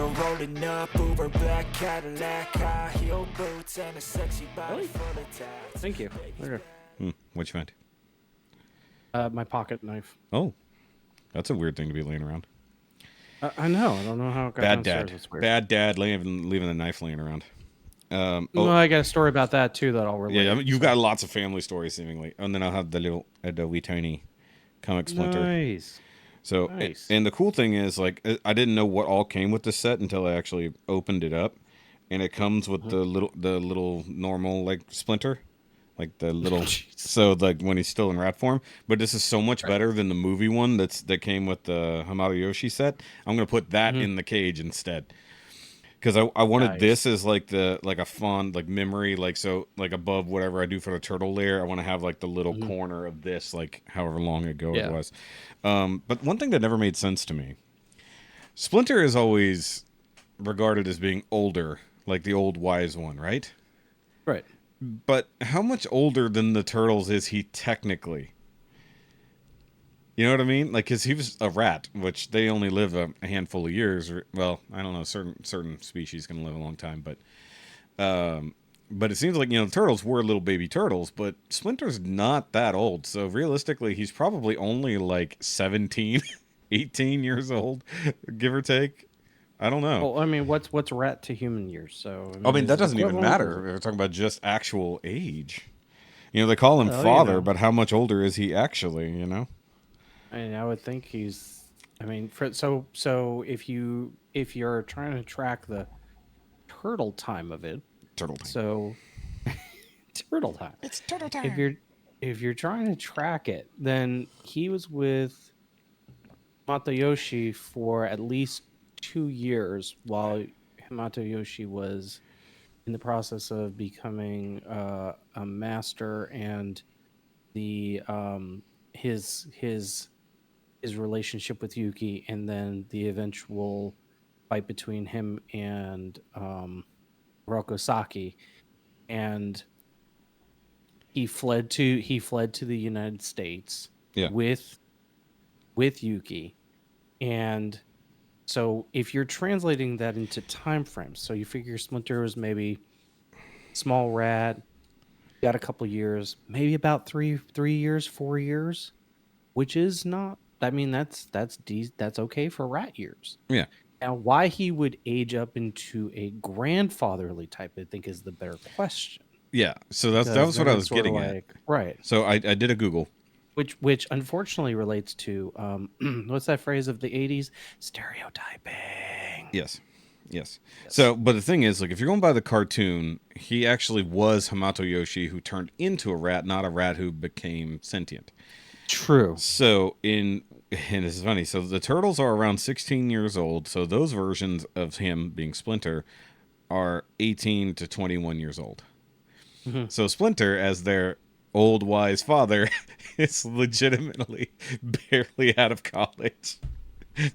girl rolling up, Uber black Cadillac, high heel boots, and a sexy body full of tats. Thank you. Okay. What'd you find? My pocket knife. Oh, that's a weird thing to be laying around. I know. I don't know how it got Bad downstairs. dad. It's weird. Bad dad leaving the knife laying around. Well, I got a story about that too that I'll relate. Yeah, I mean, you've got lots of family stories seemingly, and then I'll have the wee tiny comic Splinter. Nice. So, Nice. and the cool thing is, like, I didn't know what all came with the set until I actually opened it up, and it comes with the little normal like Splinter, like the little. So like when he's still in rat form, but this is so much better than the movie one that came with the Hamato Yoshi set. I'm gonna put that in the cage instead. Because I wanted this as like a fond like memory, like so like above whatever I do for the turtle layer, I want to have like the little corner of this, like however long ago it was. But one thing that never made sense to me, Splinter is always regarded as being older, like the old wise one, right? Right. But how much older than the turtles is he technically? You know what I mean? Like, because he was a rat, which they only live a handful of years. Or, well, I don't know. Certain species can live a long time, but it seems like, the turtles were little baby turtles, but Splinter's not that old. So realistically, he's probably only like 17, 18 years old, give or take. I don't know. Well, I mean, what's rat to human years? So I mean that doesn't even matter. We're talking about just actual age. They call him father, but how much older is he actually? I mean, I would think he's. I mean, so if you're trying to track the turtle time of it, turtle time. So turtle time. It's turtle time. If you're trying to track it, then he was with Hamato Yoshi for at least 2 years while Hamato Yoshi was in the process of becoming a master, and the his relationship with Yuki, and then the eventual fight between him and Rokosaki, and he fled to the United States with Yuki. And so if you're translating that into time frames, so you figure Splinter was maybe small rat, got a couple years, maybe about 3 years, 4 years, which is not. I mean, that's okay for rat years. Yeah. Now, why he would age up into a grandfatherly type, I think, is the better question. Yeah. So that was what I was getting at. Right. So I did a Google. Which unfortunately relates to what's that phrase of the 80s? Stereotyping. Yes. So, but the thing is, like, if you're going by the cartoon, he actually was Hamato Yoshi who turned into a rat, not a rat who became sentient. True. So and this is funny. So the turtles are around 16 years old. So those versions of him being Splinter are 18 to 21 years old. Mm-hmm. So Splinter, as their old wise father, is legitimately barely out of college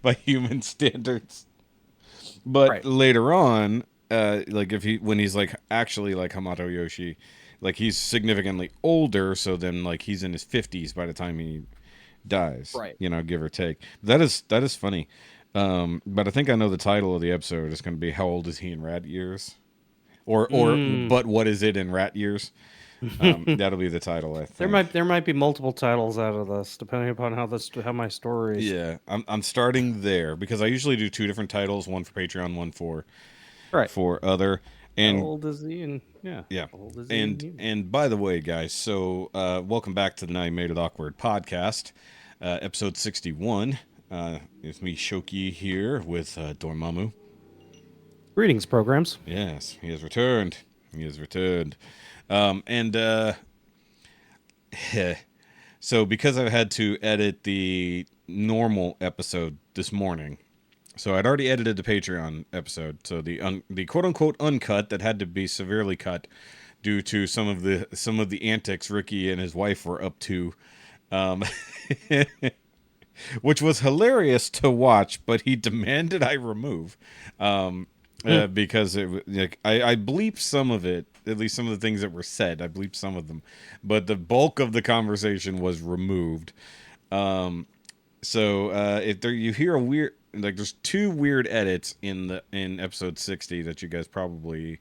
by human standards. But later on, when he's like actually like Hamato Yoshi, like he's significantly older. So then like he's in his 50s by the time he dies, right? Give or take. That is funny. But I think I know the title of the episode is going to be "How old is he in rat years?" or but what is it in rat years? That'll be the title. I think there might be multiple titles out of this, depending upon how my story is. Yeah, I'm starting there because I usually do 2 different titles, one for Patreon, one for other. And how old is he? And yeah. How old is he and by the way, guys, so welcome back to the Now You Made It Awkward podcast, episode 61. It's me, Shoki, here with Dormamu. Greetings, programs. Yes, he has returned. So because I've had to edit the normal episode this morning, so I'd already edited the Patreon episode, so the quote unquote uncut that had to be severely cut due to some of the antics Rikki and his wife were up to, which was hilarious to watch, but he demanded I remove. Because I bleeped some of it, at least some of the things that were said. I bleeped some of them, but the bulk of the conversation was removed. So if you hear a weird, like there's two weird edits in episode 60 that you guys probably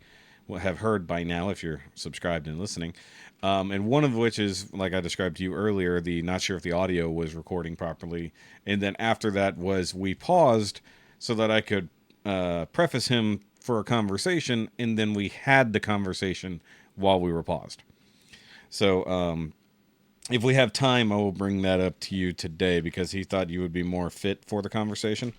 have heard by now if you're subscribed and listening. And one of which is, like I described to you earlier, the not sure if the audio was recording properly. And then after that was we paused so that I could preface him for a conversation, and then we had the conversation while we were paused. So if we have time, I will bring that up to you today because he thought you would be more fit for the conversation.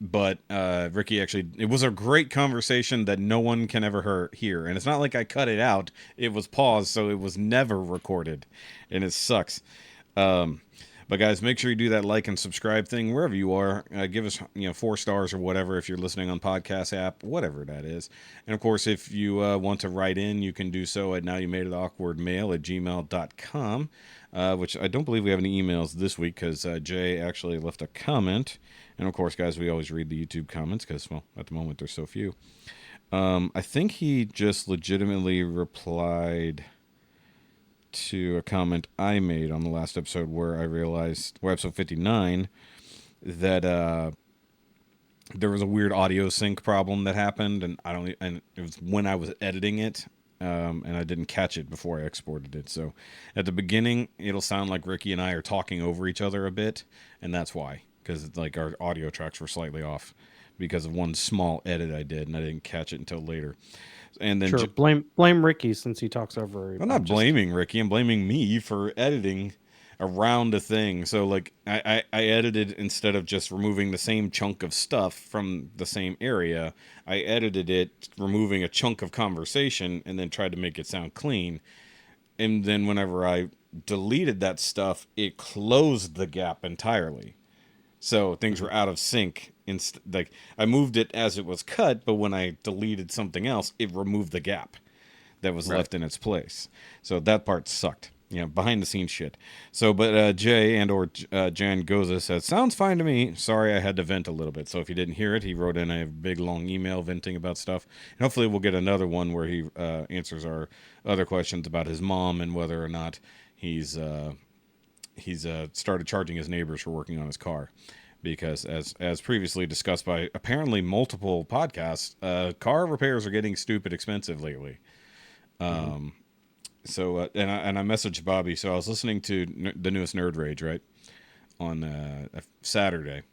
But Rikki, actually, it was a great conversation that no one can ever hear. And it's not like I cut it out. It was paused, so it was never recorded. And it sucks. But guys, make sure you do that like and subscribe thing wherever you are. Give us 4 stars or whatever if you're listening on podcast app, whatever that is. And of course, if you want to write in, you can do so at NowYouMadeItAwkwardMail@gmail.com, which I don't believe we have any emails this week because Jay actually left a comment. And of course, guys, we always read the YouTube comments because, well, at the moment there's so few. I think he just legitimately replied to a comment I made on the last episode where I realized, episode 59, that there was a weird audio sync problem that happened, and it was when I was editing it, and I didn't catch it before I exported it. So at the beginning, it'll sound like Rikki and I are talking over each other a bit, and that's why, because like our audio tracks were slightly off because of one small edit I did, and I didn't catch it until later. And then sure, blame Rikki since he talks over. I'm not blaming Rikki. I'm blaming me for editing around a thing. So like I edited, instead of just removing the same chunk of stuff from the same area, I edited it removing a chunk of conversation and then tried to make it sound clean. And then whenever I deleted that stuff, it closed the gap entirely. So things were out of sync. Like I moved it as it was cut, but when I deleted something else, it removed the gap that was left in its place. So that part sucked. Behind the scenes shit. So, but Jay and/or Jan Goza says, sounds fine to me. Sorry, I had to vent a little bit. So if you didn't hear it, he wrote in a big long email venting about stuff. And hopefully we'll get another one where he answers our other questions about his mom and whether or not he's started charging his neighbors for working on his car. Because as previously discussed by apparently multiple podcasts, car repairs are getting stupid expensive lately. So and I messaged Bobby. So I was listening to the newest Nerd Rage, right, on Saturday,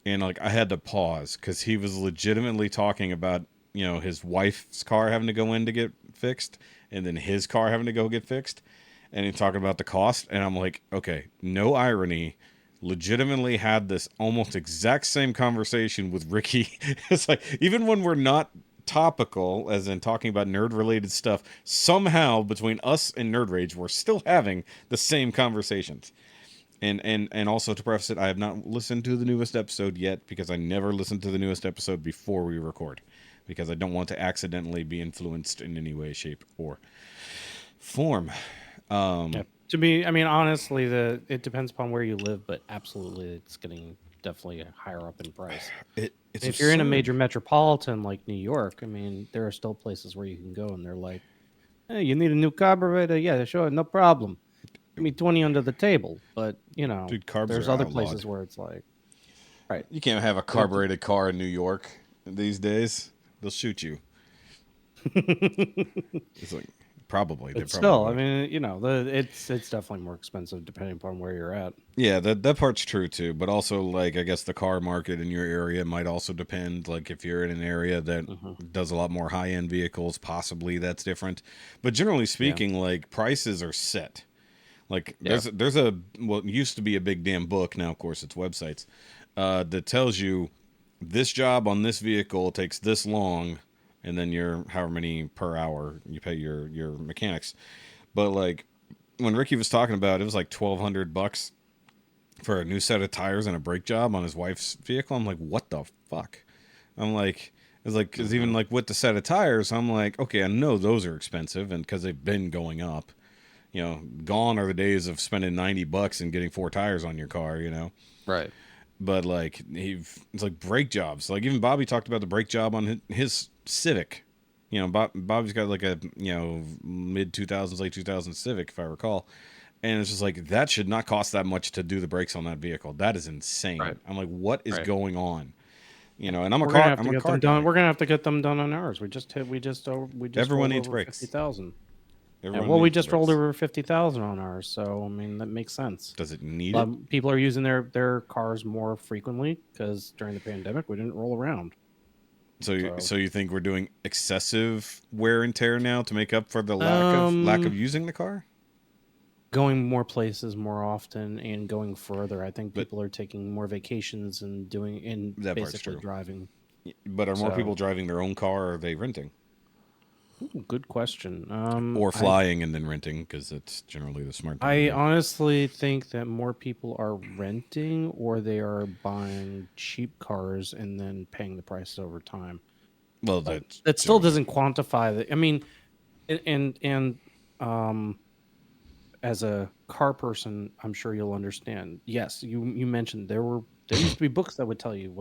and like I had to pause because he was legitimately talking about his wife's car having to go in to get fixed, and then his car having to go get fixed, and he talking about the cost, and I'm like, okay, no irony. Legitimately had this almost exact same conversation with Rikki. It's like, even when we're not topical, as in talking about nerd-related stuff, somehow between us and Nerd Rage, we're still having the same conversations. And also to preface it, I have not listened to the newest episode yet because I never listened to the newest episode before we record because I don't want to accidentally be influenced in any way, shape, or form. Yeah. To me, I mean, honestly, it depends upon where you live, but absolutely, it's getting definitely higher up in price. It's if you're in a major metropolitan like New York, I mean, there are still places where you can go and they're like, hey, you need a new carburetor? Yeah, sure, no problem. Give me 20 under the table. But, dude, carbs there's are other outlawed. Places where it's like, right. You can't have a carbureted car in New York these days. They'll shoot you. It's like, probably. But still, I mean, it's definitely more expensive depending upon where you're at. Yeah, that part's true too. But also, like, I guess the car market in your area might also depend. Like, if you're in an area that does a lot more high-end vehicles, possibly that's different. But generally speaking, like, prices are set. Like, there's what used to be a big damn book. Now, of course, it's websites that tells you this job on this vehicle takes this long. And then your however many per hour you pay your mechanics. But like when Rikki was talking about it was like $1,200 for a new set of tires and a brake job on his wife's vehicle. I'm like, what the fuck? I'm like, it's like, because even like with the set of tires, I'm like, okay, I know those are expensive and because they've been going up. Gone are the days of spending $90 and getting 4 tires on your car. Right. But like it's like brake jobs. Like even Bobby talked about the brake job on his Civic. Bobby's got like a mid 2000s, late 2000s Civic, if I recall. And it's just like, that should not cost that much to do the brakes on that vehicle. That is insane. Right. I'm like, what is Right. going on? You know, and I'm a We're gonna car. have I'm to a get car them done. guy. We're gonna have to get them done on ours. We just Everyone rolled needs over brakes. 50,000. Yeah, Everyone well, we needs the just rolled brakes. over 50,000 on ours, so I mean that makes sense. Does it need it? People are using their cars more frequently because during the pandemic we didn't roll around. So you think we're doing excessive wear and tear now to make up for the lack of using the car? Going more places more often and going further. I think people are taking more vacations and basically driving. But are more people driving their own car, or are they renting? Ooh, good question. Or flying and then renting, because it's generally the smart thing. I honestly think that more people are renting, or they are buying cheap cars and then paying the price over time. Well, that still doesn't quantify the. I mean, and as a car person, I'm sure you'll understand. Yes, you mentioned there used to be books that would tell you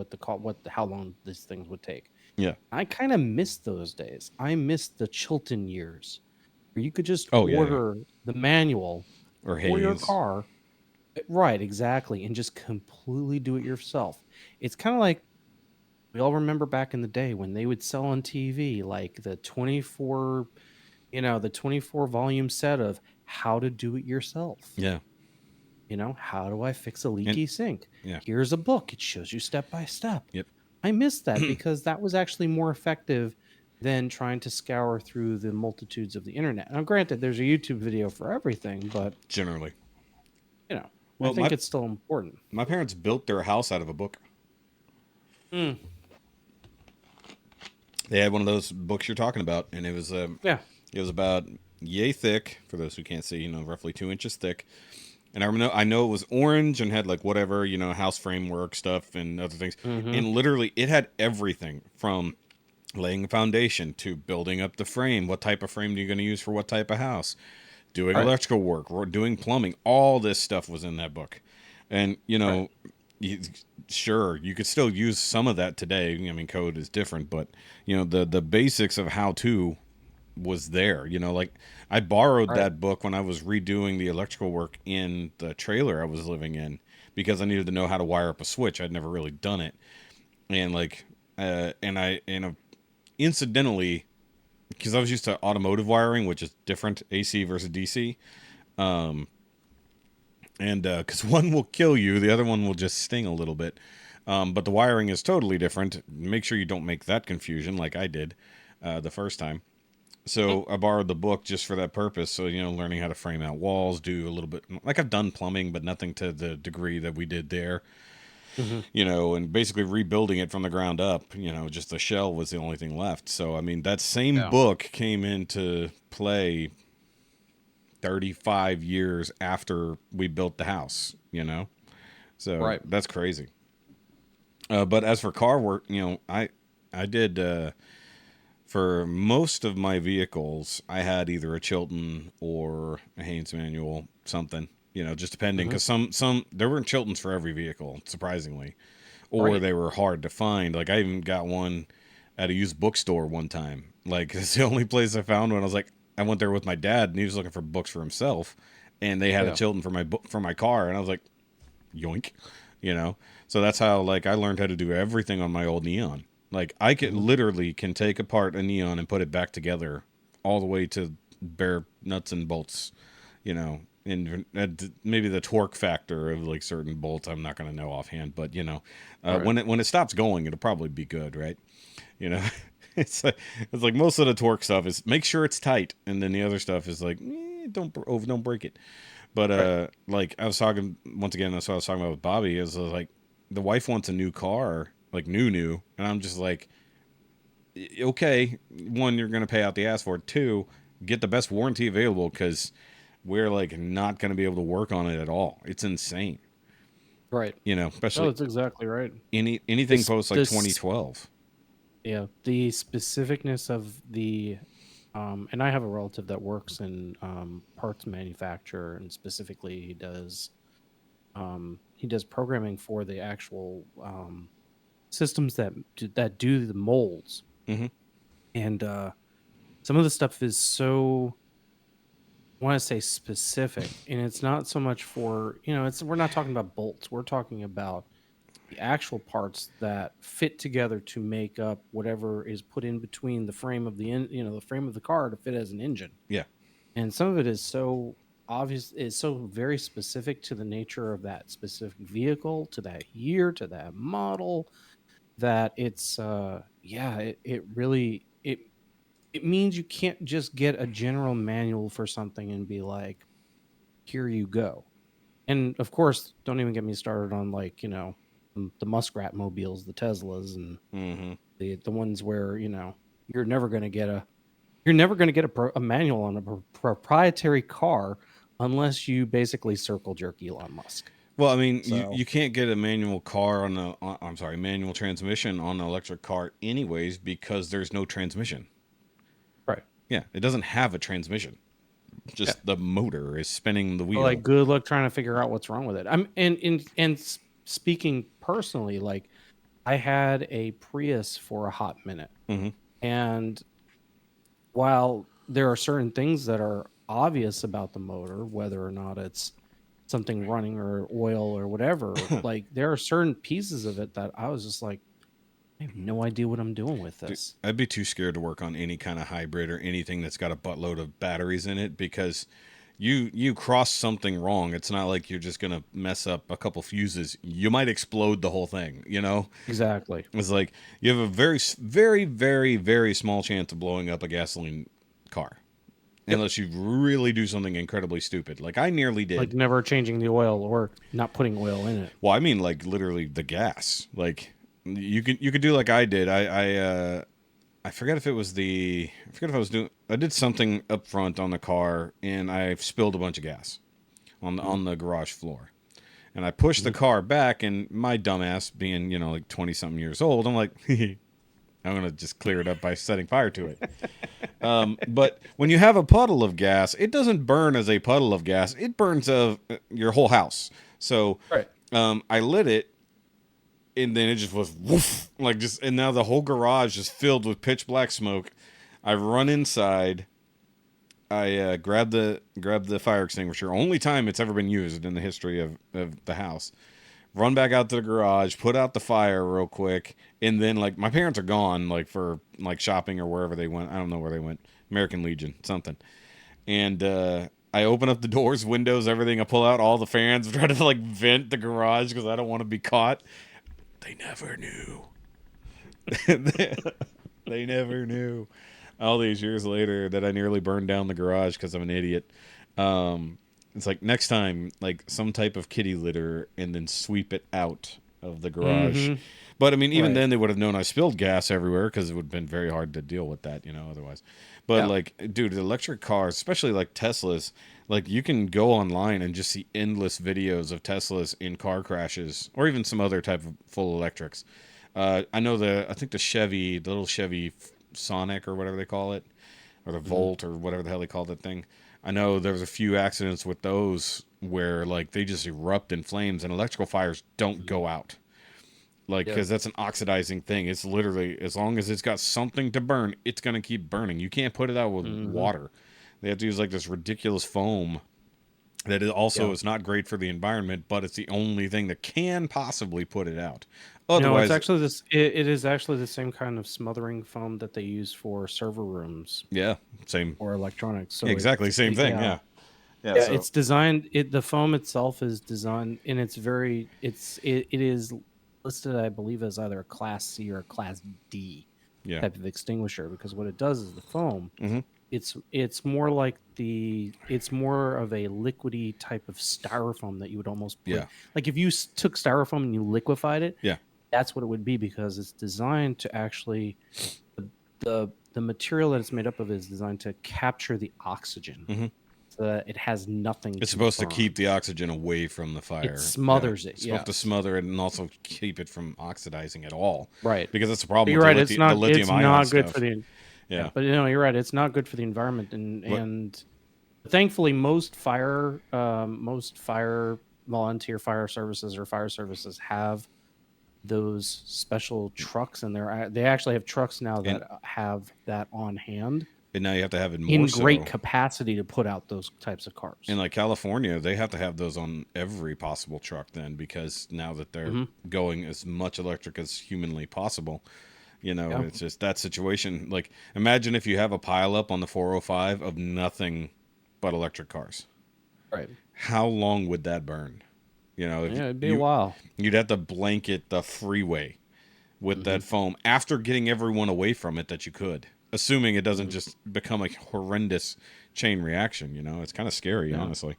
how long these things would take. Yeah, I kind of missed those days. I missed the Chilton years, where you could just order the manual or for your car, right? Exactly, and just completely do it yourself. It's kind of like we all remember back in the day when they would sell on TV like the 24 volume set of how to do it yourself. Yeah. How do I fix a leaky sink? Yeah. Here's a book. It shows you step by step. Yep. I missed that because that was actually more effective than trying to scour through the multitudes of the internet. Now, granted, there's a YouTube video for everything, but generally, I think it's still important. My parents built their house out of a book. They had one of those books you're talking about, and it was it was about yay thick, for those who can't see, roughly 2 inches thick. And I know it was orange and had like whatever, house framework stuff and other things. Mm-hmm. And literally it had everything from laying a foundation to building up the frame. What type of frame are you going to use for what type of house? Doing electrical work, or doing plumbing. All this stuff was in that book. And, sure, you could still use some of that today. I mean, code is different, but, the basics of how to was there. Like I borrowed that book when I was redoing the electrical work in the trailer I was living in, because I needed to know how to wire up a switch. I'd never really done it. And like incidentally, because I was used to automotive wiring, which is different, AC versus DC, and because one will kill you, the other one will just sting a little bit, but the wiring is totally different. Make sure you don't make that confusion like I did the first time. So I borrowed the book just for that purpose. So, learning how to frame out walls, do a little bit, like I've done plumbing, but nothing to the degree that we did there, and basically rebuilding it from the ground up, just the shell was the only thing left. So, I mean, that same book came into play 35 years after we built the house, So that's crazy. But as for car work, I did... for most of my vehicles, I had either a Chilton or a Hayes manual, something, just depending. Because some there weren't Chiltons for every vehicle, surprisingly, or they were hard to find. Like I even got one at a used bookstore one time. Like it's the only place I found one. I went there with my dad, and he was looking for books for himself, and they had a Chilton for my car, and I was like, yoink, So that's how I learned how to do everything on my old Neon. Like I literally can take apart a Neon and put it back together all the way to bare nuts and bolts, and maybe the torque factor of like certain bolts I'm not going to know offhand, but when it stops going, it'll probably be good, right? It's like most of the torque stuff is make sure it's tight, and then the other stuff is like don't break it. But like I was talking once again, that's what I was talking about with Bobby. Is like the wife wants a new car. Like new, and I'm just like, okay, one, you're going to pay out the ass for it. Two, get the best warranty available, because we're like not going to be able to work on it at all. It's insane. Right. Especially. Oh, that's exactly right. Anything post like 2012. Yeah. The specificness of the, and I have a relative that works in parts manufacture, and specifically he does programming for the actual, systems that do the molds, and some of the stuff is so want to say specific, and it's not so much for, we're not talking about bolts. We're talking about the actual parts that fit together to make up whatever is put in between the frame of the frame of the car to fit as an engine. Yeah. And some of it is so obvious, it's so very specific to the nature of that specific vehicle, to that year, to that model, that it's it really it means you can't just get a general manual for something and be like, here you go. And of course, don't even get me started on the Muskrat mobiles, the Teslas, and the ones where you're never going to get a manual on a proprietary car unless you basically circle jerk Elon Musk. Well, I mean, you can't get a manual car manual transmission on an electric car anyways because there's no transmission. Right. Yeah, it doesn't have a transmission. Just the motor is spinning the wheel. Like, good luck trying to figure out what's wrong with it. And speaking personally, like, I had a Prius for a hot minute, and while there are certain things that are obvious about the motor, whether or not it's something running or oil or whatever, like, there are certain pieces of it that I was just like, I have no idea what I'm doing with this. Dude, I'd be too scared to work on any kind of hybrid or anything that's got a buttload of batteries in it, because you cross something wrong. It's not like you're just going to mess up a couple fuses. You might explode the whole thing, Exactly. It's like you have a very, very, very, very small chance of blowing up a gasoline car. Unless you really do something incredibly stupid. Like I nearly did. Like never changing the oil or not putting oil in it. Well, I mean, like literally the gas. Like you could do like I did. I forget if it was I did something up front on the car and I spilled a bunch of gas on the garage floor. And I pushed the car back, and my dumbass being, like 20 something years old, I'm like, I'm going to just clear it up by setting fire to it. But when you have a puddle of gas, it doesn't burn as a puddle of gas. It burns your whole house. So right. I lit it, and then it just was woof, and now the whole garage is filled with pitch black smoke. I run inside. I grab the fire extinguisher. Only time it's ever been used in the history of the house. Run back out to the garage, put out the fire real quick, and then my parents are gone for shopping or wherever they went. I don't know where they went. American Legion, something. And I open up the doors, windows, everything. I pull out all the fans, try to vent the garage because I don't want to be caught. They never knew. They never knew. All these years later that I nearly burned down the garage because I'm an idiot. It's like next time, some type of kitty litter and then sweep it out of the garage. But I mean, even then they would have known I spilled gas everywhere because it would have been very hard to deal with that, otherwise. But dude, electric cars, especially Teslas, you can go online and just see endless videos of Teslas in car crashes or even some other type of full electrics. I know I think the little Chevy Sonic or whatever they call it, or the Volt or whatever the hell they call that thing. I know there was a few accidents with those where they just erupt in flames, and electrical fires don't go out. Because that's an oxidizing thing. It's literally, as long as it's got something to burn, it's going to keep burning. You can't put it out with water. They have to use this ridiculous foam that is not great for the environment, but it's the only thing that can possibly put it out. Otherwise, it's actually it is actually the same kind of smothering foam that they use for server rooms. Yeah, same. Or electronics. So exactly same thing. Yeah. So it's designed. The foam itself is designed, and it is listed, I believe, as either a Class C or a Class D type of extinguisher, because what it does is the foam. It's more of a liquidy type of styrofoam that you would almost put. If you took styrofoam and you liquefied it. That's what it would be, because it's designed to actually the material that it's made up of is designed to capture the oxygen. So that it has nothing. It's supposed to keep the oxygen away from the fire. It smothers it. It's supposed to smother it and also keep it from oxidizing at all. Right. Because that's the problem with the lithium it's ion not stuff. good for the But you're right. It's not good for the environment, and thankfully most volunteer fire services have those special trucks in there. They actually have trucks now that have that on hand. And now you have to have it more in great capacity to put out those types of cars. In like California, they have to have those on every possible truck then, because now that they're going as much electric as humanly possible, it's just that situation. Like, imagine if you have a pileup on the 405 of nothing but electric cars. Right. How long would that burn? It'd be a while. You'd have to blanket the freeway with that foam after getting everyone away from it that you could. Assuming it doesn't just become a horrendous chain reaction, it's kind of scary, honestly.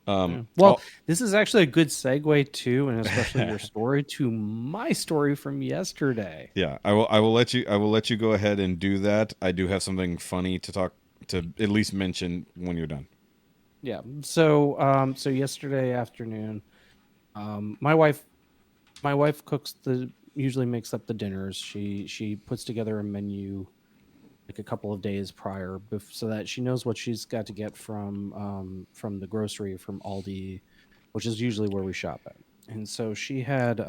Well, this is actually a good segue too, and especially your story, to my story from yesterday. Yeah, I will let you go ahead and do that. I do have something funny to at least mention when you're done. Yeah. So yesterday afternoon, my wife usually makes up the dinners. She puts together a menu like a couple of days prior, so that she knows what she's got to get from the grocery, from Aldi, which is usually where we shop at. And so she had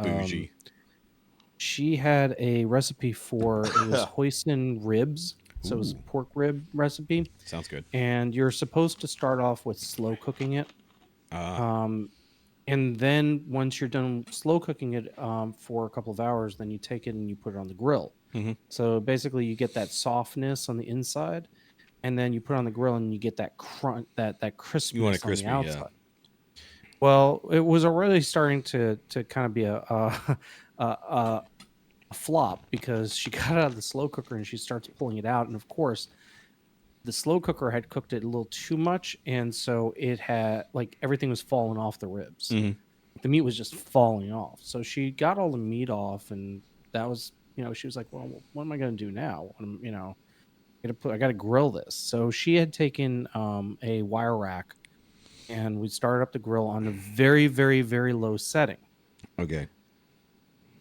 a recipe for, it was hoisin ribs. So it was a pork rib recipe. Sounds good. And you're supposed to start off with slow cooking it. And then once you're done slow cooking it for a couple of hours, then you take it and you put it on the grill. So basically you get that softness on the inside, and then you put it on the grill and you get that crunch, that crispness on the outside. Yeah. Well, it was already starting to kind of be a flop, because she got out of the slow cooker and she starts pulling it out, and of course the slow cooker had cooked it a little too much, and so it had, like, everything was falling off the ribs. The meat was just falling off. So she got all the meat off, and that was, she was like, well, what am I going to do now? I got to grill this. So she had taken a wire rack, and we started up the grill on a very, very, very low setting. Okay.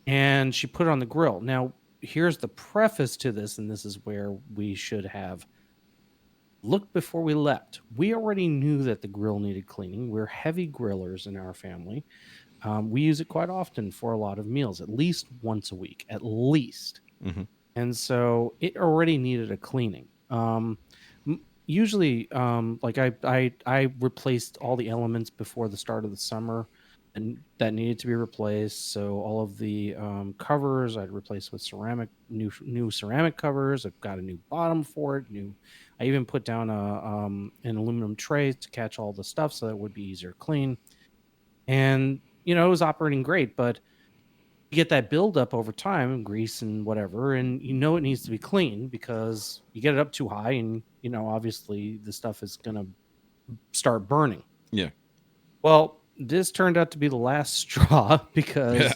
And she put it on the grill. Now, here's the preface to this, and this is where we should have looked before we leapt. We already knew that the grill needed cleaning. We're heavy grillers in our family. We use it quite often for a lot of meals, at least once a week, at least. And so it already needed a cleaning. Usually, like I replaced all the elements before the start of the summer, and that needed to be replaced. So all of the covers I'd replaced with new ceramic covers. I've got a new bottom for it. I even put down an aluminum tray to catch all the stuff, so that it would be easier to clean. And it was operating great, but you get that buildup over time, grease and whatever, and it needs to be cleaned, because you get it up too high, and obviously the stuff is gonna start burning. Yeah. Well, this turned out to be the last straw, because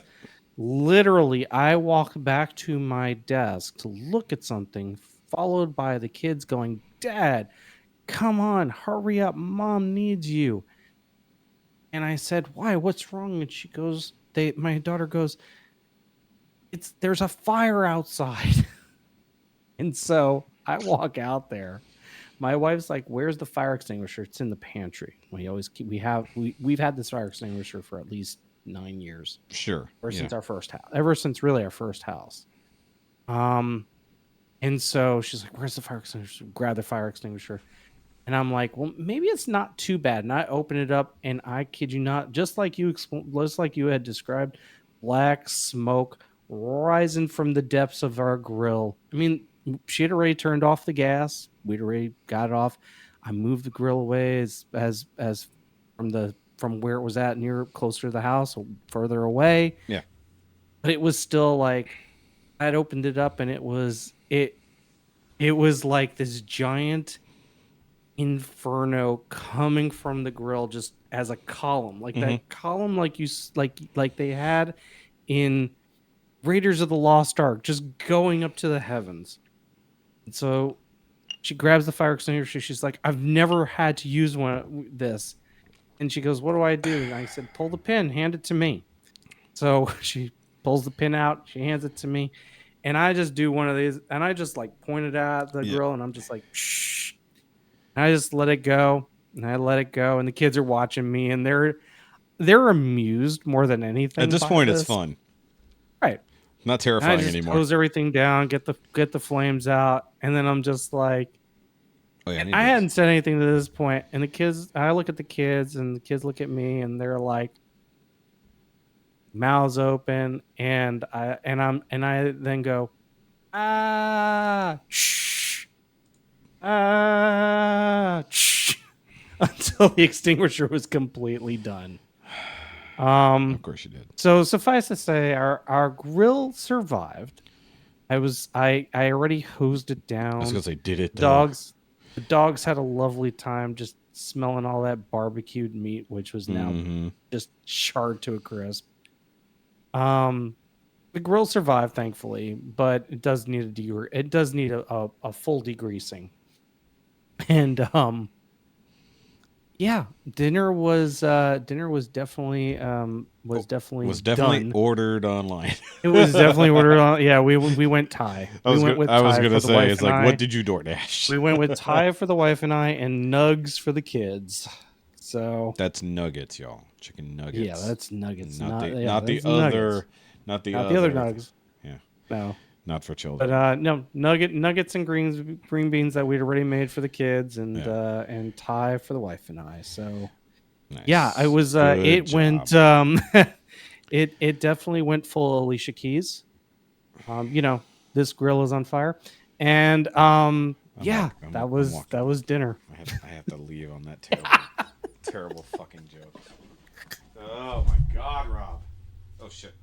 literally I walked back to my desk to look at something, followed by the kids going, "Dad, come on, hurry up, Mom needs you." And I said, "Why? What's wrong?" And she goes, my daughter goes, there's a fire outside." And so I walk out there. My wife's like, "Where's the fire extinguisher?" "It's in the pantry." We've had this fire extinguisher for at least 9 years. Sure. Since our first house. Ever since really our first house. And so she's like, "Where's the fire extinguisher?" Grab the fire extinguisher. And I'm like, "Well, maybe it's not too bad." And I open it up, and I kid you not, just like you had described, black smoke rising from the depths of our grill. I mean, she had already turned off the gas. We'd already got it off. I moved the grill away as from where it was at, closer to the house, or further away. Yeah. But it was still like, I'd opened it up, and it was like this giant inferno coming from the grill, just as a column, like that column, like they had in Raiders of the Lost Ark, just going up to the heavens. And so she grabs the fire extinguisher. She's like, "I've never had to use this." And she goes, "What do I do?" And I said, "Pull the pin, hand it to me." So she pulls the pin out, she hands it to me, and I just do one of these, and I just like pointed at the grill, and I'm just like, "Shh." And I just let it go, and I let it go, and the kids are watching me, and they're amused more than anything. At this point, it's fun, right? Not terrifying anymore. Close everything down, get the flames out, and then I'm just like, Oh yeah, I hadn't said anything to this point, and the kids. I look at the kids, and the kids look at me, and they're like, mouths open, and I then go, shh, shh, until the extinguisher was completely done. Of course you did. So suffice to say, our grill survived. I already hosed it down. I was gonna say, did it though? The dogs had a lovely time just smelling all that barbecued meat, which was now just charred to a crisp. The grill survived, thankfully, but it does need a full degreasing. And yeah, dinner was definitely done. Ordered online. It was definitely ordered on. Yeah, we went Thai. I was gonna say, it's like, what did you DoorDash? We went with Thai for the wife and I, and nugs for the kids. So that's nuggets, y'all. Chicken nuggets. Yeah, that's nuggets. Not the other nuggets. nugs. Yeah. No. Not for children. But no, nuggets and green beans that we'd already made for the kids, and Thai for the wife and I. So nice. yeah, I was. It job. went. It definitely went full Alicia Keys. This grill is on fire, and that was dinner. I have to leave on that terrible fucking joke. Oh my God, Rob! Oh shit!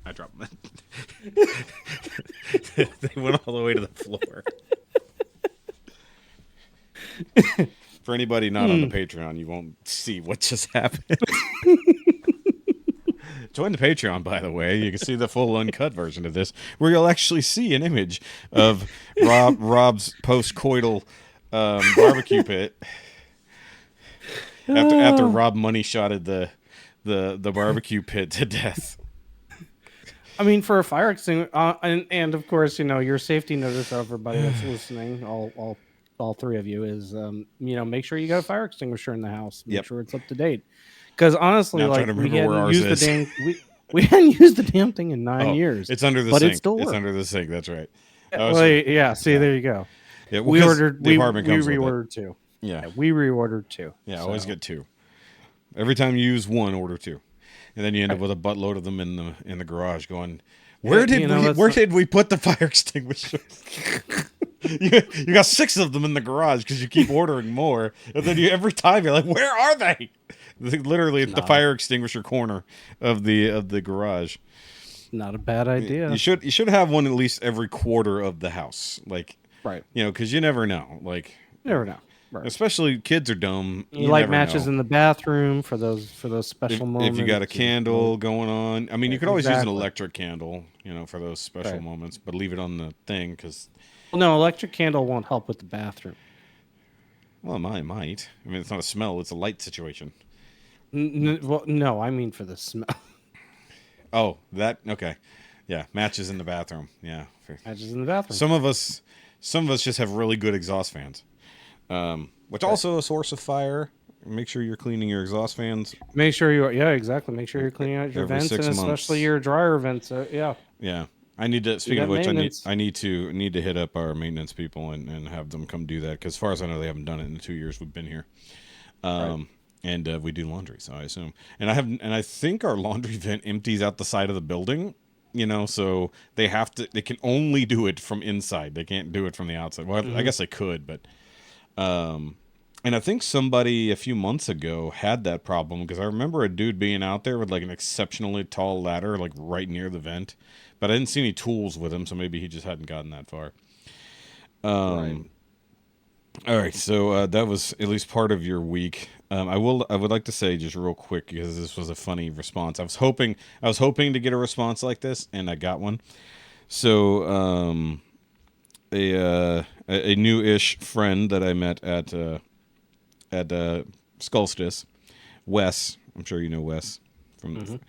I dropped them. They went all the way to the floor. For anybody not on the Patreon, you won't see what just happened. Join the Patreon, by the way. You can see the full uncut version of this, where you'll actually see an image of Rob's post-coital barbecue pit after Rob money shotted the barbecue pit to death. I mean, for a fire extinguisher, and of course, your safety notice, everybody that's listening, all three of you, is make sure you got a fire extinguisher in the house. Make sure it's up to date. Because honestly, we hadn't used the damn thing in 9 years. It's under the sink. It's under the sink. That's right. There you go. Yeah, we reordered two. Yeah, we reordered two. Yeah, always get two. Every time you use one, order two. And then you end up with a buttload of them in the garage going, where did we put the fire extinguisher? you got 6 of them in the garage because you keep ordering more. And then every time you're like, where are they? Literally at the fire extinguisher corner of the garage. Not a bad idea. You should have one at least every quarter of the house. Like, right. Because you never know. Like, never know. Right. Especially kids are dumb. You light matches in the bathroom for those special moments. If you got a candle going on, I mean, you could always use an electric candle, for those special moments, but leave it on the thing because. Well, no, electric candle won't help with the bathroom. Well, it might. I mean, it's not a smell; it's a light situation. Well, no, I mean for the smell. Oh, okay, yeah, matches in the bathroom. Yeah, matches in the bathroom. Some of us just have really good exhaust fans. Which also a source of fire. Make sure you're cleaning your exhaust fans. Make sure exactly. Make sure you're cleaning out your vents and especially your dryer vents. Yeah. I need to. Speaking of which, I need to hit up our maintenance people and have them come do that because, as far as I know, they haven't done it in the 2 years we've been here. And we do laundry, so I assume. And I think our laundry vent empties out the side of the building. So they can only do it from inside. They can't do it from the outside. Well, I guess they could, but. And I think somebody a few months ago had that problem because I remember a dude being out there with like an exceptionally tall ladder, like right near the vent, but I didn't see any tools with him, so maybe he just hadn't gotten that far. Right. All right, so that was at least part of your week. I would like to say just real quick because this was a funny response. I was hoping to get a response like this, and I got one. So, a new-ish friend that I met at Skullstice, Wes. I'm sure you know Wes from.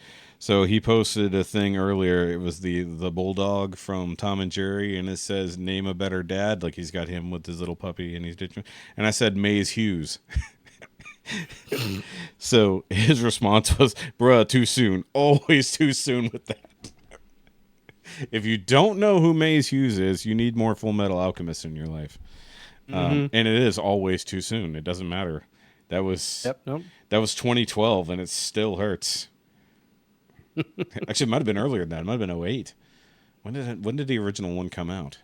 So he posted a thing earlier. It was the bulldog from Tom and Jerry, and it says "Name a better dad." Like he's got him with his little puppy, and he's ditching. And I said Maze Hughes. So his response was, "Bruh, too soon. Always too soon with that." If you don't know who Maze Hughes is, you need more Full Metal Alchemists in your life. And it is always too soon. It doesn't matter. That was that was 2012, and it still hurts. Actually, it might have been earlier than that. It might have been 08. When did the original one come out?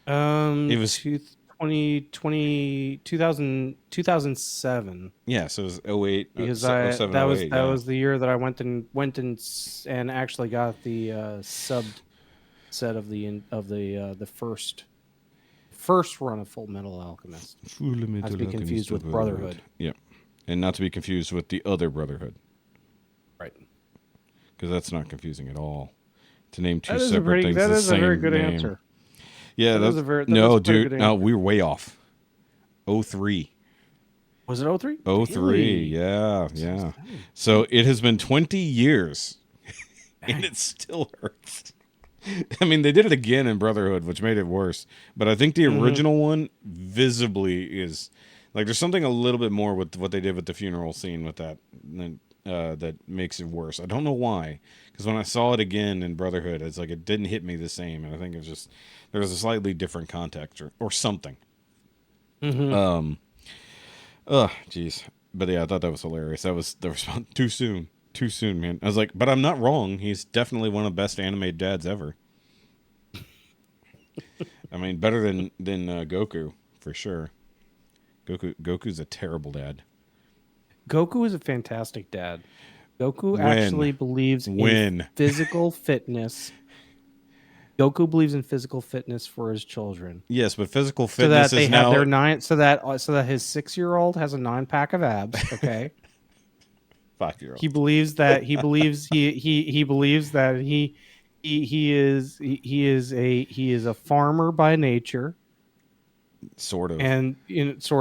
It was 2007. Yeah, so it was 08. Because 07, that 08, was the year that I went and actually got the subbed set of the first run of Full Metal Alchemist. Not to be confused with Brotherhood. Yeah, and not to be confused with the other Brotherhood. Right. Because that's not confusing at all. To name two That separate things. That the is same a very good name. answer. Yeah, that was a very no, good dude. No, answer. we were way off. 03. Was it 03? 03, really? yeah. So it has been 20 years, and it still hurts. I mean, they did it again in Brotherhood, which made it worse. But I think the original one visibly is like there's something a little bit more with what they did with the funeral scene with that that makes it worse. I don't know why, because when I saw it again in Brotherhood, it's like it didn't hit me the same, and I think it was just there was a slightly different context or something. Jeez. But yeah, I thought that was hilarious. That was the response. Too soon, man. I was like, but I'm not wrong. He's definitely one of the best anime dads ever. I mean, better than Goku for sure. Goku's a terrible dad. Goku is a fantastic dad. Goku actually believes in physical fitness. Goku believes in physical fitness for his children. Yes, but physical fitness so that is now their so that his 6-year-old has a 9-pack of abs. Okay, 5-year-old. He believes that he believes that he is a farmer by nature. Sort of. And he's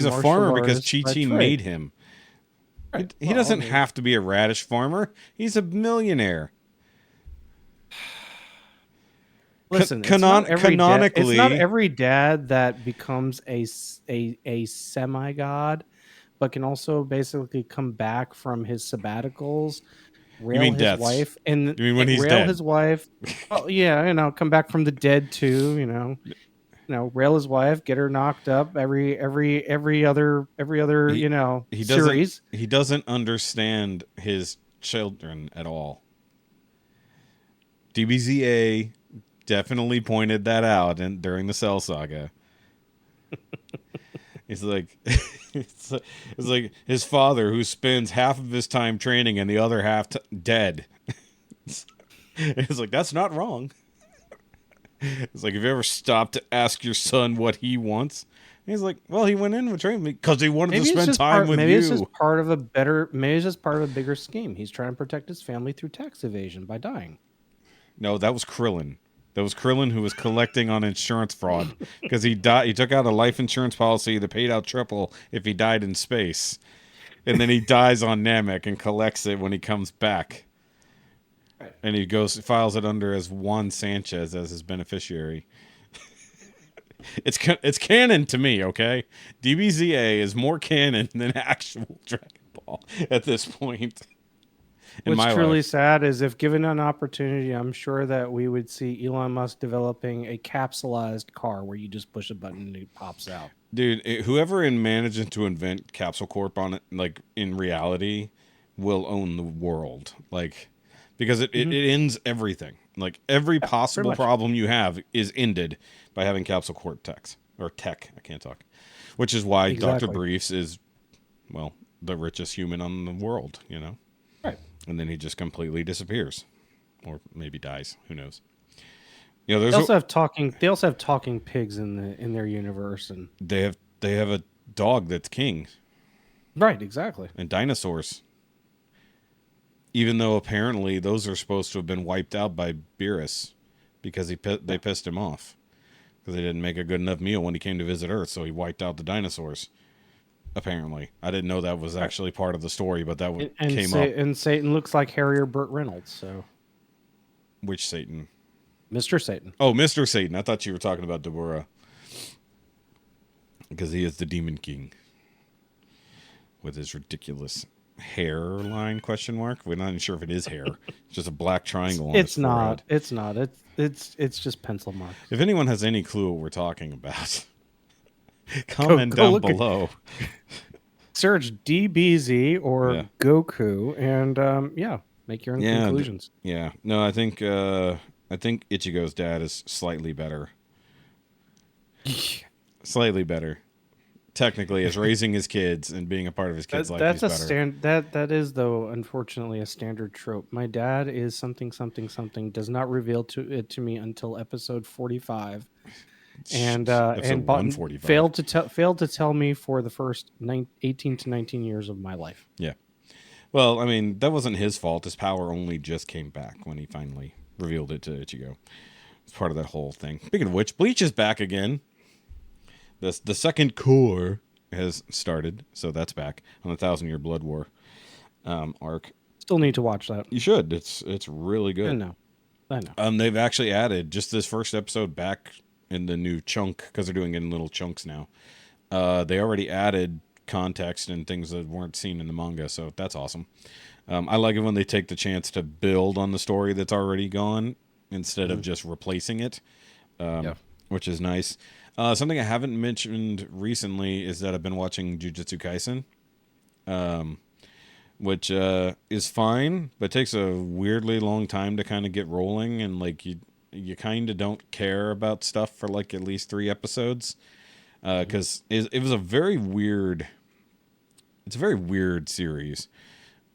a farmer because Chi-Chi made him. Right. He doesn't have to be a radish farmer. He's a millionaire. Listen, canonically, it's not every dad that becomes a semi-god, but can also basically come back from his sabbaticals, rail his wife, and he's rail dead? His wife. Well, yeah, come back from the dead too. Rail his wife, get her knocked up every other series. He doesn't understand his children at all. DBZA definitely pointed that out during the Cell Saga. It's like it's like his father who spends half of his time training and the other half dead. It's like that's not wrong. It's like, have you ever stopped to ask your son what he wants? And he's like, well, he went in with training because he wanted to spend time with you. Maybe it's just part of a bigger scheme. He's trying to protect his family through tax evasion by dying. No, that was Krillin. That was Krillin who was collecting on insurance fraud because he died. He took out a life insurance policy that paid out triple if he died in space, and then he dies on Namek and collects it when he comes back. And he files it under as Juan Sanchez as his beneficiary. It's canon to me, okay? DBZA is more canon than actual Dragon Ball at this point. What's truly sad is if given an opportunity, I'm sure that we would see Elon Musk developing a capsulized car where you just push a button and it pops out. Dude, whoever manages to invent Capsule Corp on it, like in reality, will own the world. Like, because it ends everything. Like every possible problem you have is ended by having Capsule Corp tech. I can't talk. Which is why Dr. Briefs is, well, the richest human on the world, Right. And then he just completely disappears, or maybe dies. Who knows? They also have talking pigs in their universe, and they have a dog that's king. Right. Exactly. And dinosaurs. Even though apparently those are supposed to have been wiped out by Beerus because they pissed him off because they didn't make a good enough meal when he came to visit Earth, so he wiped out the dinosaurs. Apparently, I didn't know that was actually part of the story, but that came up. And Satan looks like Harrier Burt Reynolds. So, which Satan? Mr. Satan. Oh, Mr. Satan. I thought you were talking about Deborah because he is the Demon King with his ridiculous hairline question mark. We're not even sure if it is hair. It's just a black triangle on It's his forehead. It's not. It's just pencil marks. If anyone has any clue what we're talking about, comment down below. Search DBZ or Goku, and make your own conclusions. No, I think Ichigo's dad is slightly better. Slightly better. Technically, as raising his kids and being a part of his kids' life, that's he's better. That is, though, unfortunately, a standard trope. My dad is something, does not reveal it to me until episode 45, and 145. failed to tell me for the first 18 to 19 years of my life. Yeah. Well, I mean, that wasn't his fault. His power only just came back when he finally revealed it to Ichigo. It's part of that whole thing. Speaking of which, Bleach is back again. The second core has started, so that's back on the 1,000-Year Blood War arc. Still need to watch that. You should. It's really good. I know. They've actually added just this first episode back in the new chunk because they're doing it in little chunks now. They already added context and things that weren't seen in the manga, so that's awesome. I like it when they take the chance to build on the story that's already gone instead of just replacing it, which is nice. Something I haven't mentioned recently is that I've been watching Jujutsu Kaisen, which is fine, but takes a weirdly long time to kind of get rolling, and like you kind of don't care about stuff for like at least 3 episodes, because it was a very weird. It's a very weird series.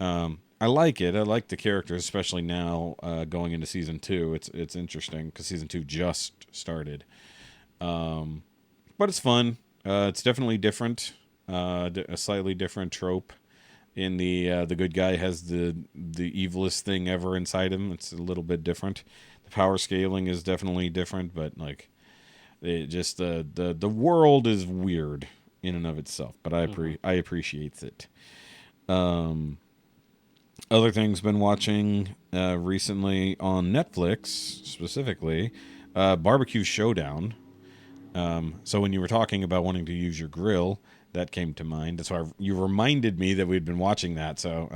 I like it. I like the characters, especially now going into season 2. It's interesting because season 2 just started. But it's fun. It's definitely different. A slightly different trope. In the good guy has the evilest thing ever inside him. It's a little bit different. The power scaling is definitely different, but like it just the world is weird in and of itself. But I appreciate it. Other things been watching recently on Netflix specifically, Barbecue Showdown. So when you were talking about wanting to use your grill, that came to mind. That's why you reminded me that we'd been watching that. So,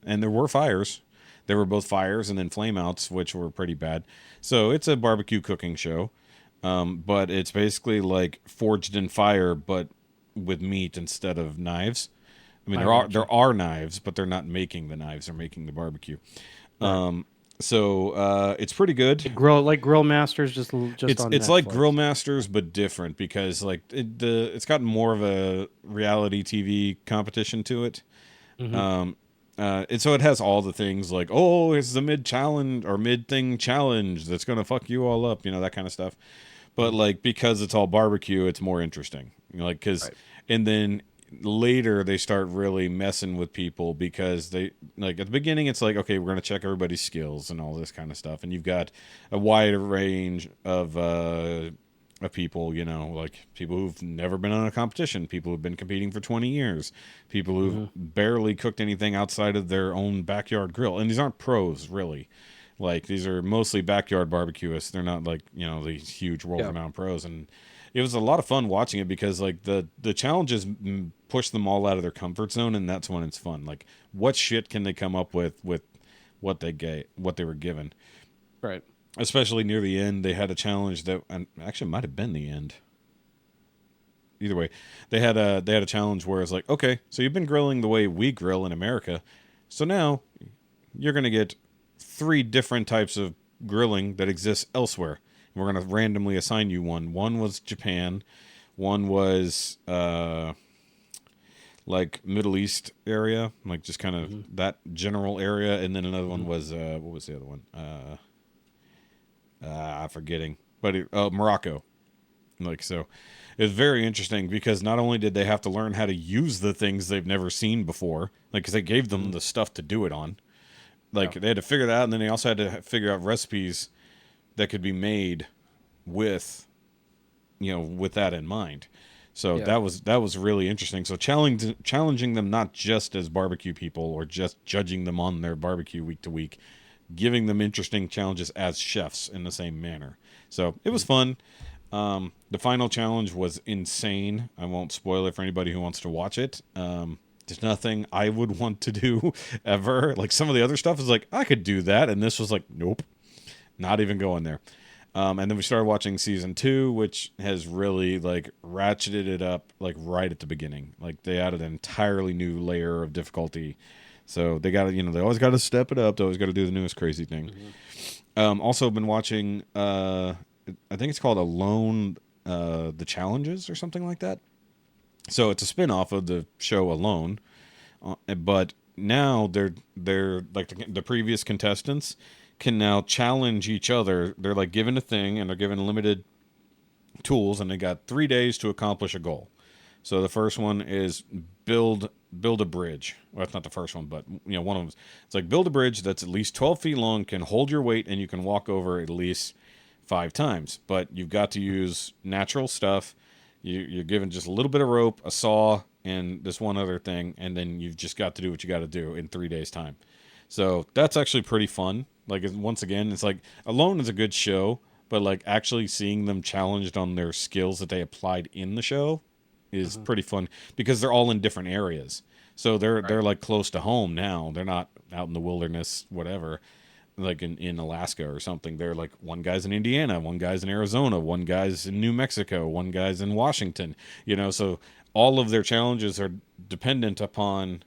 and there were fires. There were both fires and then flameouts, which were pretty bad. So it's a barbecue cooking show. But it's basically like Forged in Fire, but with meat instead of knives. I mean, there are knives, but they're not making the knives. They're making the barbecue. Right. So it's pretty good. Like Grill Masters, just on it's Netflix. like Grill Masters, but different because like it's gotten more of a reality TV competition to it. Mm-hmm. And so it has all the things like, oh, it's the mid thing challenge that's gonna fuck you all up, that kind of stuff. But like because it's all barbecue, it's more interesting. And then later they start really messing with people because they like at the beginning it's like, okay, we're going to check everybody's skills and all this kind of stuff, and you've got a wide range of people, like people who've never been on a competition, people who've been competing for 20 years, people who've barely cooked anything outside of their own backyard grill, and these aren't pros really. Like these are mostly backyard barbecuists. They're not like these huge world-renowned pros. And it was a lot of fun watching it because like the challenges push them all out of their comfort zone, and that's when it's fun. Like what shit can they come up with what they were given, right? Especially near the end, they had a challenge that actually might have been the end. Either way, they had a challenge where it's like, okay, so you've been grilling the way we grill in America, so now you're gonna get 3 different types of grilling that exists elsewhere. And we're going to randomly assign you one. One was Japan. One was like Middle East area, like just kind of that general area. And then another one was, what was the other one? I'm forgetting. But Morocco. Like, so it's very interesting because not only did they have to learn how to use the things they've never seen before, like, because they gave them the stuff to do it on. Like they had to figure that out, and then they also had to figure out recipes that could be made with, with that in mind. So that was really interesting. So challenging them not just as barbecue people or just judging them on their barbecue week to week, giving them interesting challenges as chefs in the same manner. So it was fun. The final challenge was insane. I won't spoil it for anybody who wants to watch it. there's nothing I would want to do ever. Like some of the other stuff is like, I could do that. And this was like, nope, not even going there. And then we started watching season 2, which has really like ratcheted it up like right at the beginning. Like they added an entirely new layer of difficulty. So they got to, you know, they always got to step it up. They always got to do the newest crazy thing. Also been watching, I think it's called Alone, The Challenges or something like that. So it's a spin-off of the show Alone. But now they're like the previous contestants can now challenge each other. They're like given a thing and they're given limited tools and they got 3 days to accomplish a goal. So the first one is build a bridge. Well, that's not the first one, but you know, one of them. It's like build a bridge that's at least 12 feet long, can hold your weight, and you can walk over at least 5 times. But you've got to use natural stuff. You're given just a little bit of rope, a saw, and this one other thing, and then you've just got to do what you got to do in 3 days' time. So that's actually pretty fun. Like once again, it's like Alone is a good show, but like actually seeing them challenged on their skills that they applied in the show is pretty fun because they're all in different areas. So they're like close to home now. They're not out in the wilderness, whatever, like in Alaska or something. They're like one guy's in Indiana, one guy's in Arizona, one guy's in New Mexico, one guy's in Washington. You know, so all of their challenges are dependent upon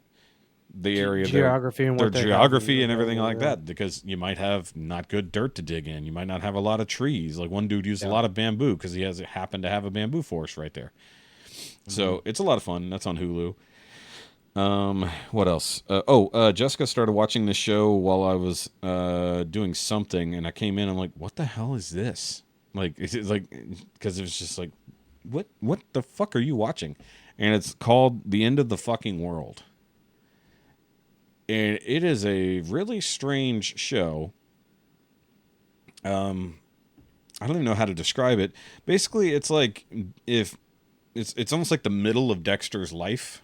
the area, geography, and their what geography and everything like that. Because you might have not good dirt to dig in. You might not have a lot of trees. Like one dude used a lot of bamboo because he happened to have a bamboo forest right there. So it's a lot of fun. That's on Hulu. What else? Jessica started watching this show while I was doing something, and I came in. I'm like, what the hell is this? Like, it's like because it was just like, what the fuck are you watching? And it's called The End of the Fucking World. And it is a really strange show. I don't even know how to describe it. Basically, it's like if it's almost like the middle of Dexter's life.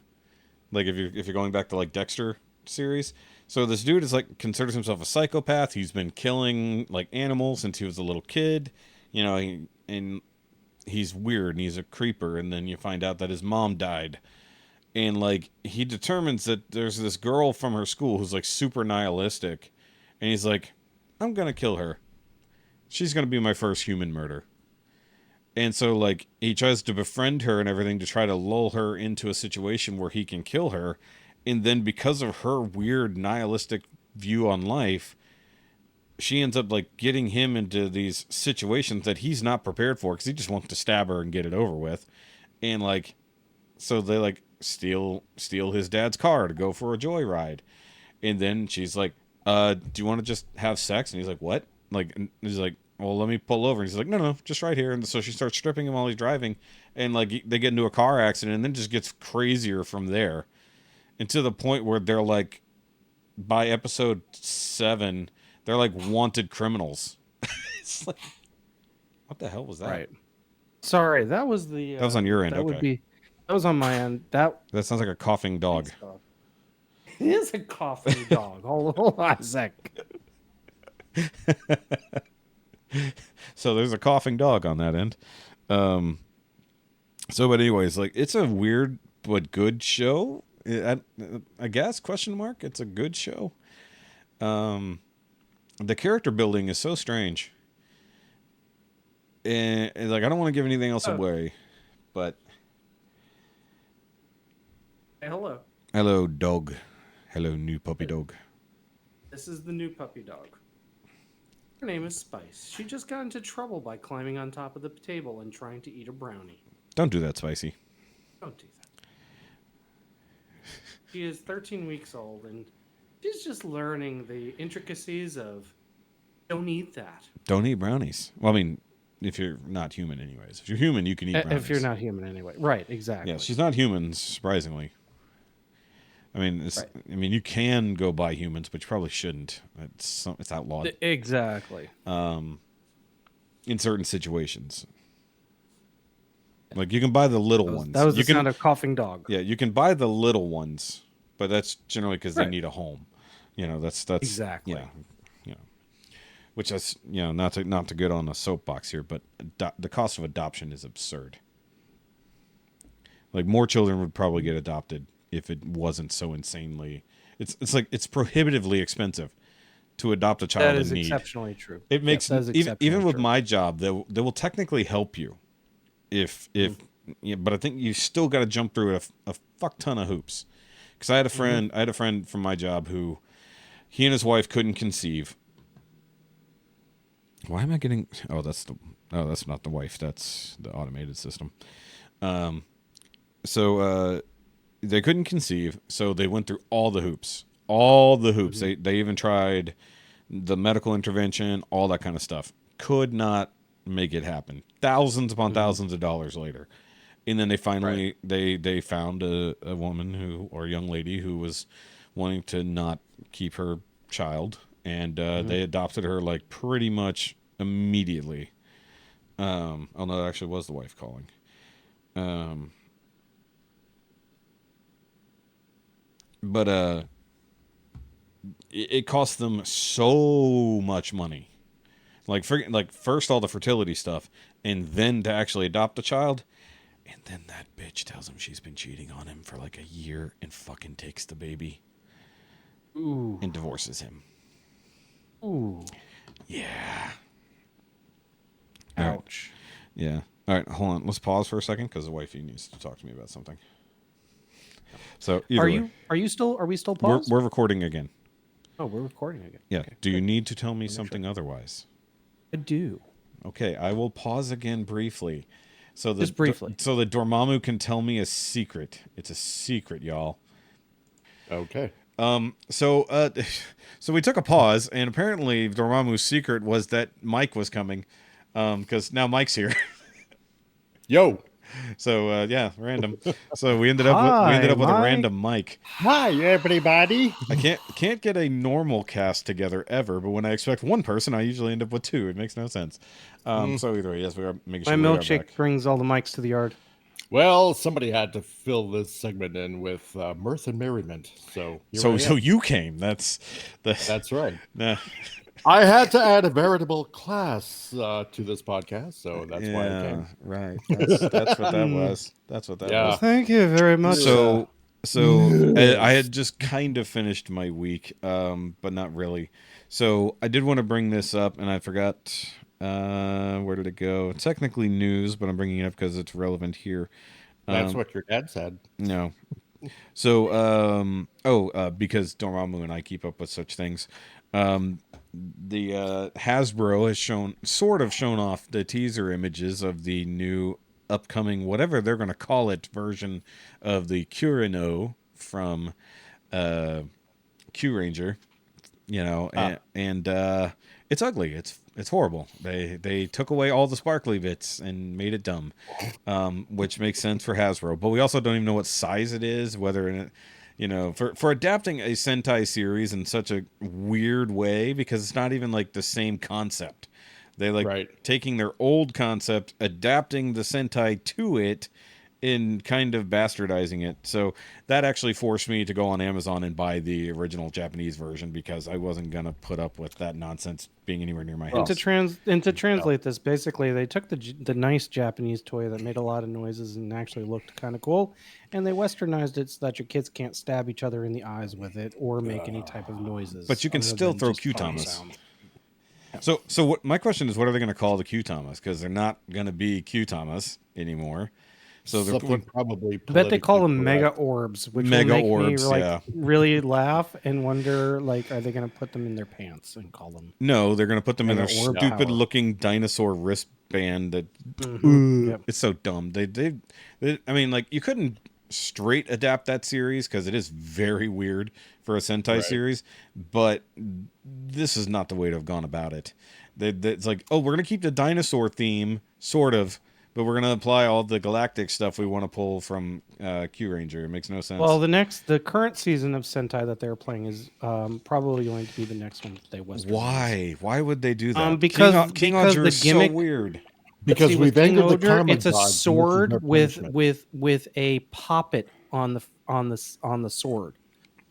Like if you're going back to like Dexter series. So this dude is like considers himself a psychopath. He's been killing like animals since he was a little kid. You know, and he's weird and he's a creeper. And then you find out that his mom died. And like he determines that there's this girl from her school who's like super nihilistic. And he's like, I'm gonna kill her. She's gonna be my first human murder. And so, like, he tries to befriend her and everything to try to lull her into a situation where he can kill her. And then because of her weird nihilistic view on life, she ends up, like, getting him into these situations that he's not prepared for because he just wants to stab her and get it over with. And, like, so they, like, steal his dad's car to go for a joyride. And then she's like, do you want to just have sex? And he's like, what? Like, and he's like, well, let me pull over. And he's like, no, just right here. And so she starts stripping him while he's driving. And, like, they get into a car accident and then just gets crazier from there. And to the point where they're, like, by episode 7, they're, like, wanted criminals. It's like, what the hell was that? Right. Sorry, that was the... that was on your end, that okay. Would be, that was on my end. That sounds like a coughing dog. It is a coughing dog. Hold on a sec. So there's a coughing dog on that end. But anyways, like, it's a weird but good show. I guess, question mark. It's a good show. The character building is so strange. And like, I don't want to give anything else away, but... Hey, hello. Hello, dog. Hello, new puppy dog. This is the new puppy dog. Her name is Spice. She just got into trouble by climbing on top of the table and trying to eat a brownie. Don't do that, Spicy. Don't do that. She is 13 weeks old, and she's just learning the intricacies of don't eat that. Don't eat brownies. Well, I mean, if you're not human anyways. If you're human, you can eat brownies. If you're not human anyway. Right, exactly. Yeah, she's not human, surprisingly. I mean, Right. I mean, you can go buy humans, but you probably shouldn't. It's outlawed. Exactly. In certain situations. Like, you can buy the little ones. That was the sound of coughing dog. Yeah, you can buy the little ones, but that's generally because they need a home. You know, that's exactly. Yeah, you know, which is, you know, not to get on a soapbox here, but the cost of adoption is absurd. Like, more children would probably get adopted if it wasn't so insanely. It's like it's prohibitively expensive to adopt a child That in is need. exceptionally true. It makes Yes, that is even exceptionally with true. my job, they will technically help you if yeah, but I think you still got to jump through a fuck ton of hoops. Because I had a friend from my job who he and his wife couldn't conceive. Why am I getting? That's not the wife. That's the automated system. So they couldn't conceive, so they went through all the hoops. They even tried the medical intervention, all that kind of stuff. Could not make it happen. Thousands upon thousands of dollars later. And then they finally they found a woman or a young lady who was wanting to not keep her child, and they adopted her like pretty much immediately. No, it actually was the wife calling. But it cost them so much money. Like first all the fertility stuff, and then to actually adopt a child. And then that bitch tells him she's been cheating on him for like a year and fucking takes the baby. Ooh. And divorces him. Ooh. Yeah. Ouch. All right. Yeah. All right, hold on. Let's pause for a second because the wifey needs to talk to me about something. So Are we still paused? We're recording again. Oh, we're recording again. Yeah. Okay, Do you good. need to tell me something otherwise? I do. Okay, I will pause again briefly. Just briefly. So the Dormamu can tell me a secret. It's a secret, y'all. Okay. So we took a pause, and apparently Dormamu's secret was that Mike was coming, because now Mike's here. Yo. So yeah, random. So we ended up with a random Mike. Hi, everybody. I can't get a normal cast together ever, but when I expect one person, I usually end up with two. It makes no sense. So either way, yes, we are making sure My we are milkshake back. brings all the mics to the yard. Well, somebody had to fill this segment in with mirth and merriment. So you came. That's right. Nah. I had to add a veritable class to this podcast, so that's why I came. Right. That's what that was. That's what that was. Thank you very much. So I had just kind of finished my week, but not really. So I did want to bring this up, and I forgot. Where did it go? It's technically news, but I'm bringing it up because it's relevant here. That's what your dad said. No. So, because Dormamu and I keep up with such things. The Hasbro has shown off the teaser images of the new upcoming, whatever they're going to call it, version of the Kurino from Q Ranger. And it's ugly. It's horrible. They took away all the sparkly bits and made it dumb, which makes sense for Hasbro. But we also don't even know what size it is, whether for adapting a Sentai series in such a weird way, because it's not even like the same concept. They taking their old concept, adapting the Sentai to it, and kind of bastardizing it. So that actually forced me to go on Amazon and buy the original Japanese version, because I wasn't gonna put up with that nonsense being anywhere near my house. And to translate this, basically they took the nice Japanese toy that made a lot of noises and actually looked kind of cool, and they westernized it so that your kids can't stab each other in the eyes with it or make any type of noises. But you can still throw Q-Tamas. So what my question is, what are they going to call the Q-Tamas? Because they're not going to be Q-Tamas anymore. So they're probably. I bet they call them mega orbs, which will make me really laugh and wonder, are they going to put them in their pants and call them? No, they're going to put them in their stupid-looking dinosaur wristband. That it's so dumb. I mean, you couldn't straight adapt that series because it is very weird for a Sentai series, but this is not the way to have gone about it. It's like, we're going to keep the dinosaur theme, sort of, but we're going to apply all the galactic stuff we want to pull from Q Ranger. It makes no sense. Well, the current season of Sentai that they're playing is probably going to be the next one that they westernize. Why? Why would they do that? Because King because Odger the is gimmick, so weird. Because we've angered the common it's a gods, sword with a poppet on the sword.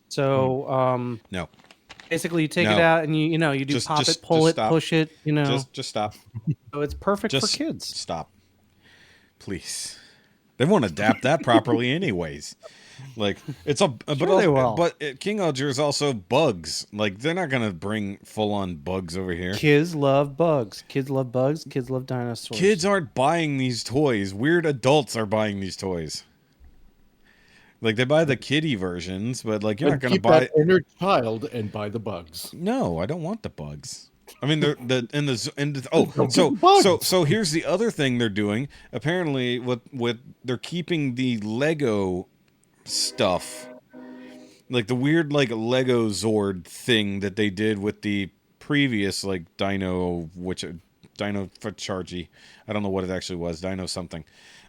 So no. Basically, you take it out and you do pop it, pull it, push it. Just stop. So it's perfect for kids. Stop, please. They won't adapt that properly, anyways. Like it's a Sure they will. but King Alger is also bugs. Like they're not gonna bring full on bugs over here. Kids love bugs. Kids love bugs. Kids love dinosaurs. Kids aren't buying these toys. Weird adults are buying these toys. Like they buy the kiddie versions, but like you're not gonna buy that inner child and buy the bugs. No, I don't want the bugs. I mean, so here's the other thing they're doing. Apparently, they're keeping the Lego stuff, like the weird like Lego Zord thing that they did with the previous like Dino Chargy. I don't know what it actually was. Dino something.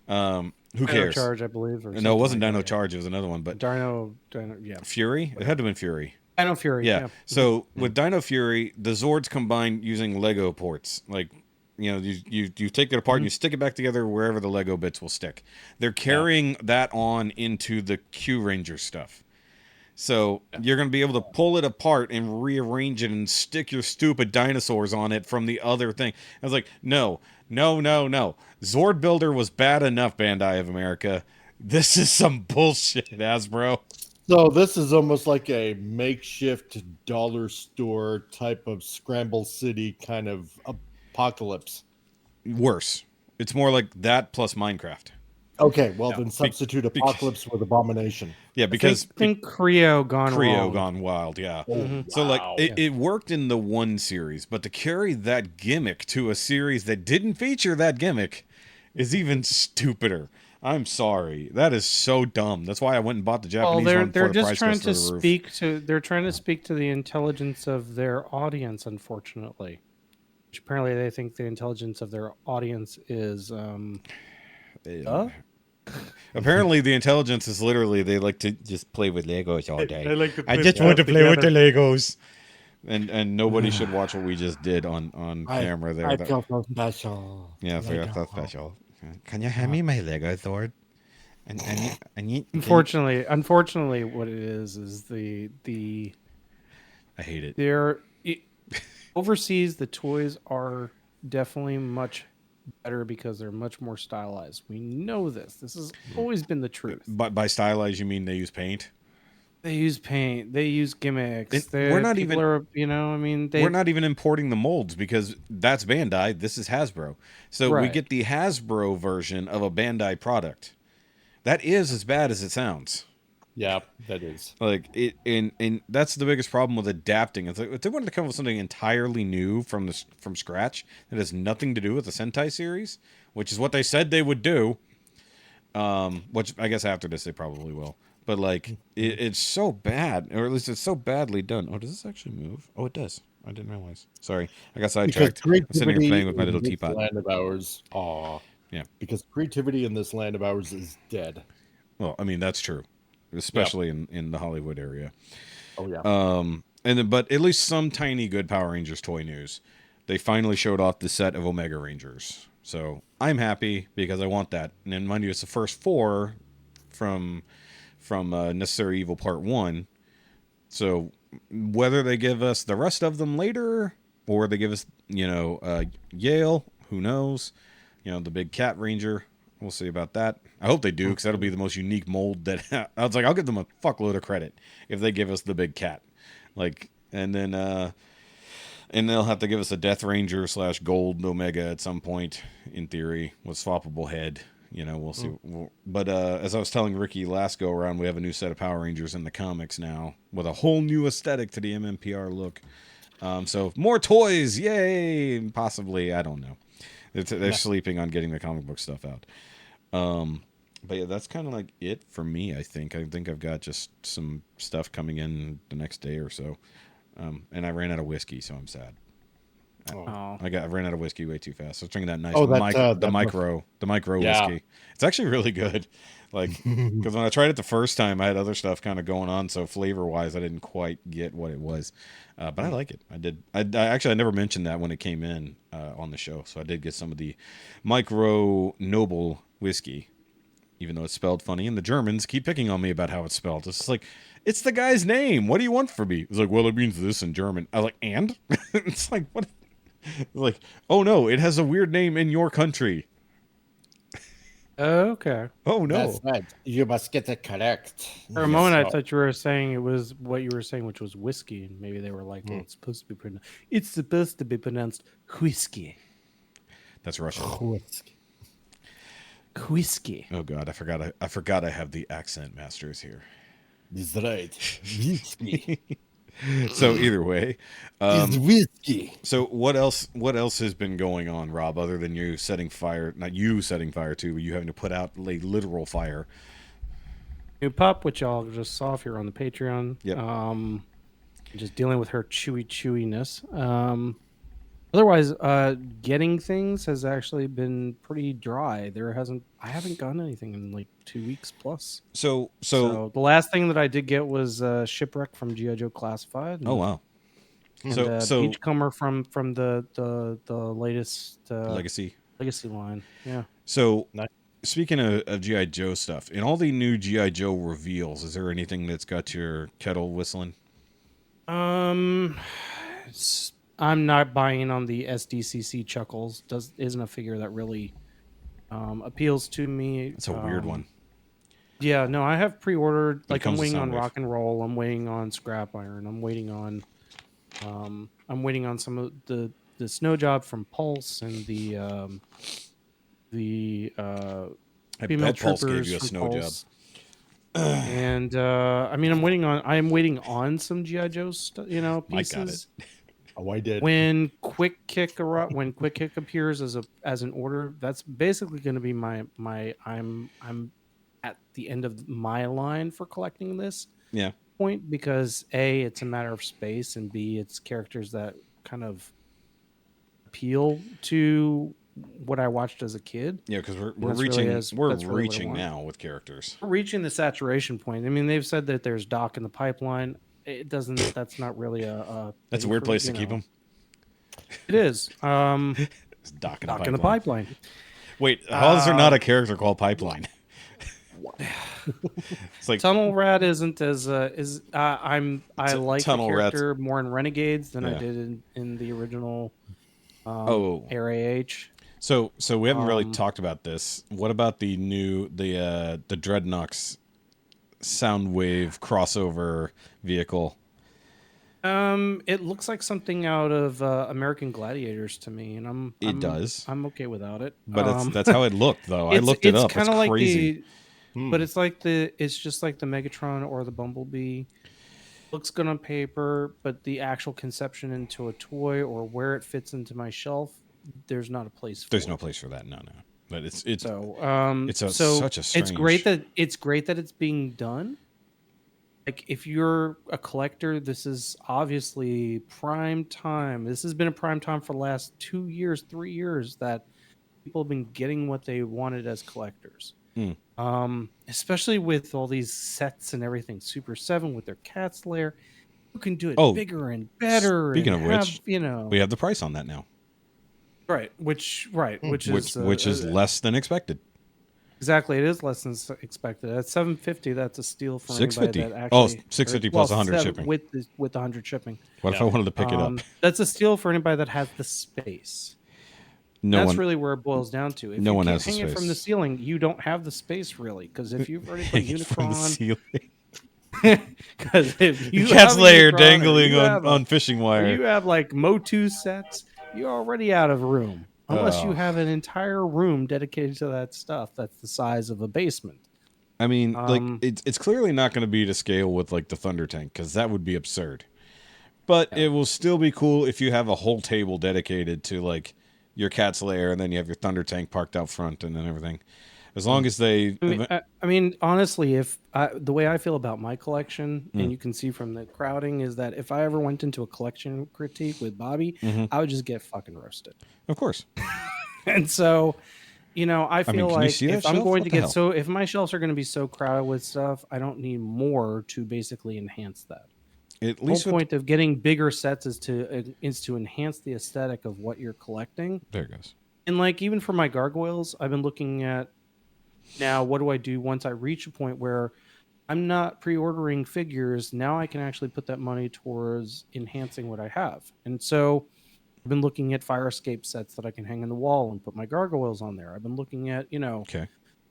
Who cares? Dino Charge, I believe. No, it wasn't Dino Charge. It was another one. But Dino, yeah. Fury. It had to have been Fury. Dino Fury. Yeah. So with Dino Fury, the Zords combine using Lego ports. Like, you take it apart and you stick it back together wherever the Lego bits will stick. They're carrying that on into the Q Ranger stuff. So you're going to be able to pull it apart and rearrange it and stick your stupid dinosaurs on it from the other thing. I was like, no. Zord Builder was bad enough, Bandai of America. This is some bullshit, Hasbro. So this is almost like a makeshift dollar store type of Scramble City kind of apocalypse. Worse. It's more like that plus Minecraft. Okay, well then substitute Apocalypse with Abomination. Yeah, because I think Creo gone wild, yeah. So like it worked in the one series, but to carry that gimmick to a series that didn't feature that gimmick is even stupider. I'm sorry. That is so dumb. That's why I went and bought the Japanese one. They're just trying to speak to the intelligence of their audience, unfortunately. Which apparently they think the intelligence of their audience is Apparently the intelligence is literally they like to just play with Legos all day. I just want to play with the Legos. And nobody should watch what we just did on camera there. I feel so special. Yeah, I feel so special. Can you hand me my Lego Zord? And I need. Unfortunately, what it is the. I hate it. Overseas, the toys are definitely much better because they're much more stylized. We know this. This has always been the truth. By stylized, you mean they use paint? They use paint. They use gimmicks. We're not even. We're not even importing the molds because that's Bandai. This is Hasbro. So we get the Hasbro version of a Bandai product. That is as bad as it sounds. Yeah, that is. Like it, and that's the biggest problem with adapting. It's like if they wanted to come up with something entirely new from scratch that has nothing to do with the Sentai series, which is what they said they would do. Which I guess after this they probably will. But like it's so bad, or at least it's so badly done. Oh, does this actually move? Oh, it does. I didn't realize. Sorry, I got sidetracked. I'm sitting here playing with my little teapot. Land of ours. Yeah. Because creativity in this land of ours is dead. Well, I mean that's true, especially in the Hollywood area. Oh yeah. But at least some tiny good Power Rangers toy news. They finally showed off the set of Omega Rangers, so I'm happy because I want that. And then mind you, it's the first 4 from Necessary Evil Part 1. So whether they give us the rest of them later or they give us, Yale, who knows? The big Cat Ranger. We'll see about that. I hope they do because that'll be the most unique mold that I was like, I'll give them a fuckload of credit if they give us the big cat. Like, and then they'll have to give us a Death Ranger / Gold Omega at some point in theory with swappable head. We'll see. But as I was telling Ricky last go around, we have a new set of Power Rangers in the comics now with a whole new aesthetic to the MMPR look. So more toys, yay! Possibly, I don't know. They're sleeping on getting the comic book stuff out. But yeah, that's kind of like it for me. I think I've got just some stuff coming in the next day or so. And I ran out of whiskey, so I'm sad. I ran out of whiskey way too fast. I was drinking that nice micro whiskey. It's actually really good. Like, because when I tried it the first time, I had other stuff kind of going on. So flavor wise, I didn't quite get what it was. But I like it. I did. I never mentioned that when it came in on the show. So I did get some of the micro noble whiskey, even though it's spelled funny. And the Germans keep picking on me about how it's spelled. It's like, it's the guy's name. What do you want from me? It's like, well, it means this in German. I was like, and? It's like, what? Like, oh no, it has a weird name in your country. Okay. Oh no. That's right. You must get it correct. For a moment, I thought you were saying it was what you were saying, which was whiskey. And maybe they were like, "Well, it's supposed to be pronounced. It's supposed to be pronounced whiskey." That's Russian. Whiskey. Oh god, I forgot I have the accent masters here. That's right. Whiskey. So either way, It's whiskey. so what else has been going on, Rob, other than you setting fire, not you setting fire to, but you having to put out a literal fire? New pup, which y'all just saw if you're on the Patreon. Yep. Just dealing with her chewiness. Otherwise, getting things has actually been pretty dry. I haven't gotten anything in like 2 weeks plus. So the last thing that I did get was Shipwreck from G.I. Joe Classified. Oh wow. And Beachcomber from the latest Legacy line. Yeah. So speaking of G.I. Joe stuff, in all the new G.I. Joe reveals, is there anything that's got your kettle whistling? I'm not buying on the SDCC Chuckles. Isn't a figure that really appeals to me. It's a weird one. Yeah, no, I have pre-ordered. Like I'm waiting on Soundwave. Rock and Roll. I'm waiting on Scrap Iron. I'm waiting on some of the Snow Job from Pulse and the I female bet Pulse gave troopers you a from Snow Pulse. And I mean, I'm waiting on some GI Joe pieces. Mike got it. Oh, I did. When Quick Kick appears as an order, that's basically going to be my I'm at the end of my line for collecting this. Yeah. Point, because A, it's a matter of space, and B, it's characters that kind of appeal to what I watched as a kid. Yeah, because we're That's reaching really we're what I reaching want. now with characters. We're reaching the saturation point. I mean, they've said that there's Doc in the pipeline. It doesn't. That's not really a That's a weird place to keep them. It is. It's Doc in the pipeline. Wait, how is there not a character called Pipeline? It's like Tunnel Rat isn't as I like the Tunnel character more in Renegades than I did in the original RAH. So we haven't really talked about this. What about the new the Dreadnoks Soundwave crossover vehicle? It looks like something out of American Gladiators to me, and I'm okay without it. But that's how it looked, though. I looked it up. It's like crazy. But it's just like the Megatron or the Bumblebee. Looks good on paper, but the actual conception into a toy or where it fits into my shelf, there's not a place for There's it. no place for that. No. But it's such a strange. It's great that it's being done. Like, if you're a collector, this is obviously prime time. This has been a prime time for the last 2 years, 3 years that people have been getting what they wanted as collectors. Especially with all these sets and everything. Super 7 with their Cat's Lair. You can do it bigger and better. Speaking of which, we have the price on that now. Right, which is less than expected. Exactly, it is less than expected. At $750, that's a steal for anybody that actually. $650 plus 100 shipping. With 100 shipping. What if I wanted to pick it up? That's a steal for anybody that has the space. That's really where it boils down to. If no you one can't has the hang space. it from the ceiling, you don't have the space really. Because if you've already put Unicron, because if you Cat's Lair Unicron, dangling on fishing wire, you have like Motu sets, you're already out of room. Unless you have an entire room dedicated to that stuff that's the size of a basement. I mean, it's clearly not going to be to scale with like the Thunder Tank, because that would be absurd. But it will still be cool if you have a whole table dedicated to like your Cat's Lair, and then you have your Thunder Tank parked out front, and then everything. As long as they, I mean, honestly, if the way I feel about my collection, and you can see from the crowding, is that if I ever went into a collection critique with Bobby, I would just get fucking roasted. Of course. And so, I feel like if I'm going to get hell? if my shelves are going to be so crowded with stuff, I don't need more to basically enhance that. At The least whole point of getting bigger sets is to enhance the aesthetic of what you're collecting. There it goes. And like even for my gargoyles, I've been looking at now what do I do once I reach a point where I'm not pre-ordering figures. Now I can actually put that money towards enhancing what I have. And so I've been looking at fire escape sets that I can hang on the wall and put my gargoyles on there. I've been looking at,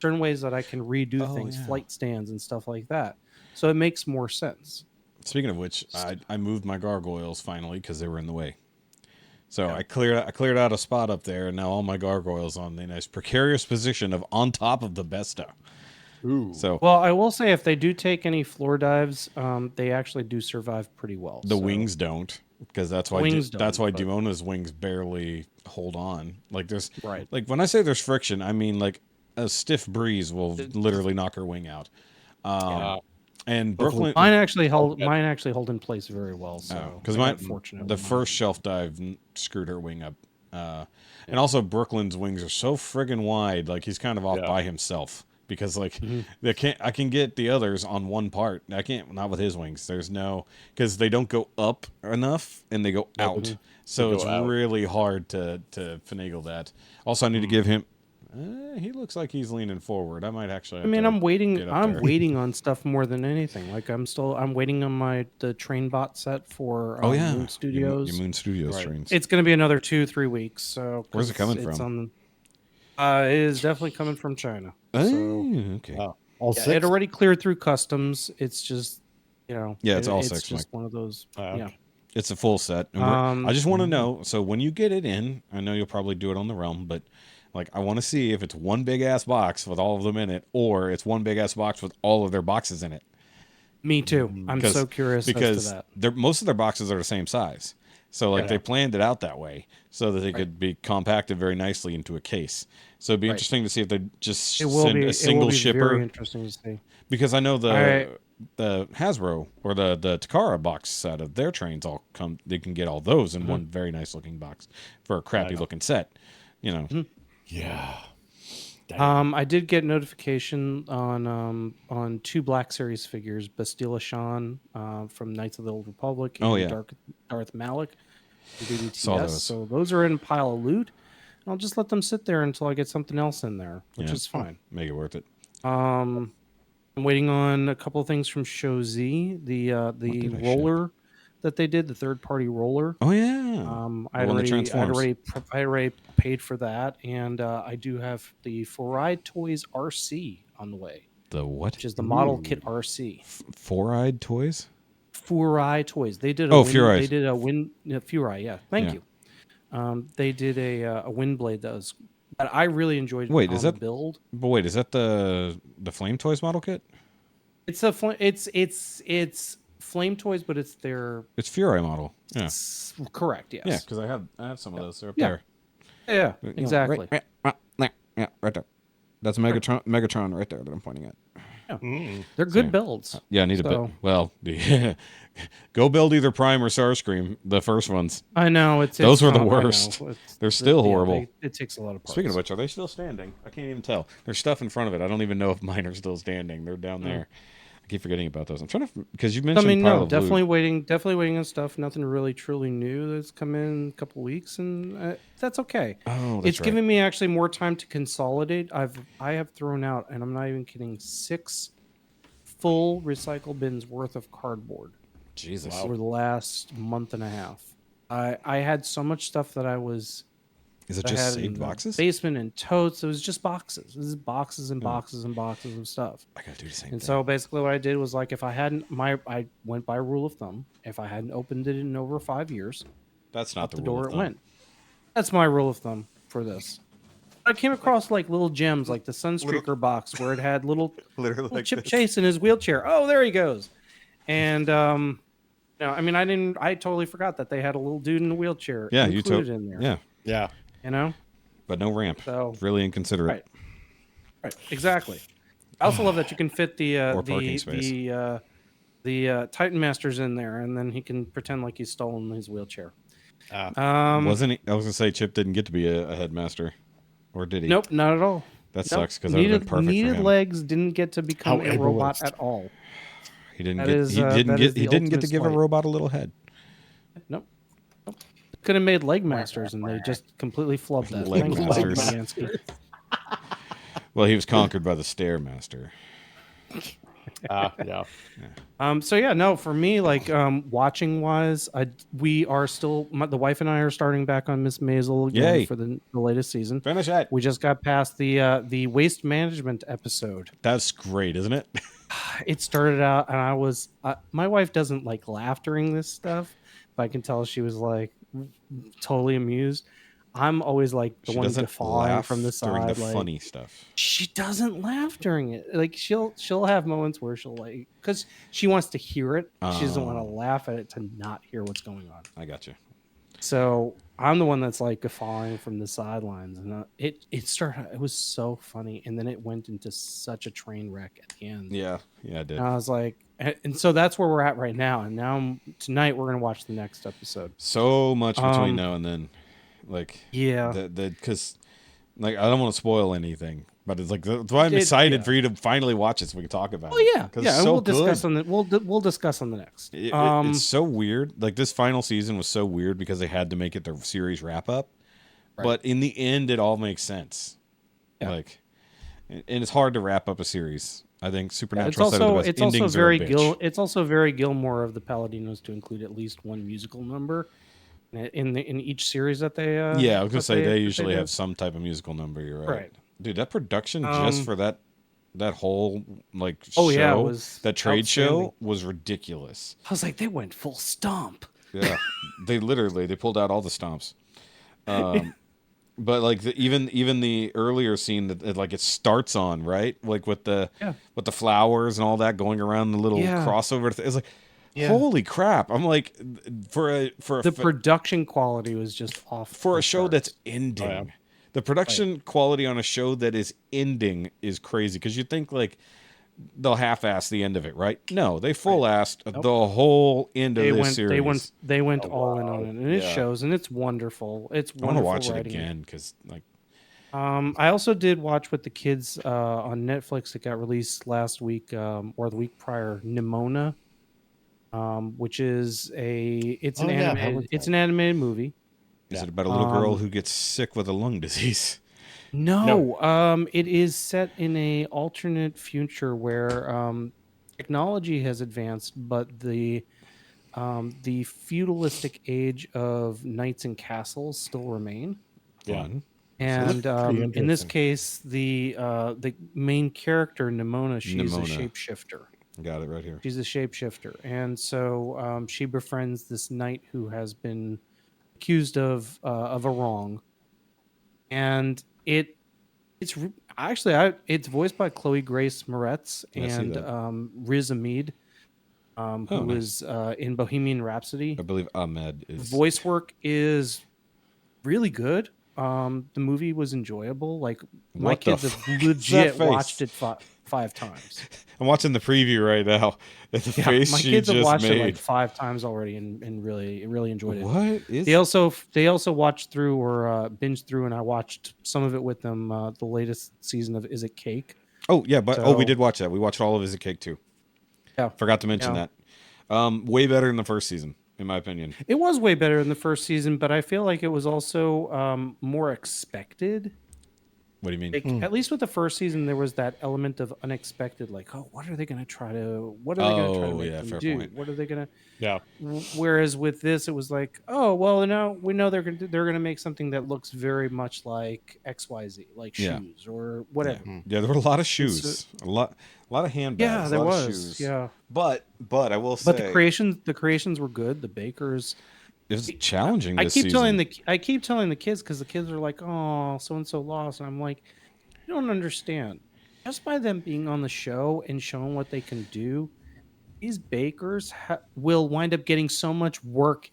certain ways that I can redo things, flight stands and stuff like that. So it makes more sense. Speaking of which, I moved my gargoyles finally because they were in the way. So I cleared out a spot up there, and now all my gargoyles on the nice precarious position of on top of the Besta. Ooh. So well, I will say if they do take any floor dives, they actually do survive pretty well. The wings don't, because that's why Duona's wings barely hold on. Like there's like when I say there's friction, I mean like a stiff breeze will literally knock her wing out. And Brooklyn, mine actually hold in place very well. So because the first shelf dive screwed her wing up, and also Brooklyn's wings are so friggin' wide, like he's kind of off by himself because like I can get the others on one part. I can't, not with his wings. There's no, because they don't go up enough and they go out, so it's really hard to finagle that. Also, I need to give him. He looks like he's leaning forward. I might actually. I'm waiting. I'm waiting on stuff more than anything. Like I'm waiting on the train bot set for Moon Studios. Your Moon Studios trains. It's going to be another 2-3 weeks. So where's it coming from? It is definitely coming from China. Okay. All six? It already cleared through customs. It's just it's all six. It's just one of those. It's a full set. And I just want to know. So when you get it in, I know you'll probably do it on the Realm, but. Like, I want to see if it's one big-ass box with all of them in it, or it's one big-ass box with all of their boxes in it. Me too. I'm so curious as to that. Most of their boxes are the same size. So, like, they planned it out that way so that they could be compacted very nicely into a case. So, it'd be interesting to see if they just send a single shipper. Very interesting to see. Because I know the Hasbro or the Takara box set of their trains all come. They can get all those in one very nice-looking box for a crappy-looking set. You know. Yeah. I did get notification on 2 Black Series figures, Bastila Shan from Knights of the Old Republic and Darth Malik from DDTS. So those are in pile of loot. I'll just let them sit there until I get something else in there, which is fine. Make it worth it. I'm waiting on a couple of things from Show Z, the roller that they did, the third-party roller. Oh yeah. I already paid for that, and I do have the Four-Eyed Toys RC on the way. The what? Which is the model kit RC. Four-Eyed Toys. Four-Eye Toys. They did Furai. They did a Furai. Yeah, thank you. They did a wind blade that I really enjoyed. Wait, is that build? But wait, is that the Flame Toys model kit? It's it's Flame Toys, but it's their. It's Furai model. Yeah. Correct. Yes. Yeah, because I have some of those. They're up there. Yeah. Exactly. Right there. That's Megatron right there that I'm pointing at. Yeah. They're good builds. Yeah, I need a bit. Well, go build either Prime or Starscream. The first ones. I know those were the worst. They're still horrible. It takes a lot of parts. Speaking of which, are they still standing? I can't even tell. There's stuff in front of it. I don't even know if mine are still standing. They're down there. I keep forgetting about those. I'm trying to, because you mentioned. Definitely waiting on stuff. Nothing really truly new that's come in a couple weeks, and that's okay. Oh, it's giving me actually more time to consolidate. I have thrown out, and I'm not even kidding, 6 full recycle bins worth of cardboard. Jesus. Over the last month and a half. I had so much stuff that I was. Is it just saved boxes? Basement and totes. It was just boxes. This is boxes and boxes and boxes of stuff. I gotta do the same thing. So basically, what I did was like, if I hadn't, I went by rule of thumb. If I hadn't opened it in over 5 years, that's not the door it went. That's my rule of thumb for this. I came across like little gems, like the Sunstreaker box where it had little like Chip Chase in his wheelchair. Oh, there he goes. And no, I mean, I totally forgot that they had a little dude in a wheelchair. Yeah, included in there. Yeah. You know, but no ramp. So really inconsiderate. Right. Exactly. I also love that you can fit the Titan Masters in there, and then he can pretend like he's stolen his wheelchair. Wasn't he? I was gonna say Chip didn't get to be a headmaster, or did he? Nope, not at all. That sucks because that would have been perfect for him. Legs didn't get to become a robot at all. He didn't get to give a robot a little head. Nope. Could have made leg masters, and they just completely flubbed that. Leg masters. Well, he was conquered by the Stairmaster. Yeah. So yeah, no, for me, like watching wise, we are still the wife and I are starting back on Miss Maisel again Yay. for the latest season. Finish it. We just got past the waste management episode. That's great, isn't it? It started out, and I was my wife doesn't like laugh during this stuff, but I can tell she was like totally amused. I'm always like the She one doesn't guffawing laugh from the during side, the like, funny stuff. she doesn't laugh during it. Like she'll have moments where she'll like, because she wants to hear it. She doesn't want to laugh at it to not hear what's going on. I got you. So I'm the one that's like guffawing from the sidelines, and it started. It was so funny, and then it went into such a train wreck at the end. Yeah, I did. And I was like, and so that's where we're at right now. And now tonight we're gonna watch the next episode. So much between now and then, like because like I don't want to spoil anything, but it's like that's why I'm excited for you to finally watch it so we can talk about it. Oh yeah, it's so we'll discuss on the we'll discuss on the next. It's so weird. Like this final season was so weird because they had to make it their series wrap up, but in the end, it all makes sense. Yeah. Like, and it's hard to wrap up a series. I think Supernatural said it the best. It's also very Gilmore of the Paladinos to include at least one musical number in each series that they. I was gonna say they usually have some type of musical number. You're right. Dude, that production just for that whole like show, that trade show was ridiculous. I was like, they went full stomp. Yeah, they pulled out all the stomps. But like even the earlier scene that like it starts on, right, like with the flowers and all that going around the little crossover. It's like, holy crap! I'm like, for the production quality was just off for a show that's ending. Oh, yeah. The production quality on a show that is ending is crazy because you think like they'll half-ass the end of it, right? No, they full-assed the whole end of this series. They went all in on it, and it shows, and it's wonderful. It's wonderful. I want to watch it again because like. I also did watch with the kids on Netflix. It got released last week or the week prior. Nimona, which is an animated movie. Is it about a little girl who gets sick with a lung disease? No. It is set in a alternate future where technology has advanced, but the feudalistic age of knights and castles still remain. Yeah. And in this case, the main character Nimona, she's a shapeshifter. Got it right here. She's a shapeshifter, and so she befriends this knight who has been accused of a wrong, and it's voiced by Chloe Grace Moretz and Riz Ahmed, who was in Bohemian Rhapsody. I believe Ahmed is. Voice work is really good. The movie was enjoyable. Like my kids have legit watched it 5 times. I'm watching the preview right now. The face my she kids have just watched made. it like 5 times already and really enjoyed it. What is? They also watched through or binged through, and I watched some of it with them. The latest season of Is It Cake? Oh yeah, but we did watch that. We watched all of Is It Cake too. Yeah, forgot to mention that. Way better than the first season, in my opinion. It was way better than the first season, but I feel like it was also more expected. What do you mean? Like, at least with the first season, there was that element of unexpected, like, oh, what are they going to try to make them do? Point. What are they going to? Yeah. Whereas with this, it was like, oh, well, we know they're going to make something that looks very much like XYZ, like shoes or whatever. Yeah, there were a lot of shoes, a lot of handbags. Yeah, there was. Shoes. Yeah, but I will say, but the creations were good. The bakers. It was challenging. I keep telling the kids because the kids are like, "Oh, so and so lost," and I'm like, "You don't understand. Just by them being on the show and showing what they can do, these bakers will wind up getting so much work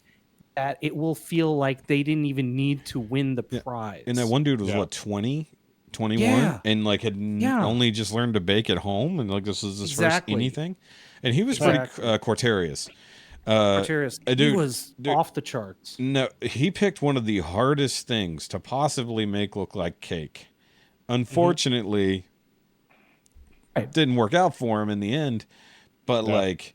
that it will feel like they didn't even need to win the prize." And that one dude was what 20, 21, and like had only just learned to bake at home, and like this was his first anything, and he was pretty Corterius. He was off the charts. No, he picked one of the hardest things to possibly make look like cake. Unfortunately, it didn't work out for him in the end. But like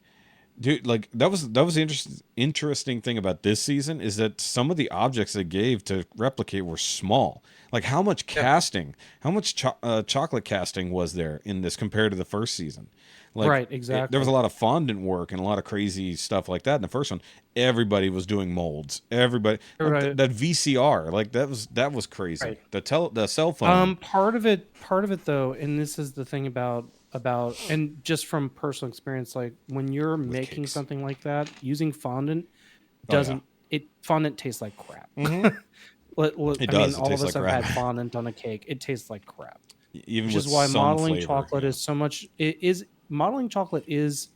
Dude, like that was the interesting thing about this season is that some of the objects they gave to replicate were small. Like how much casting, how much chocolate casting was there in this compared to the first season? Like, Right, exactly. There was a lot of fondant work and a lot of crazy stuff like that in the first one. Everybody was doing molds. Everybody, Right. that VCR, like that was crazy. Right. The cell phone. Part of it though, and this is the thing about and just from personal experience, like when you're making cakes. something like that, using fondant doesn't fondant tastes like crap. It I does. mean, It all of tastes us like have crap. had fondant on a cake. It tastes like crap. Even Which with is why some modeling flavor, chocolate yeah. is so much. Modeling chocolate is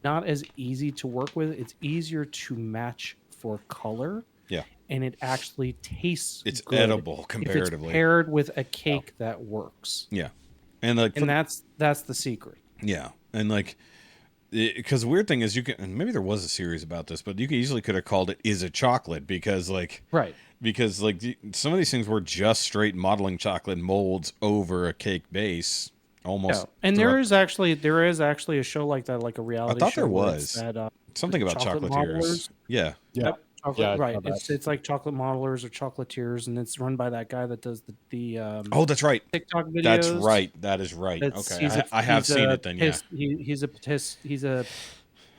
not as easy to work with. It's easier to match for color. Yeah. And it actually tastes. It's good edible comparatively. if it's paired with a cake that works. Yeah. And like, that's the secret. yeah, and like, because the weird thing is you can, and maybe there was a series about this, but you easily could have called it "Is it Chocolate?" because like, Right. Because like some of these things were just straight modeling chocolate molds over a cake base, almost. Yeah. And there is actually a show like that, like a reality. I thought show there where was it's that, something about chocolate chocolatiers. modelers. Yeah. Yep. Chocolate, Yeah, I right. saw that. It's like chocolate modelers or chocolatiers, and it's run by that guy that does the Oh, that's right. TikTok videos. That's right. That is right. Okay, I have seen it then. Yeah. He's a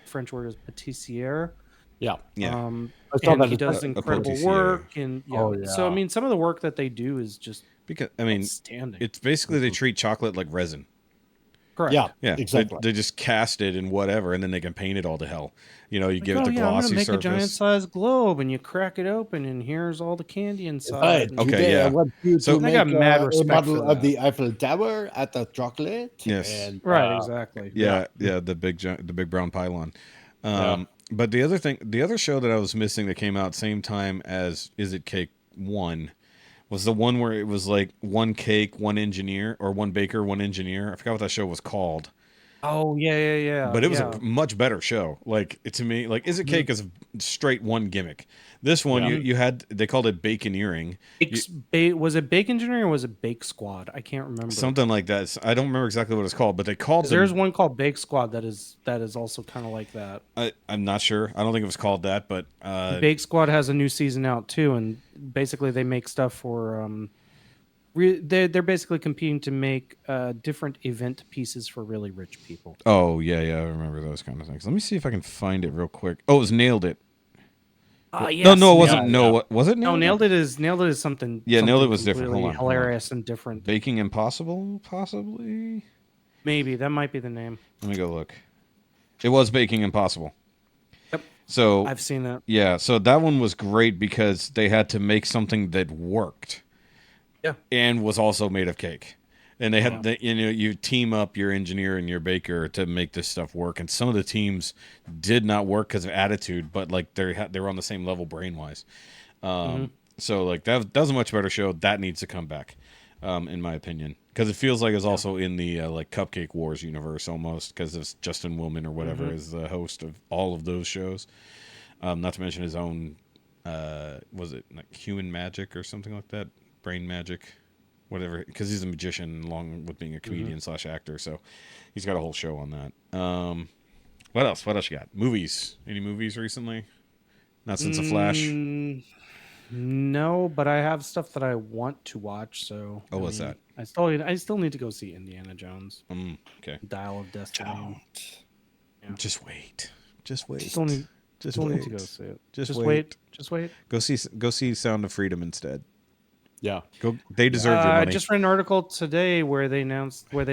French word is pâtissier. Yeah. Yeah. I saw And that he as does a incredible pâtissier. work, and Oh, yeah. So I mean, some of the work that they do is just Because I mean, outstanding. it's basically they treat chocolate like resin. Correct. Yeah. Yeah, Exactly. They just cast it in whatever, and then they can paint it all to hell. You know, you give it the I'm glossy gonna make surface. a giant sized globe, and you crack it open, and here's all the candy inside. Right. and- Okay, Today yeah. I want you So- to I got make mad a respect model for of that. the Eiffel Tower at the chocolate. Yes. And, Right. Exactly. Yeah, the big brown pylon. Yeah. But the other show that I was missing that came out same time as Is It Cake 1 was the one where it was like one cake, one engineer, or one baker, one engineer. I forgot what that show was called. Oh yeah. But it was a much better show. Like to me, like Is It Cake is straight one gimmick. This one you had they called it baconeering. Was it Bake Engineering or was it Bake Squad? I can't remember. Something like that. I don't remember exactly what it's called, but they called them. There's one called Bake Squad that is also kind of like that. I'm not sure. I don't think it was called that, but Bake Squad has a new season out too, and basically they make stuff for they're basically competing to make different event pieces for really rich people. oh yeah, I remember those kind of things. Let me see if I can find it real quick. Oh, it was Nailed It. Yes, No, it wasn't. Yeah, No, was it? No, Nailed It is something. Yeah, Nailed It something was different. Hold completely on, hold on. hilarious and different. Baking Impossible, possibly. Maybe that might be the name. Let me go look. It was Baking Impossible. Yep. So I've seen that. yeah, so that one was great because they had to make something that worked. Yeah. And was also made of cake. And they had, you team up your engineer and your baker to make this stuff work. And some of the teams did not work because of attitude, but like they were on the same level brain wise. So like that was a much better show. That needs to come back, in my opinion, because it feels like it's also in the like Cupcake Wars universe almost because it's Justin Willman or whatever is the host of all of those shows. Not to mention his own, was it like Human Magic or something like that? Brain Magic, whatever, because he's a magician along with being a comedian / actor, so he's got a whole show on that. What else you got? Movies? Any movies recently? Not since The Flash. No, but I have stuff that I want to watch. So What's that? I still need to go see Indiana Jones. Okay. Dial of Destiny. Just wait. Just wait. Still need Just to wait. go see it. Just wait. Just wait. Go see Sound of Freedom instead. Yeah. Go. They deserve your I money. just read an article today where they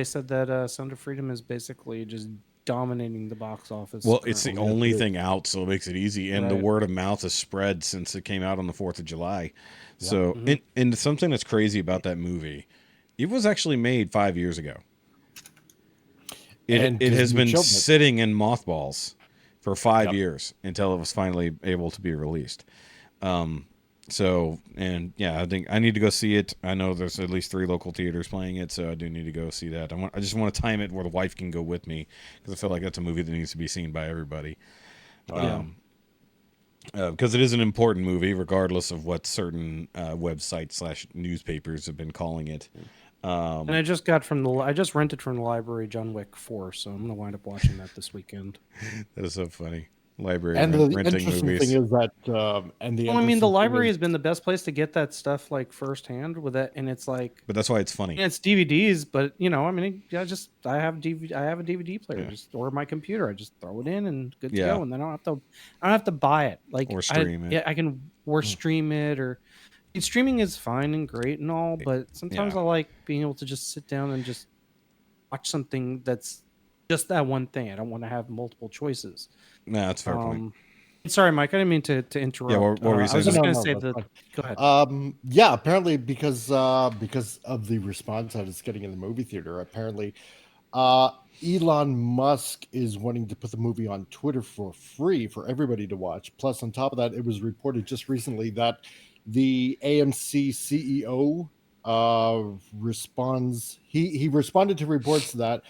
said that Sound of Freedom is basically just dominating the box office. Well, it's the currently. only thing out, so it makes it easy. And the Right. word of mouth has spread since it came out on the 4th of July. So, and something that's crazy about that movie, it was actually made 5 years ago. And It has Disney been killed it. sitting in mothballs for 5 years until it was finally able to be released. So, and yeah, I think I need to go see it. I know there's at least 3 local theaters playing it, so I do need to go see that. I just want to time it where the wife can go with me because I feel like that's a movie that needs to be seen by everybody. Because it is an important movie, regardless of what certain websites / newspapers have been calling it. And I just rented from the library John Wick 4, so I'm gonna wind up watching that this weekend. That is so funny. Library And the renting interesting movies. thing is that, The library has been the best place to get that stuff like firsthand with it, and it's like, But that's why it's funny. it's DVDs, but I have a DVD player, or my computer. I just throw it in and good to go, and then I don't have to buy it. Like, or stream it. Yeah, I can stream it, or streaming is fine and great and all, but sometimes I like being able to just sit down and just watch something that's just that one thing. I don't want to have multiple choices. No, that's a fair point. Sorry, Mike. I didn't mean to interrupt. Yeah, what were you saying? I was just going to say that. Go ahead. Yeah, apparently because of the response I was getting in the movie theater, apparently Elon Musk is wanting to put the movie on Twitter for free for everybody to watch. Plus, on top of that, it was reported just recently that the AMC CEO he responded to reports that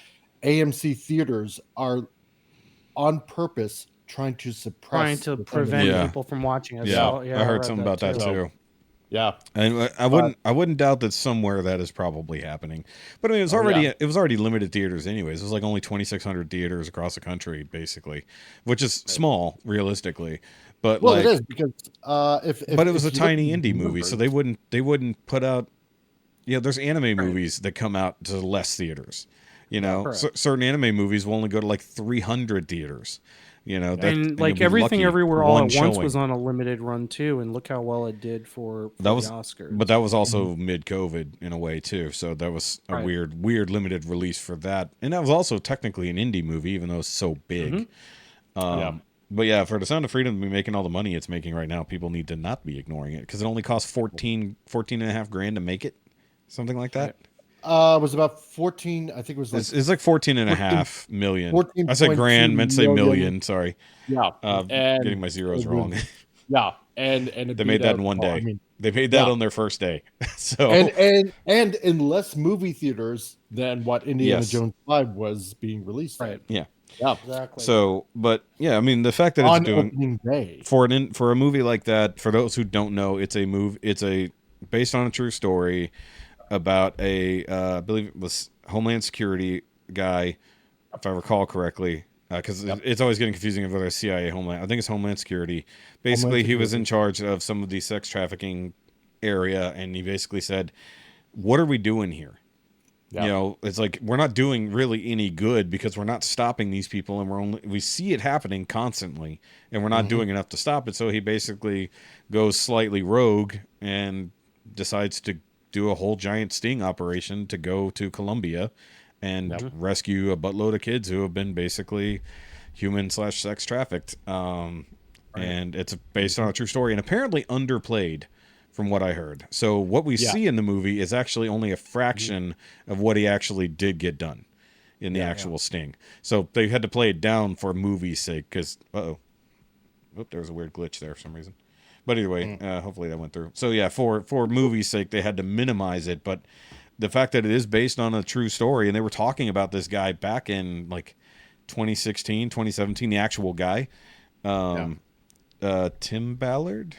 AMC theaters are on purpose trying to prevent people from watching it. I heard something about that too. Yeah, and I wouldn't doubt that somewhere that is probably happening. But I mean, it was already limited theaters anyways. It was like only 2,600 theaters across the country, basically, which is small realistically. But it is because but it was a tiny indie movie, so they wouldn't put out. There's anime movies that come out to less theaters. Certain anime movies will only go to like 300 theaters. And like Everything Everywhere All at Once was on a limited run too, and look how well it did for the Oscars. But that was also mid-COVID in a way too, so that was a weird limited release for that, and that was also technically an indie movie, even though it's so big. But yeah, for the Sound of Freedom to be making all the money it's making right now, people need to not be ignoring it because it only costs $14.5 to make it, something like that. It was about 14. I think it was like it's like 14.5 million. I said grand, meant to say million. Sorry. Yeah, and getting my zeros wrong. Yeah, and they made that in one day. They made that on their first day. So and in less movie theaters than what Indiana Jones 5 was being released. Right. Yeah. Yeah. Exactly. So, but yeah, I mean, the fact that it's doing day. for a movie like that, for those who don't know, it's based on a true story about I believe it was Homeland Security guy, if I recall correctly, because it's always getting confusing of whether it's CIA, Homeland. I think it's Homeland Security. Basically, he was in charge of some of the sex trafficking area, and he basically said, "What are we doing here? Yeah. It's like we're not doing really any good because we're not stopping these people, and we see it happening constantly, and we're not doing enough to stop it." So he basically goes slightly rogue and decides to do a whole giant sting operation to go to Colombia and rescue a buttload of kids who have been basically human/sex trafficked. And it's based on a true story and apparently underplayed from what I heard. So what we see in the movie is actually only a fraction of what he actually did get done in the actual sting. So they had to play it down for movie's sake because, there was a weird glitch there for some reason. But either way, hopefully that went through. So yeah, for movie's sake, they had to minimize it. But the fact that it is based on a true story, and they were talking about this guy back in like 2016, 2017, the actual guy, Tim Ballard,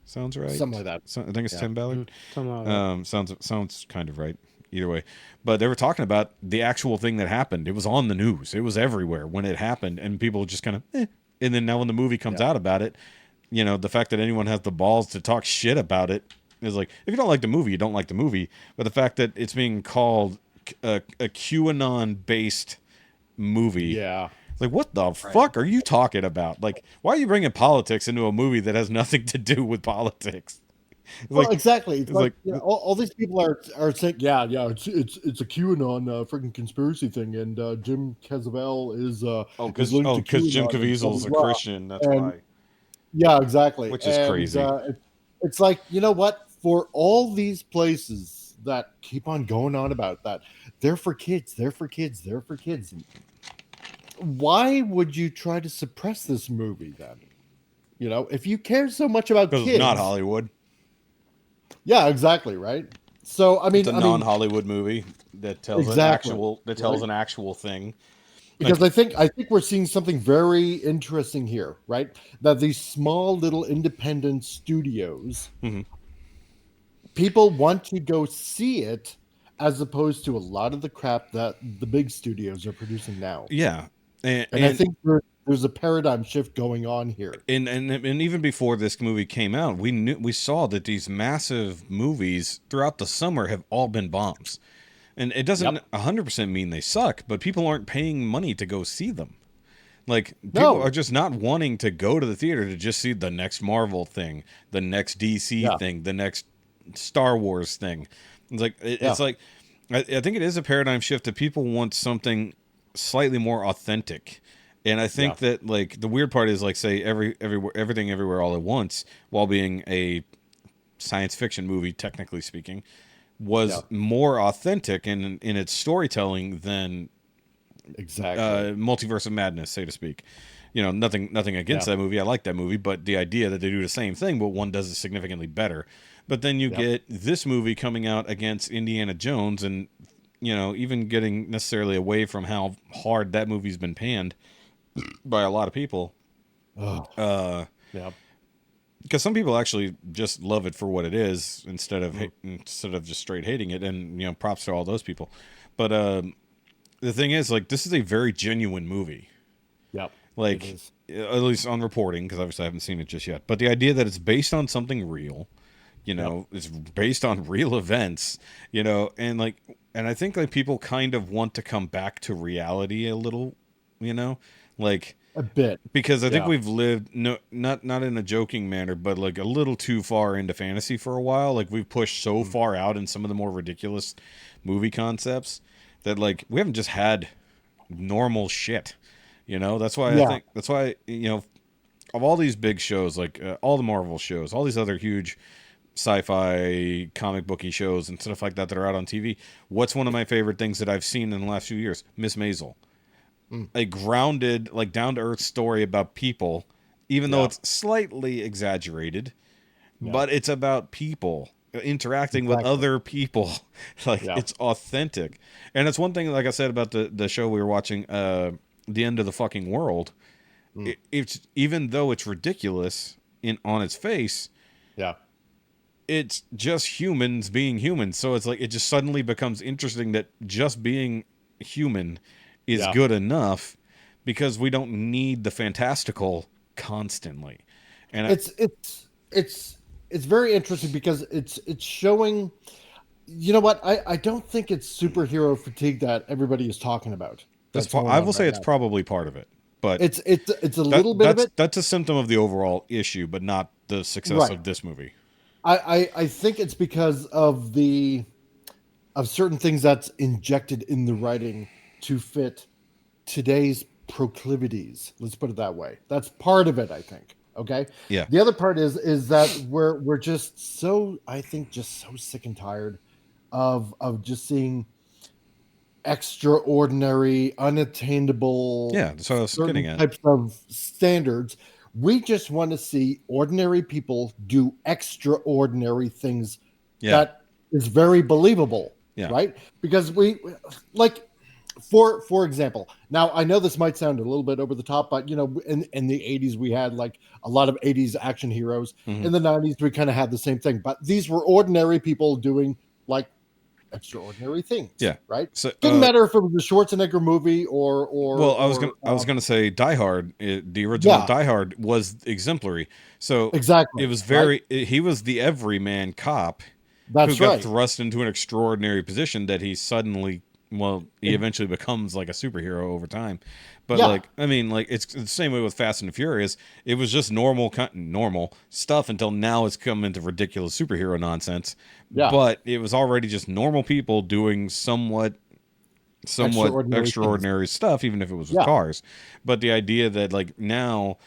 sounds right. Something like that. I think it's Tim Ballard. Like sounds kind of right. Either way, but they were talking about the actual thing that happened. It was on the news. It was everywhere when it happened, and people just kind of. And then now when the movie comes out about it. The fact that anyone has the balls to talk shit about it is like, if you don't like the movie, you don't like the movie. But the fact that it's being called a QAnon-based movie, it's like, what the fuck are you talking about? Like, why are you bringing politics into a movie that has nothing to do with politics? Exactly. It's like all these people are saying, it's a QAnon freaking conspiracy thing, and Jim Caviezel is because Jim Caviezel's a Christian, that's why. Yeah, exactly. Which is crazy. It's like, you know what? For all these places that keep on going on about that, they're for kids, they're for kids, they're for kids. Why would you try to suppress this movie then? If you care so much about kids. It's not Hollywood. Yeah, exactly, right? So, I mean... It's a non-Hollywood movie that tells an actual thing. Because I think we're seeing something very interesting here, right? That these small little independent studios, people want to go see it, as opposed to a lot of the crap that the big studios are producing now. Yeah. And I think there's a paradigm shift going on here. And even before this movie came out, we saw that these massive movies throughout the summer have all been bombs. And it doesn't 100% mean they suck, but people aren't paying money to go see them. Like, people are just not wanting to go to the theater to just see the next Marvel thing, the next DC thing, the next Star Wars thing. It's like, it's like, I think it is a paradigm shift that people want something slightly more authentic. And I think that, like, the weird part is, like, say, everything everywhere all at once, while being a science fiction movie, technically speaking, was more authentic in its storytelling than Multiverse of Madness, so to speak. You know, nothing against that movie. I like that movie, but the idea that they do the same thing, but one does it significantly better. But then you get this movie coming out against Indiana Jones, and, you know, even getting necessarily away from how hard that movie's been panned by a lot of people. Because some people actually just love it for what it is instead of just straight hating it, and, you know, props to all those people. But the thing is, like, this is a very genuine movie. Like, at least on reporting, because obviously I haven't seen it just yet. But the idea that it's based on something real, you know, it's based on real events, you know, and I think, like, people kind of want to come back to reality a little, you know, like, a bit, because I think we've lived not in a joking manner, but, like, a little too far into fantasy for a while. Like, we've pushed so far out in some of the more ridiculous movie concepts that, like, we haven't just had normal shit, you know. That's why you know, of all these big shows, like all the Marvel shows, all these other huge sci-fi comic booky shows and stuff like that are out on TV, what's one of my favorite things that I've seen in the last few years? Miss Maisel. A grounded, like, down-to-earth story about people, even though it's slightly exaggerated, but it's about people interacting with other people. Like, it's authentic. And it's one thing, like I said, about the show we were watching, The End of the Fucking World. It's, even though it's ridiculous on its face, it's just humans being human. So it's like, it just suddenly becomes interesting that just being human is good enough, because we don't need the fantastical constantly. And it's very interesting because it's showing, you know what, I don't think it's superhero fatigue that everybody is talking about. I will say it's probably part of it, but it's a little bit of it. That's a symptom of the overall issue, but not the success of this movie. I think it's because of certain things that's injected in the writing to fit today's proclivities. Let's put it that way. That's part of it, I think. Okay. Yeah. The other part is that we're just so, I think, just so sick and tired of just seeing extraordinary, unattainable, that's what I was getting at, types of standards. We just want to see ordinary people do extraordinary things that is very believable. Right? Because we, like, for example, now I know this might sound a little bit over the top, but, you know, in the 80s we had, like, a lot of 80s action heroes. In the 90s we kind of had the same thing, but these were ordinary people doing, like, extraordinary things. Right? So didn't matter if it was a Schwarzenegger movie or well, I was gonna say Die Hard, the original Die Hard was exemplary. So exactly, it was he was the everyman cop who got thrust into an extraordinary position that he suddenly, he eventually becomes, like, a superhero over time. But like, I mean, like, it's the same way with Fast and the Furious. It was just normal stuff until now it's come into ridiculous superhero nonsense. But it was already just normal people doing somewhat extraordinary stuff, even if it was with cars. But the idea that, like, now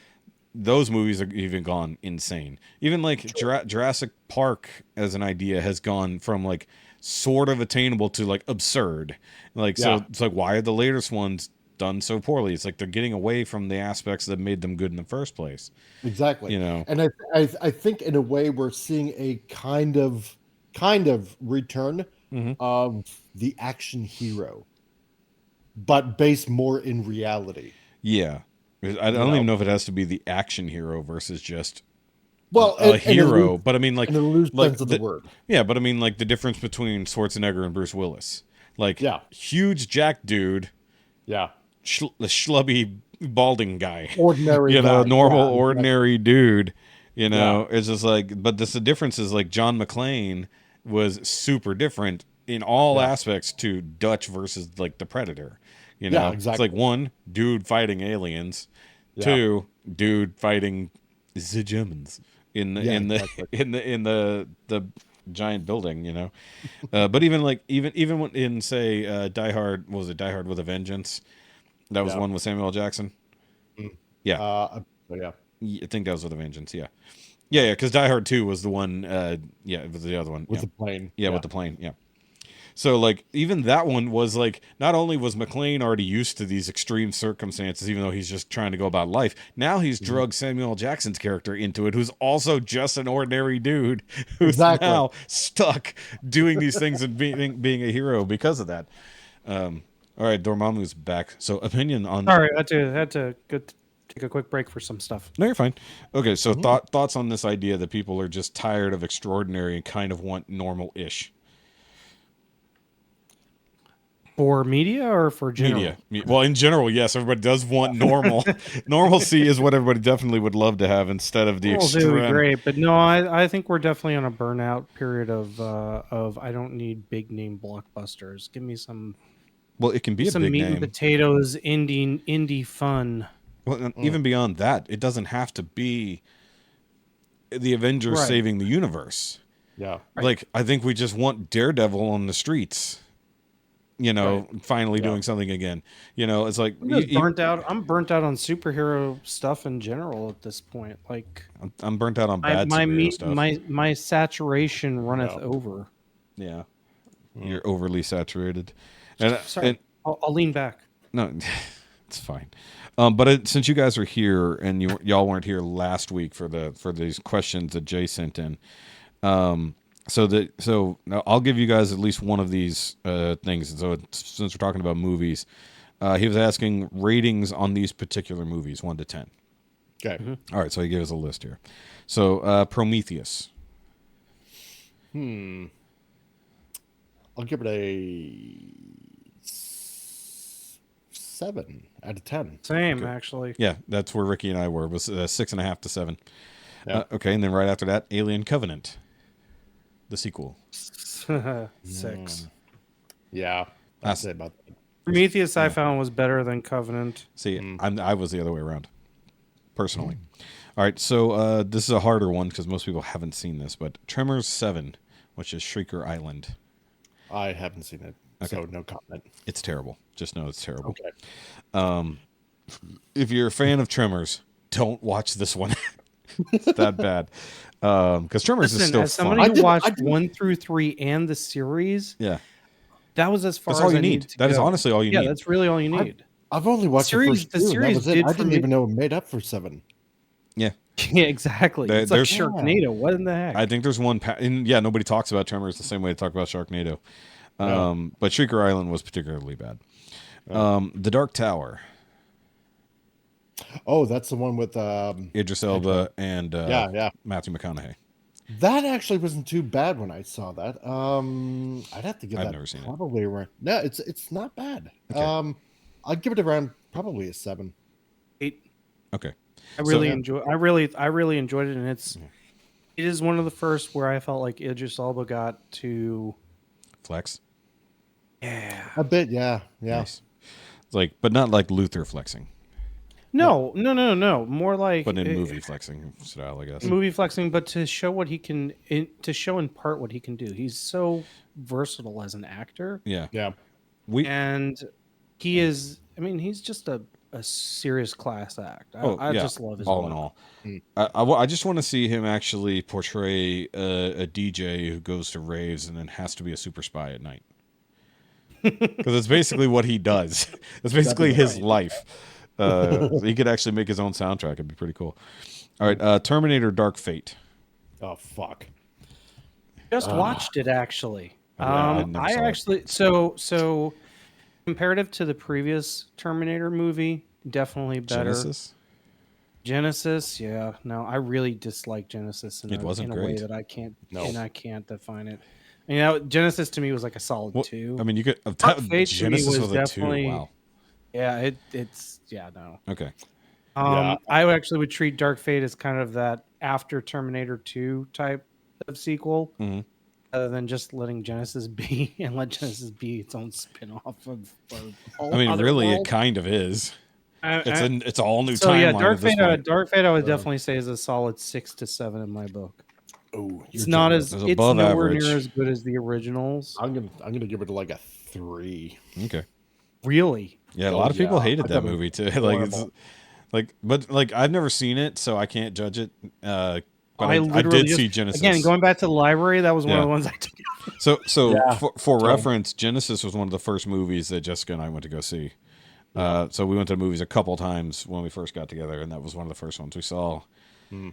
those movies are even gone insane. Even, like, Jurassic Park as an idea has gone from, like, sort of attainable to, like, absurd. Like, so it's like, why are the latest ones done so poorly? It's like they're getting away from the aspects that made them good in the first place. Exactly. You know, and I think in a way we're seeing a kind of return of the action hero, but based more in reality. I don't even know if it has to be the action hero versus just Well, a hero, but I mean, like, in the loose like sense of the word. Yeah, but I mean, like, the difference between Schwarzenegger and Bruce Willis. Like, Yeah. huge jack dude, Yeah. the schlubby balding guy, Ordinary guy. normal, Yeah, ordinary dude. Yeah. It's just like, but the difference is like John McClane was super different in all Yeah. aspects to Dutch versus like the Predator. Yeah, exactly. It's like one dude fighting aliens, Yeah. two dude fighting the Germans in the exactly. in the giant building. But even like even when in say Die Hard, what was it, Die Hard with a Vengeance? That was one with Samuel L. Jackson. Yeah. Yeah. I think that was with a Vengeance. Yeah. Because Die Hard 2 was the one. It was the other one With the plane. Yeah, with the plane. Yeah. So like even that one was like, not only was McClane already used to these extreme circumstances, even though he's just trying to go about life, now he's drugged Samuel L. Jackson's character into it, who's also just an ordinary dude who's now stuck doing these things and being a hero because of that. All right, Dormamu's back. So opinion on. Sorry, I had to go take a quick break for some stuff. No, you're fine. Okay, so thoughts on this idea that people are just tired of extraordinary and kind of want normal-ish. For media or for general? Media. Well, in general, yes, everybody does want normal. Normalcy is what everybody definitely would love to have instead of the extreme. Would be great, but no, I think we're definitely on a burnout period of I don't need big name blockbusters. Give me some. Well, it can be some a big meat name. and potatoes, indie fun. Well, even beyond that, it doesn't have to be the Avengers saving the universe. Yeah, like I think we just want Daredevil on the streets. Finally doing something again. It's like I'm burnt out. I'm burnt out on superhero stuff in general at this point. Like I'm burnt out on bad superhero stuff. My saturation runneth over. Yeah, you're overly saturated. And sorry, I'll lean back. No, it's fine. But since you guys are here and y'all weren't here last week for these questions that Jay sent in, so now I'll give you guys at least one of these things. So since we're talking about movies, he was asking ratings on these particular movies, 1 to 10. Okay. Mm-hmm. All right. So he gave us a list here. So Prometheus. I'll give it a 7 out of 10. Same, actually. Yeah, that's where Ricky and I were. It was 6.5 to 7. Yeah. Okay, and then right after that, Alien Covenant. The sequel. 6. Yeah, I'd say about that. Prometheus I found was better than Covenant. See, I was the other way around, personally. All right, so this is a harder one because most people haven't seen this, but Tremors 7, which is Shrieker Island. I haven't seen it, so no comment. It's terrible. Just know it's terrible. Okay. If you're a fan of Tremors, don't watch this one. It's that bad. Because Tremors is still as somebody fun. who watched 1 through 3 and the series, that was as far that's all as you I need. That go. is honestly all you need. Yeah, that's really all you need. I've only watched the first 2. That was it. I didn't even know it made up for 7. Yeah. Yeah, exactly. It's like Sharknado. What in the heck? I think there's one. Nobody talks about Tremors the same way they talk about Sharknado. But Shrieker Island was particularly bad. The Dark Tower. Oh, that's the one with Idris Elba and Matthew McConaughey. That actually wasn't too bad when I saw that. I'd have to give I've never seen probably around. No, it's not bad. Okay. I'd give it around probably a 7. 8. Okay. I really enjoyed it, and it is one of the first where I felt like Idris Elba got to flex. Yeah, a bit. Yeah. Nice. Like, but not like Luther flexing. No. More like, but in movie flexing style, I guess. Movie flexing, but to show what he can, to show in part what he can do. He's so versatile as an actor. Yeah. And he is. I mean, he's just a serious class act. I just love his all in all. I just want to see him actually portray a DJ who goes to raves and then has to be a super spy at night. Because it's basically what he does. It's basically his life. He could actually make his own soundtrack. It'd be pretty cool. All right, Terminator Dark Fate. Oh, fuck. Just watched it, actually. I actually... So comparative to the previous Terminator movie, definitely better. Genesis? Genesis, yeah. No, I really dislike Genesis in It wasn't a way great. that I can't No. and I can't define it. You know, Genesis to me was like a solid Well, 2. I mean, you could Dark Fate to me Genesis was was a 2. definitely Wow. yeah, it's no. Okay. Yeah. I actually would treat Dark Fate as kind of that after Terminator 2 type of sequel, rather than just letting Genesis be and let Genesis be its own spin-off of I mean, really, it kind of is. It's a all new timeline. Dark at this Fate. point. Dark Fate, I would definitely say is a solid 6 to 7 in my book. Oh, It's not as It's it's above nowhere average. near as good as the originals. I'm gonna give it like a 3. Okay. Really? Yeah, a lot of people hated that thought it was movie too. Like it's but I've never seen it, so I can't judge it. But I literally did see Genesis. Again, going back to the library, that was one of the ones I took. So Yeah. for reference, Genesis was one of the first movies that Jessica and I went to go see. So we went to the movies a couple times when we first got together, and that was one of the first ones we saw. We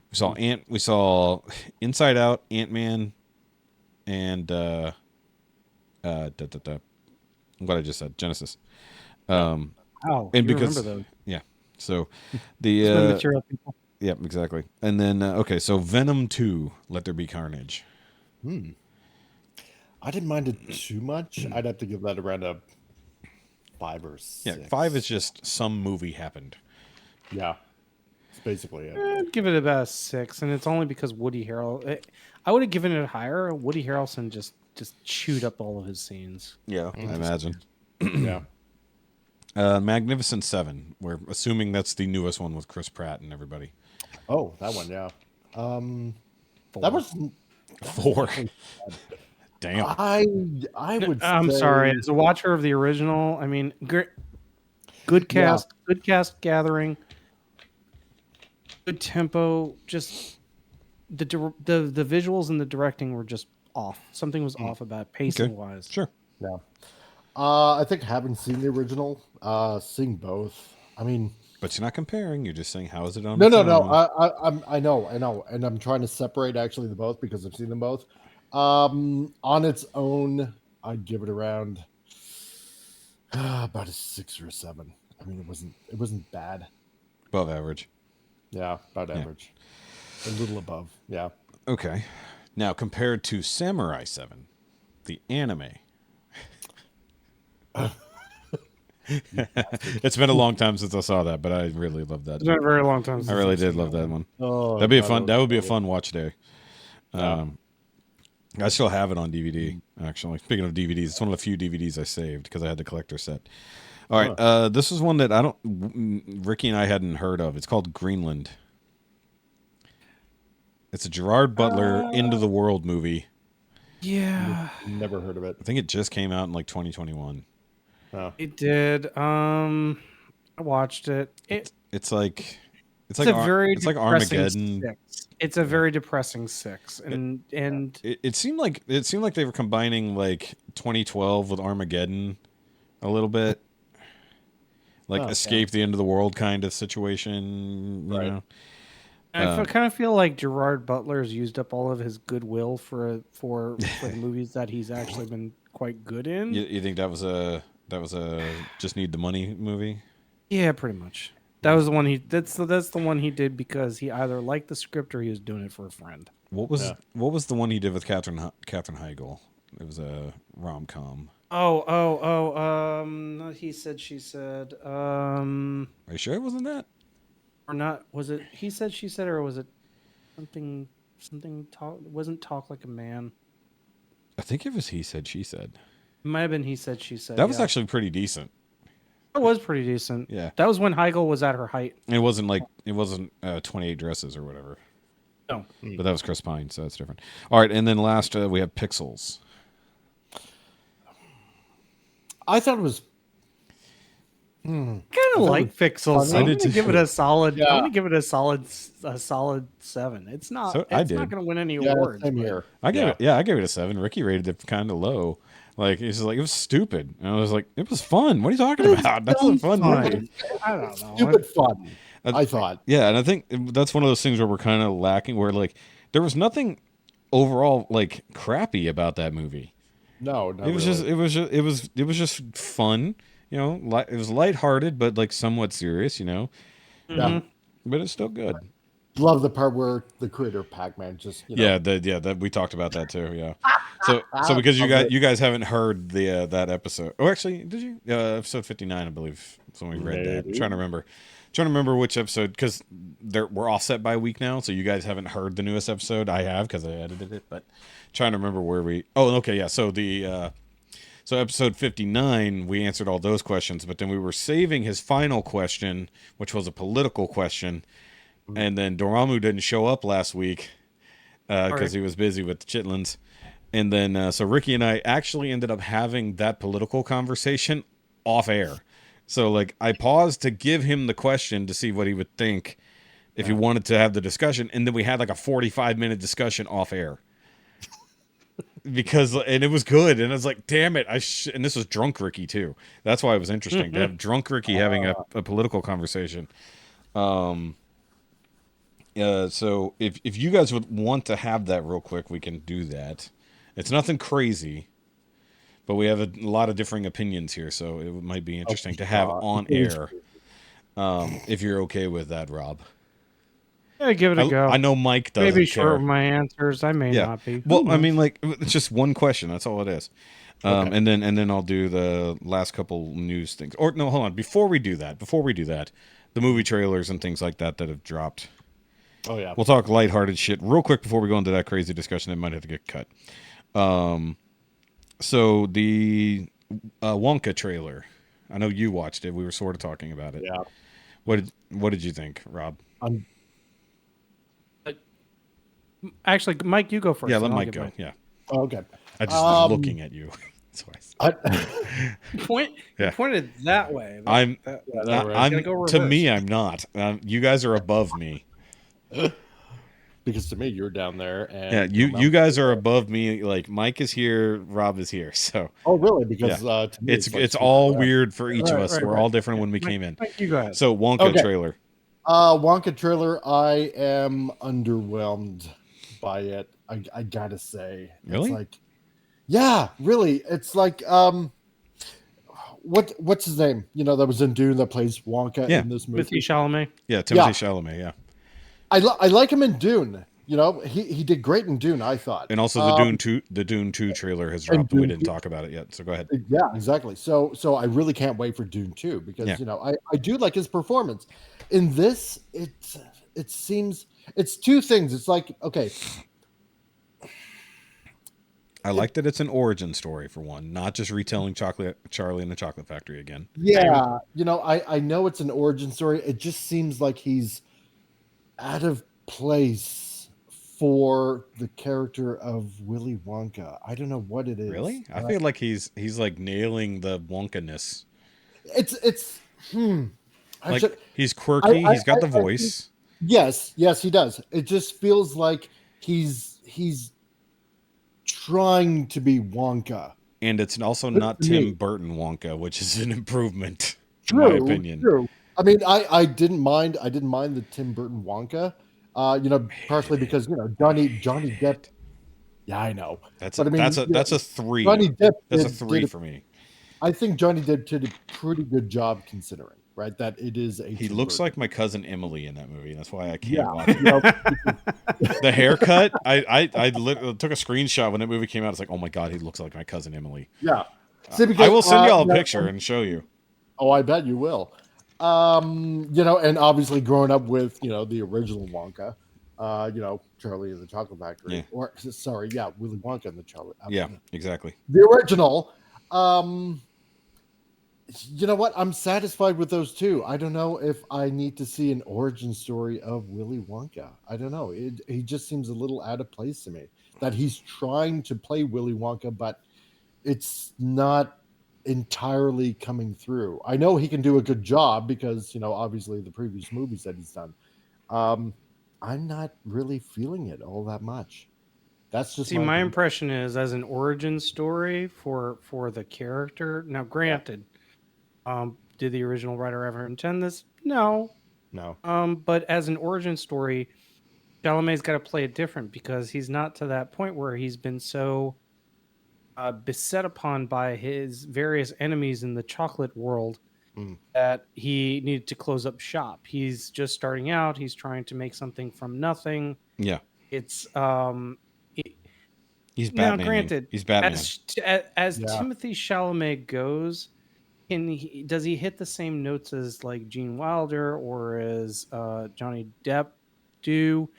saw Inside Out, Ant-Man, and what I just said, Genesis. Oh, and you because remember those. yeah, so Material people. yeah, exactly. And then okay, so Venom 2, Let There Be Carnage. I didn't mind it too much. I'd have to give that around a 5 or 6. Yeah, 5 is just some movie happened. Yeah, it's basically it. I'd give it about a 6, and it's only because Woody Harrelson. I would have given it higher. Woody Harrelson just chewed up all of his scenes. Yeah, I imagine. Yeah. Magnificent Seven. We're assuming that's the newest one with Chris Pratt and everybody. Oh, that one. Yeah. That was. 4. Damn. I would. I'm say- sorry. As a watcher of the original, I mean, good cast, good cast gathering, good tempo. Just the visuals and the directing were just off. Something was off about pacing wise. Sure. Yeah. I think having seen the original, seeing both. I mean, But you're not comparing. You're just saying, how is it on? no. its own? I know, and I'm trying to separate actually the both because I've seen them both. On its own, I'd give it around about a 6 or a 7. I mean, it wasn't bad. Above average. Yeah, about average. A little above. Yeah. Okay. Now, compared to Samurai 7, the anime. It's been a long time since I saw that, but I really love that. It's been a very long time. I really did love that one. Oh, That'd be that would be a fun watch day. I still have it on DVD, actually. Speaking of DVDs, it's one of the few DVDs I saved because I had the collector set. All right, this is one that Ricky and I hadn't heard of. It's called Greenland. It's a Gerard Butler Into the World movie. Yeah, Never heard of it. I think it just came out in like 2021. it did. I watched it. It's like It's a very depressing Armageddon. 6. It's a very depressing 6, and It seemed like they were combining like 2012 with Armageddon a little bit, like Escape the End of the World kind of situation. You know? I kind of feel like Gerard Butler's used up all of his goodwill for the movies that he's actually been quite good in. You think that was a just need the money movie? Yeah, pretty much. That was the one that's the one he did because he either liked the script or he was doing it for a friend. What was the one he did with Katherine Heigl? It was a rom-com. He said, she said. Are you sure it wasn't that? Or not? Was it he said, she said, or was it something talk? It wasn't Talk Like a Man. I think it was He Said, She Said. It might have been He Said, She Said. That was actually pretty decent. It was pretty decent. Yeah. That was when Heigl was at her height. It wasn't 28 Dresses or whatever. No. But that was Chris Pine, so that's different. All right, and then last we have Pixels. I thought it was Kind of like Pixels. I'm going to give it a solid. I'm going to give it a solid 7. It's not. So it's not going to win any awards. Same here. I gave it a 7. Ricky rated it kind of low. Like he's like, it was stupid. And I was like, it was fun. What are you talking about? That's a fun movie. I don't know. Stupid fun. I thought. Yeah, and I think that's one of those things where we're kind of lacking. Where like there was nothing overall like crappy about that movie. No, it was just fun. You know, it was lighthearted, but like somewhat serious. You know, Yeah. but it's still good. Love the part where the creator of Pac-Man just that we talked about that too. Yeah. So because you guys haven't heard the that episode. Oh, actually, did you? Episode 59, I believe. So we read that. I'm trying to remember which episode, because we're all set by a week now. So you guys haven't heard the newest episode. I have, because I edited it. But trying to remember where we. Oh, okay, yeah. So so episode 59, we answered all those questions, but then we were saving his final question, which was a political question. And then Dormamu didn't show up last week because he was busy with the Chitlins. And then so Ricky and I actually ended up having that political conversation off air. So like I paused to give him the question to see what he would think if he wanted to have the discussion. And then we had like a 45-minute discussion off air. And it was good. And I was like, damn it. And this was drunk Ricky too. That's why it was interesting to have drunk Ricky having a political conversation. So if you guys would want to have that real quick, we can do that. It's nothing crazy, but we have a lot of differing opinions here, so it might be interesting to have on air. If you're okay with that, Rob. Yeah, give it a go. I know Mike doesn't Maybe care. short with my answers. I may not be. Well, I mean, like, it's just one question. That's all it is. And then I'll do the last couple news things. Or no, hold on. Before we do that, the movie trailers and things like that have dropped. Oh yeah. We'll talk lighthearted shit real quick before we go into that crazy discussion that might have to get cut. So the Wonka trailer. I know you watched it. We were sort of talking about it. Yeah. What did you think, Rob? Actually, Mike, you go first. Yeah, let Mike go. Yeah. Oh, okay. I just was looking at you. That's why you pointed that way. I'm go to me, I'm not. You guys are above me. Because to me, you're down there. And you guys are above me. Like Mike is here, Rob is here. So. Oh, really? Because to me, it's all weird for each of us. We're all different when we came in. Mike, you go ahead. So Wonka trailer. Wonka trailer. I am underwhelmed by it. I gotta say. Really? It's like, yeah, really. It's like what's his name? You know, that was in Dune that plays Wonka in this movie. Timothy Chalamet. Yeah, Timothy Chalamet. Yeah. I like him in Dune. You know, he did great in Dune, I thought. And also the Dune 2 trailer has dropped, but we didn't talk about it yet. So go ahead. Yeah, exactly. So I really can't wait for Dune 2 because you know, I do like his performance. In this, it seems it's two things. It's like, okay. I like that it's an origin story for one, not just retelling Charlie and the Chocolate Factory again. Yeah, you know, I know it's an origin story. It just seems like he's out of place for the character of Willy Wonka. I don't know what it is. Really? I feel like he's like nailing the Wonka-ness. It's like he's quirky. He's got the voice. Yes, he does. It just feels like he's trying to be Wonka. And it's also not Tim Burton Wonka, which is an improvement, in my opinion. True. I mean, I didn't mind the Tim Burton Wonka. You know, partially because, you know, Johnny Depp. Yeah, I know. That's a 3. Johnny Depp that's a 3 for me. I think Johnny Depp did a pretty good job considering, right? That it is a. He looks like my cousin Emily in that movie. That's why I can't watch it. The haircut. I took a screenshot when that movie came out. It's like, oh my god, he looks like my cousin Emily. Yeah. I will send y'all a picture and show you. Oh, I bet you will. You know, and obviously growing up with, you know, the original Wonka, you know, Charlie and the Chocolate Factory, or sorry, Willy Wonka and the Chocolate. Yeah, exactly. The original. You know what? I'm satisfied with those two. I don't know if I need to see an origin story of Willy Wonka. I don't know. He just seems a little out of place to me. That he's trying to play Willy Wonka, but it's not entirely coming through. I know he can do a good job because, you know, obviously the previous movies that he's done. I'm not really feeling it all that much. That's just my impression is as an origin story for the character. Now, granted, did the original writer ever intend this? No. But as an origin story, Chalamet's got to play it different because he's not to that point where he's been so beset upon by his various enemies in the chocolate world that he needed to close up shop. He's just starting out. He's trying to make something from nothing. Yeah. It's He's now Batman. granted, He's Batman. As Timothy Chalamet goes, does he hit the same notes as like Gene Wilder or as Johnny Depp do?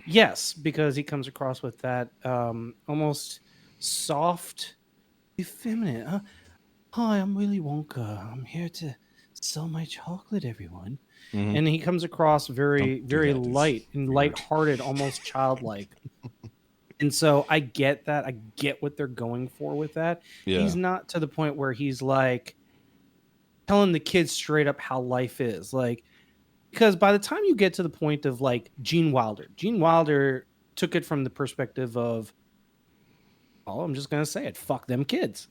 Yes, because he comes across with that almost soft, effeminate. Hi, I'm Willy Wonka. I'm here to sell my chocolate, everyone. Mm-hmm. And he comes across very light and lighthearted, almost childlike. And so I get that. I get what they're going for with that. Yeah. He's not to the point where he's like telling the kids straight up how life is. Like, because by the time you get to the point of like Gene Wilder took it from the perspective of, oh, I'm just going to say it. Fuck them kids.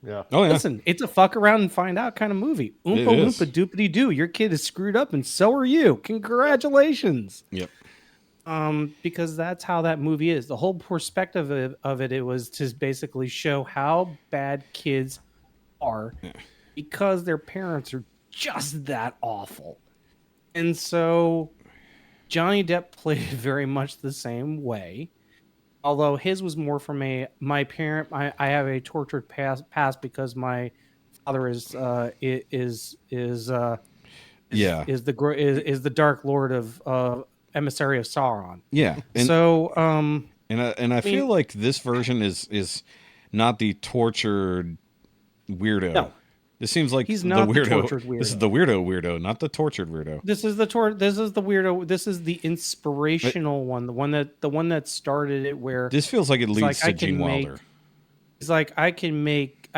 Yeah. Oh, yeah. Listen, it's a fuck around and find out kind of movie. Oompa loompa doopity doo. Your kid is screwed up and so are you. Congratulations. Yep. Because that's how that movie is. The whole perspective of it was to basically show how bad kids are because their parents are just that awful. And so Johnny Depp played it very much the same way. Although his was more from my parent. I have a tortured past because my father is the Dark Lord of Emissary of Sauron. Yeah. And so and I feel like this version is not the tortured weirdo. No. This seems like he's not the tortured weirdo. This is the weirdo, not the tortured weirdo. This is the weirdo. This is the inspirational one, the one that started it. Where this feels like it leads to Gene Wilder. He's like, I can make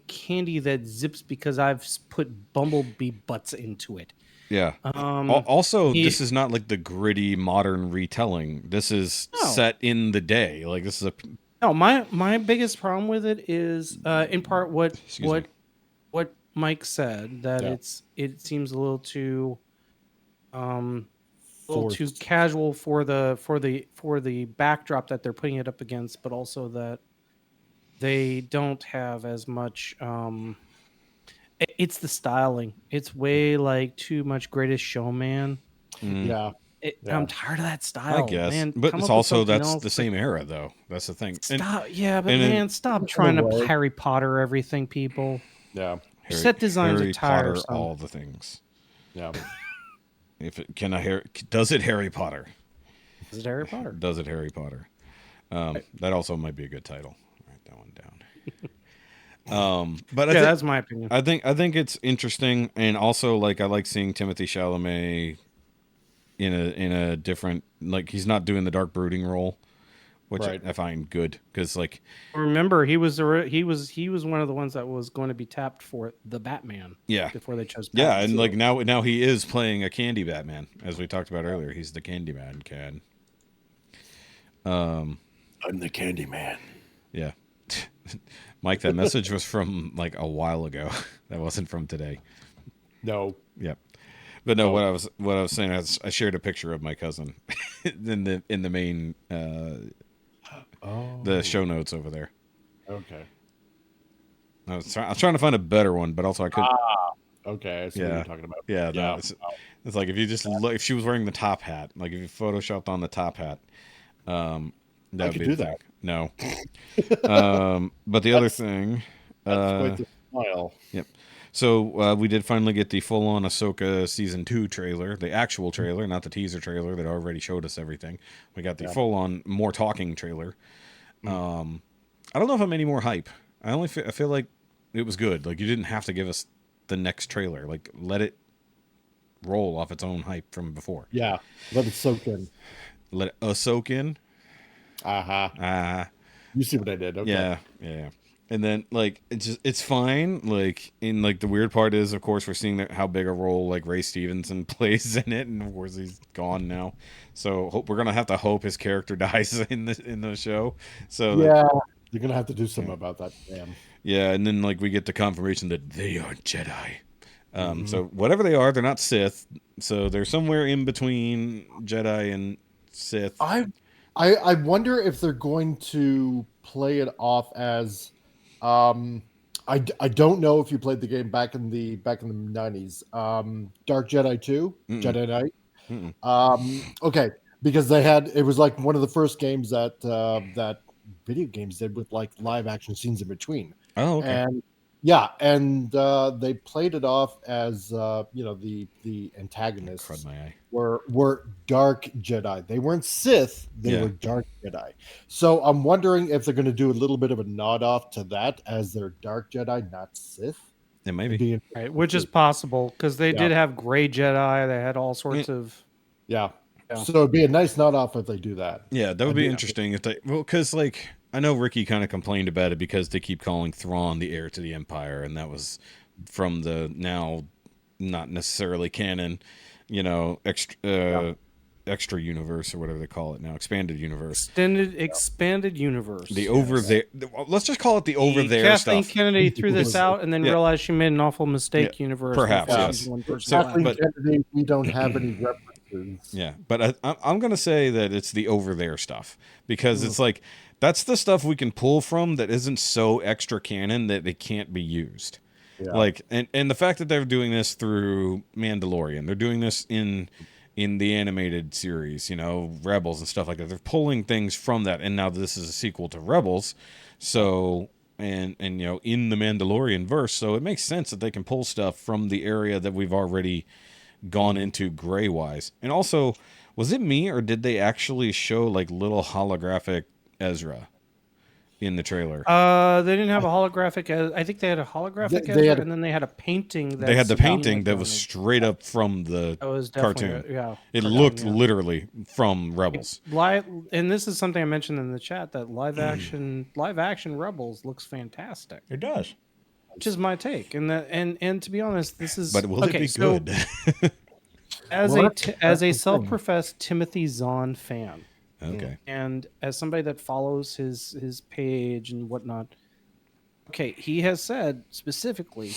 candy that zips because I've put bumblebee butts into it. Yeah. Also, this is not like the gritty modern retelling. This is set in the day. Like this is a. No, my biggest problem with it is in part what Mike said, that it seems a little too casual for the backdrop that they're putting it up against, but also that they don't have as much it's the styling. It's way like too much Greatest Showman. Yeah. I'm tired of that style. I guess, man. but it's also that's the same era, though. That's the thing. Stop trying to Harry Potter everything, people. Yeah, set designs Harry are tired. Potter, all the things. Yeah. Does it Harry Potter? Does it Harry Potter? Does it Harry Potter? That also might be a good title. Write that one down. But that's my opinion. I think it's interesting, and also like I like seeing Timothy Chalamet in a different, like he's not doing the dark brooding role, which I find good because like remember he was one of the ones that was going to be tapped for the Batman. Yeah. Before they chose. Yeah, and like now he is playing a candy Batman, as we talked about earlier. He's the Candyman kid. I'm the Candyman. Yeah. Mike, that message was from like a while ago. That wasn't from today. No. Yep. But no, what I was saying is I shared a picture of my cousin in the main the show notes over there. Okay. I was trying to find a better one, but also I couldn't. Okay, I see what you're talking about. Yeah, no, it's like if you just look, if she was wearing the top hat, like if you photoshopped on the top hat, that would be do that. No. But the other thing, that's quite the smile. Yep. So we did finally get the full-on Ashoka season 2 trailer, the actual trailer, not the teaser trailer that already showed us everything. We got the full-on more talking trailer. I don't know if I'm any more hype. I feel like it was good. Like you didn't have to give us the next trailer. Like let it roll off its own hype from before. Yeah, let it soak in. Let it soak in. You see what I did? Okay. Yeah. And then like it's fine. Like the weird part is, of course, we're seeing how big a role like Ray Stevenson plays in it, and of course he's gone now. So we're gonna have to hope his character dies in the show. So you're gonna have to do something about that. Damn. Yeah, and then like we get the confirmation that they are Jedi. So whatever they are, they're not Sith. So they're somewhere in between Jedi and Sith. I wonder if they're going to play it off as I don't know if you played the game back in the 90s. Dark Jedi 2, Jedi Knight. Okay, because it was like one of the first games that that video games did with like live action scenes in between. Oh, okay. And yeah, and they played it off as the antagonists Crud my eye. were dark Jedi. They weren't Sith, they were dark Jedi. So I'm wondering if they're going to do a little bit of a nod off to that as their dark Jedi, not Sith. It maybe. Right, which is possible because they did have gray Jedi. They had all sorts of. Yeah. So it'd be a nice nod off if they do that. Yeah, that would be interesting if they. Well, because like I know Ricky kind of complained about it because they keep calling Thrawn the heir to the Empire, and that was from the now not necessarily canon, extra universe or whatever they call it now, expanded universe, expanded universe. The over there. Let's just call it the over there Kathleen stuff. Kennedy threw this out and then realized she made an awful mistake. Universe, perhaps. Yes. Kathleen Kennedy, we don't have any references. Yeah, but I'm gonna say that it's the over there stuff because it's like that's the stuff we can pull from that isn't so extra canon that it can't be used. Yeah. Like and the fact that they're doing this through Mandalorian, they're doing this in the animated series, Rebels and stuff like that. They're pulling things from that, and now this is a sequel to Rebels, so and in the Mandalorian verse, so it makes sense that they can pull stuff from the area that we've already gone into gray wise. And also, was it me or did they actually show like little holographic Ezra in the trailer? They didn't have a holographic. I think they had a holographic Ezra, and then they had a painting. They had the painting that was straight up from the cartoon. It looked literally from Rebels. And this is something I mentioned in the chat that live action Rebels looks fantastic. It does. Which is my take, and to be honest, this is. But will it be good? as a self-professed Timothy Zahn fan, okay, and as somebody that follows his page and whatnot, okay, he has said specifically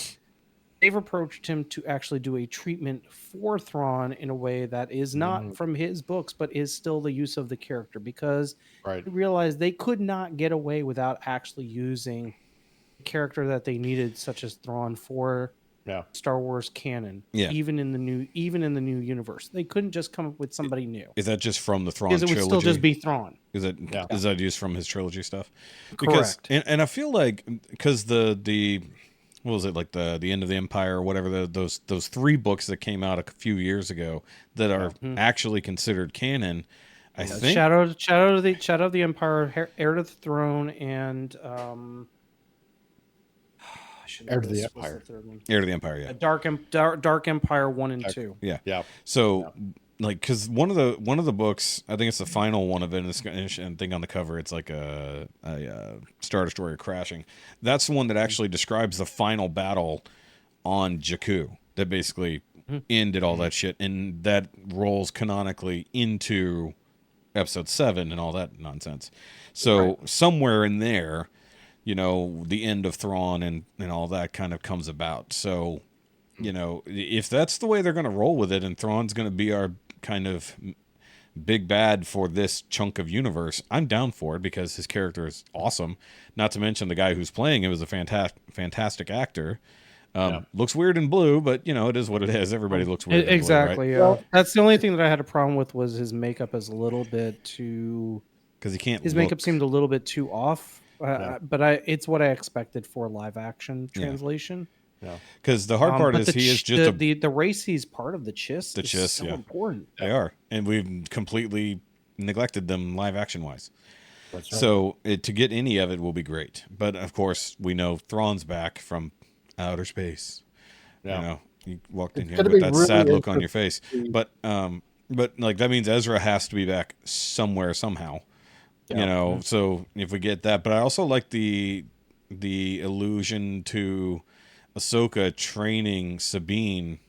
they've approached him to actually do a treatment for Thrawn in a way that is not from his books, but is still the use of the character because they realized they could not get away without actually using character that they needed, such as Thrawn, for Star Wars canon. Yeah. Even in the new universe, they couldn't just come up with somebody new. Is that just from the Thrawn trilogy? Because it would still just be Thrawn. Is that used from his trilogy stuff? Correct. And I feel like because the what was it, like the End of the Empire or whatever, those 3 books that came out a few years ago that are actually considered canon. I think Shadow of the Empire, Heir to the Throne, and Heir to the Empire. Heir to the Empire, yeah. Dark Empire 1 and 2. Yeah. So, like, because one of the books, I think it's the final one of it, and thing on the cover, it's like a Star Destroyer crashing. That's the one that actually describes the final battle on Jakku that basically ended all that shit, and that rolls canonically into Episode 7 and all that nonsense. So somewhere in there, the end of Thrawn and all that kind of comes about. So, if that's the way they're going to roll with it and Thrawn's going to be our kind of big bad for this chunk of universe, I'm down for it because his character is awesome. Not to mention the guy who's playing him is a fantastic actor. Looks weird in blue, but, it is what it is. Everybody looks weird exactly, in blue, right? Yeah. That's the only thing that I had a problem with was his makeup is a little bit too... Because he can't His makeup seemed a little bit too off. But it's what I expected for live action translation. Yeah, because the hard part is he is just the race he's part of the Chiss. The Chiss, so important. They are, and we've completely neglected them live action wise. That's right. So to get any of it will be great. But of course, we know Thrawn's back from outer space. Yeah. You walked in here with that really sad look on your face. But like that means Ezra has to be back somewhere somehow. Yeah. So if we get that, but I also like the allusion to Ashoka training Sabine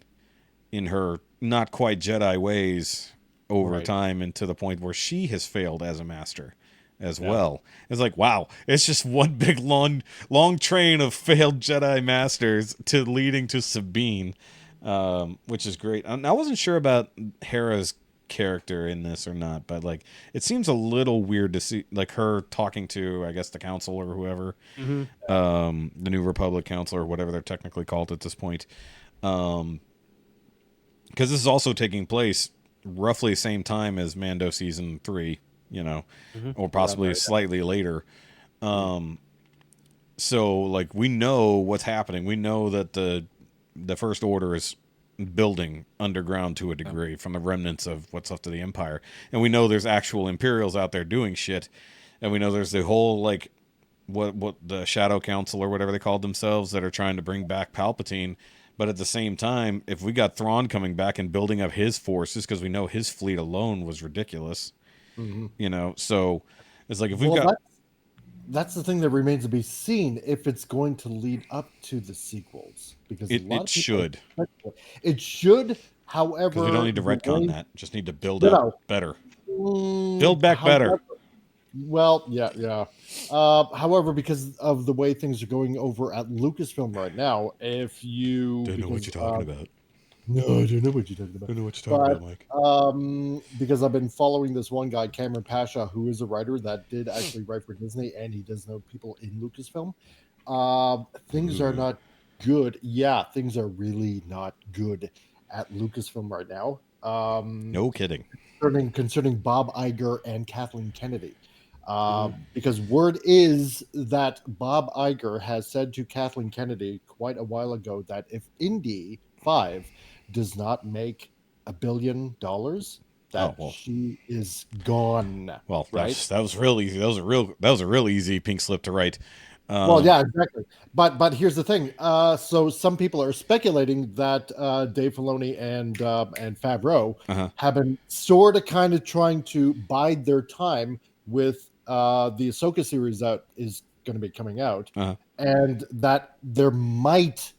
in her not quite Jedi ways over time, and to the point where she has failed as a master as well. It's like, wow, it's just one big long train of failed Jedi masters leading to Sabine, which is great. I wasn't sure about Hera's character in this or not, but like it seems a little weird to see like her talking to, I guess, the council or whoever, the New Republic Council or whatever they're technically called at this point, because this is also taking place roughly the same time as Mando season 3, you know, or possibly slightly later. So like we know what's happening. We know that the First Order is building underground to a degree from the remnants of what's left of the Empire, and we know there's actual Imperials out there doing shit, and we know there's the whole like what the Shadow Council or whatever they called themselves that are trying to bring back Palpatine. But at the same time, if we got Thrawn coming back and building up his forces, because we know his fleet alone was ridiculous, you know, so it's like if we've got. That's the thing that remains to be seen if it's going to lead up to the sequels, because it should. It should, however, because we don't need to retcon that. Just need to build up better. Build back better. Well, yeah. However, because of the way things are going over at Lucasfilm right now, if you don't know what you're talking about. No, I don't know what you're talking about. I don't know what you're talking about, Mike. Because I've been following this one guy, Cameron Pasha, who is a writer that did actually write for Disney, and he does know people in Lucasfilm. Things are not good. Yeah, things are really not good at Lucasfilm right now. No kidding. Concerning Bob Iger and Kathleen Kennedy. Because word is that Bob Iger has said to Kathleen Kennedy quite a while ago that if Indy 5 does not make $1 billion, she is gone. Well, right? that was real easy. That was a real easy pink slip to write. Well, yeah, exactly. But here's the thing. So some people are speculating that Dave Filoni and Favreau have been sort of kind of trying to bide their time with the Ahsoka series that is going to be coming out, and that there might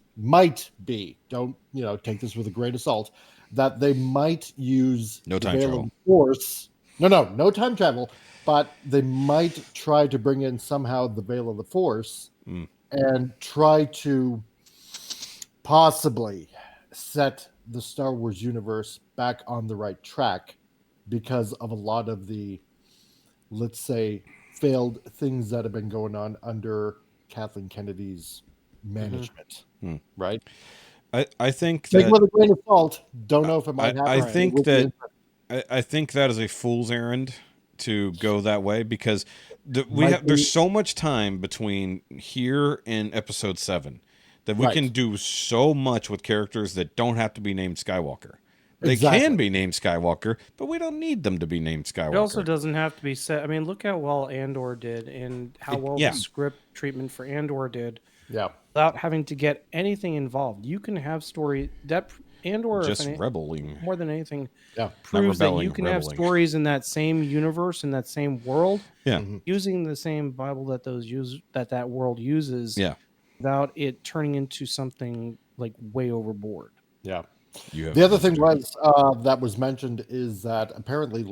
be, don't take this with a grain of salt, that they might use no time travel force. No time travel, but they might try to bring in somehow the Veil of the Force and try to possibly set the Star Wars universe back on the right track because of a lot of the, let's say, failed things that have been going on under Kathleen Kennedy's management. Right? I think take with a grain of salt. Don't know if it might happen. I think that is a fool's errand to go that way, because there's so much time between here and Episode 7 that we can do so much with characters that don't have to be named Skywalker. They can be named Skywalker, but we don't need them to be named Skywalker. It also doesn't have to be set. I mean, look how well Andor did and how the script treatment for Andor did. Yeah. Without having to get anything involved. You can have story that Andor just rebelling more than anything. Yeah. Proves that you can have stories in that same universe, in that same world. Yeah. Using the same Bible that that world uses. Yeah. Without it turning into something like way overboard. Yeah. The other thing that was mentioned is that apparently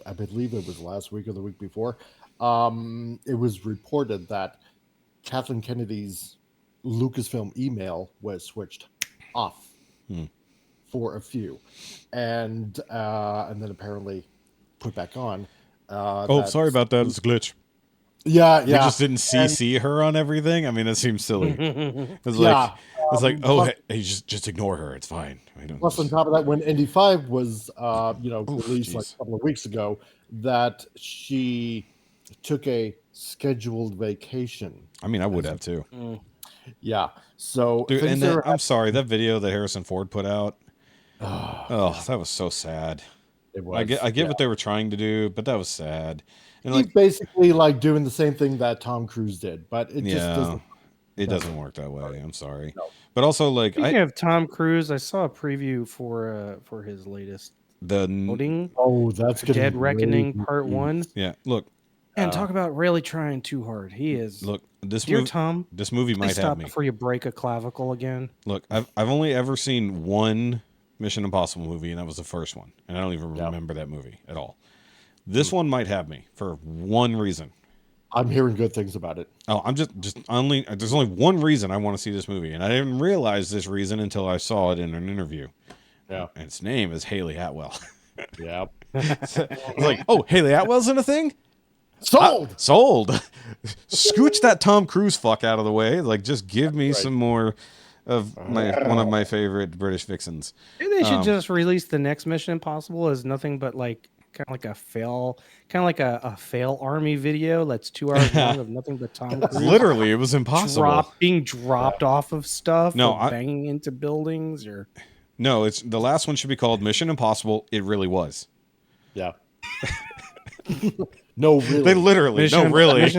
I believe it was last week or the week before, it was reported that Kathleen Kennedy's Lucasfilm email was switched off for a few, and then apparently put back on. Sorry about that. It's a glitch. Yeah. You just didn't CC her on everything. I mean, that seems silly. It's like, hey, just ignore her. It's fine. Plus, on top of that, when Indy 5 was released like a couple of weeks ago, that she took a scheduled vacation. I mean, I would have too. Yeah. So, dude, and then, I'm sorry, that video that Harrison Ford put out. That was so sad. It was. I get what they were trying to do, but that was sad. And he's basically like doing the same thing that Tom Cruise did, but it just doesn't. It doesn't work that way. I'm sorry, but also like speaking of Tom Cruise, I saw a preview for his latest outing. Oh, that's Dead Reckoning Part 1. Yeah, look, and talk about really trying too hard. He is. Look, this movie might have me before you break a clavicle again. Look, I've only ever seen one Mission Impossible movie, and that was the first one, and I don't even remember that movie at all. This one might have me for one reason. I'm hearing good things about it. Oh, there's only one reason I want to see this movie, and I didn't realize this reason until I saw it in an interview. Yeah. And its name is Haley Atwell. Yeah. It's like, oh, Haley Atwell's in a thing? Sold. Sold. Scooch that Tom Cruise fuck out of the way. Like, just give me some more of one of my favorite British vixens. Maybe they should just release the next Mission Impossible as nothing but like kind of like a fail army video that's 2 hours long of nothing but Tom Cruise. Literally, it was impossible. Being dropped off of stuff. No, or banging into buildings or. No, it's the last one should be called Mission Impossible. It really was. Yeah. No, really. They literally. Mission no, really.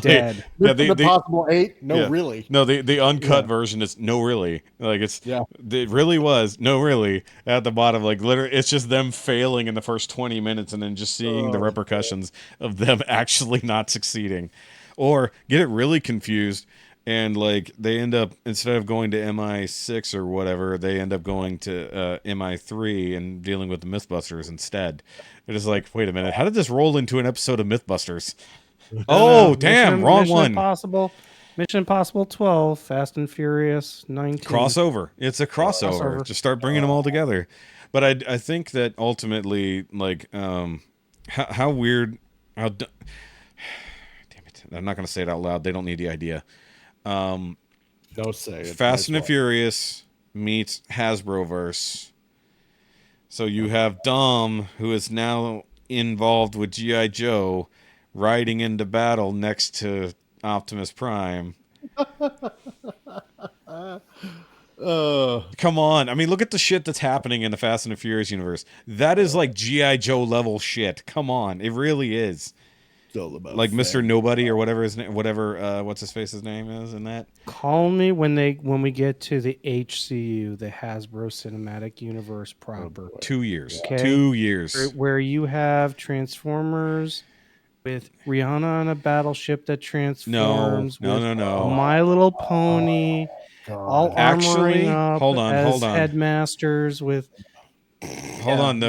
Dead. Yeah, Mission Impossible 8. No, really. No, the uncut version is no, really. Like it really was no, really at the bottom. Like literally, it's just them failing in the first 20 minutes and then just seeing the repercussions of them actually not succeeding, or get it really confused. And like they end up, instead of going to MI6 or whatever, they end up going to MI3 and dealing with the Mythbusters instead. It is like, wait a minute, how did this roll into an episode of Mythbusters? Oh, damn, wrong one. Mission Impossible 12, Fast and Furious 19. Crossover. It's a crossover. Just start bringing them all together. But I think that ultimately, like, how weird, damn it, I'm not going to say it out loud. They don't need the idea. Don't say it. Fast and the Furious meets Hasbroverse. So you have Dom, who is now involved with G.I. Joe, riding into battle next to Optimus Prime. Come on. I mean, look at the shit that's happening in the Fast and the Furious universe. That is like G.I. Joe level shit. Come on. It really is. Like Mr. Nobody or whatever his name, what's his face's name is in that. Call me when we get to the HCU, the Hasbro Cinematic Universe proper. 2 years. Okay? 2 years. Where you have Transformers with Rihanna on a battleship that transforms. No. My Little Pony. All actually, up hold on. Headmasters with. Hold on.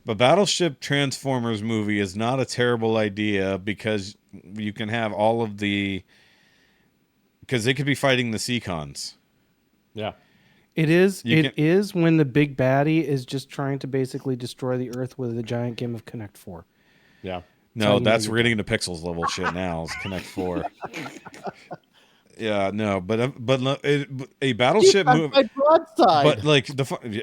A Battleship Transformers movie is not a terrible idea because you can have all of the... Because they could be fighting the Seacons. Yeah. It is when the big baddie is just trying to basically destroy the Earth with a giant game of Connect 4. Yeah. No, we're getting into Pixels level shit now. It's Connect 4. Yeah, no, but a battleship movie. My broadside. But like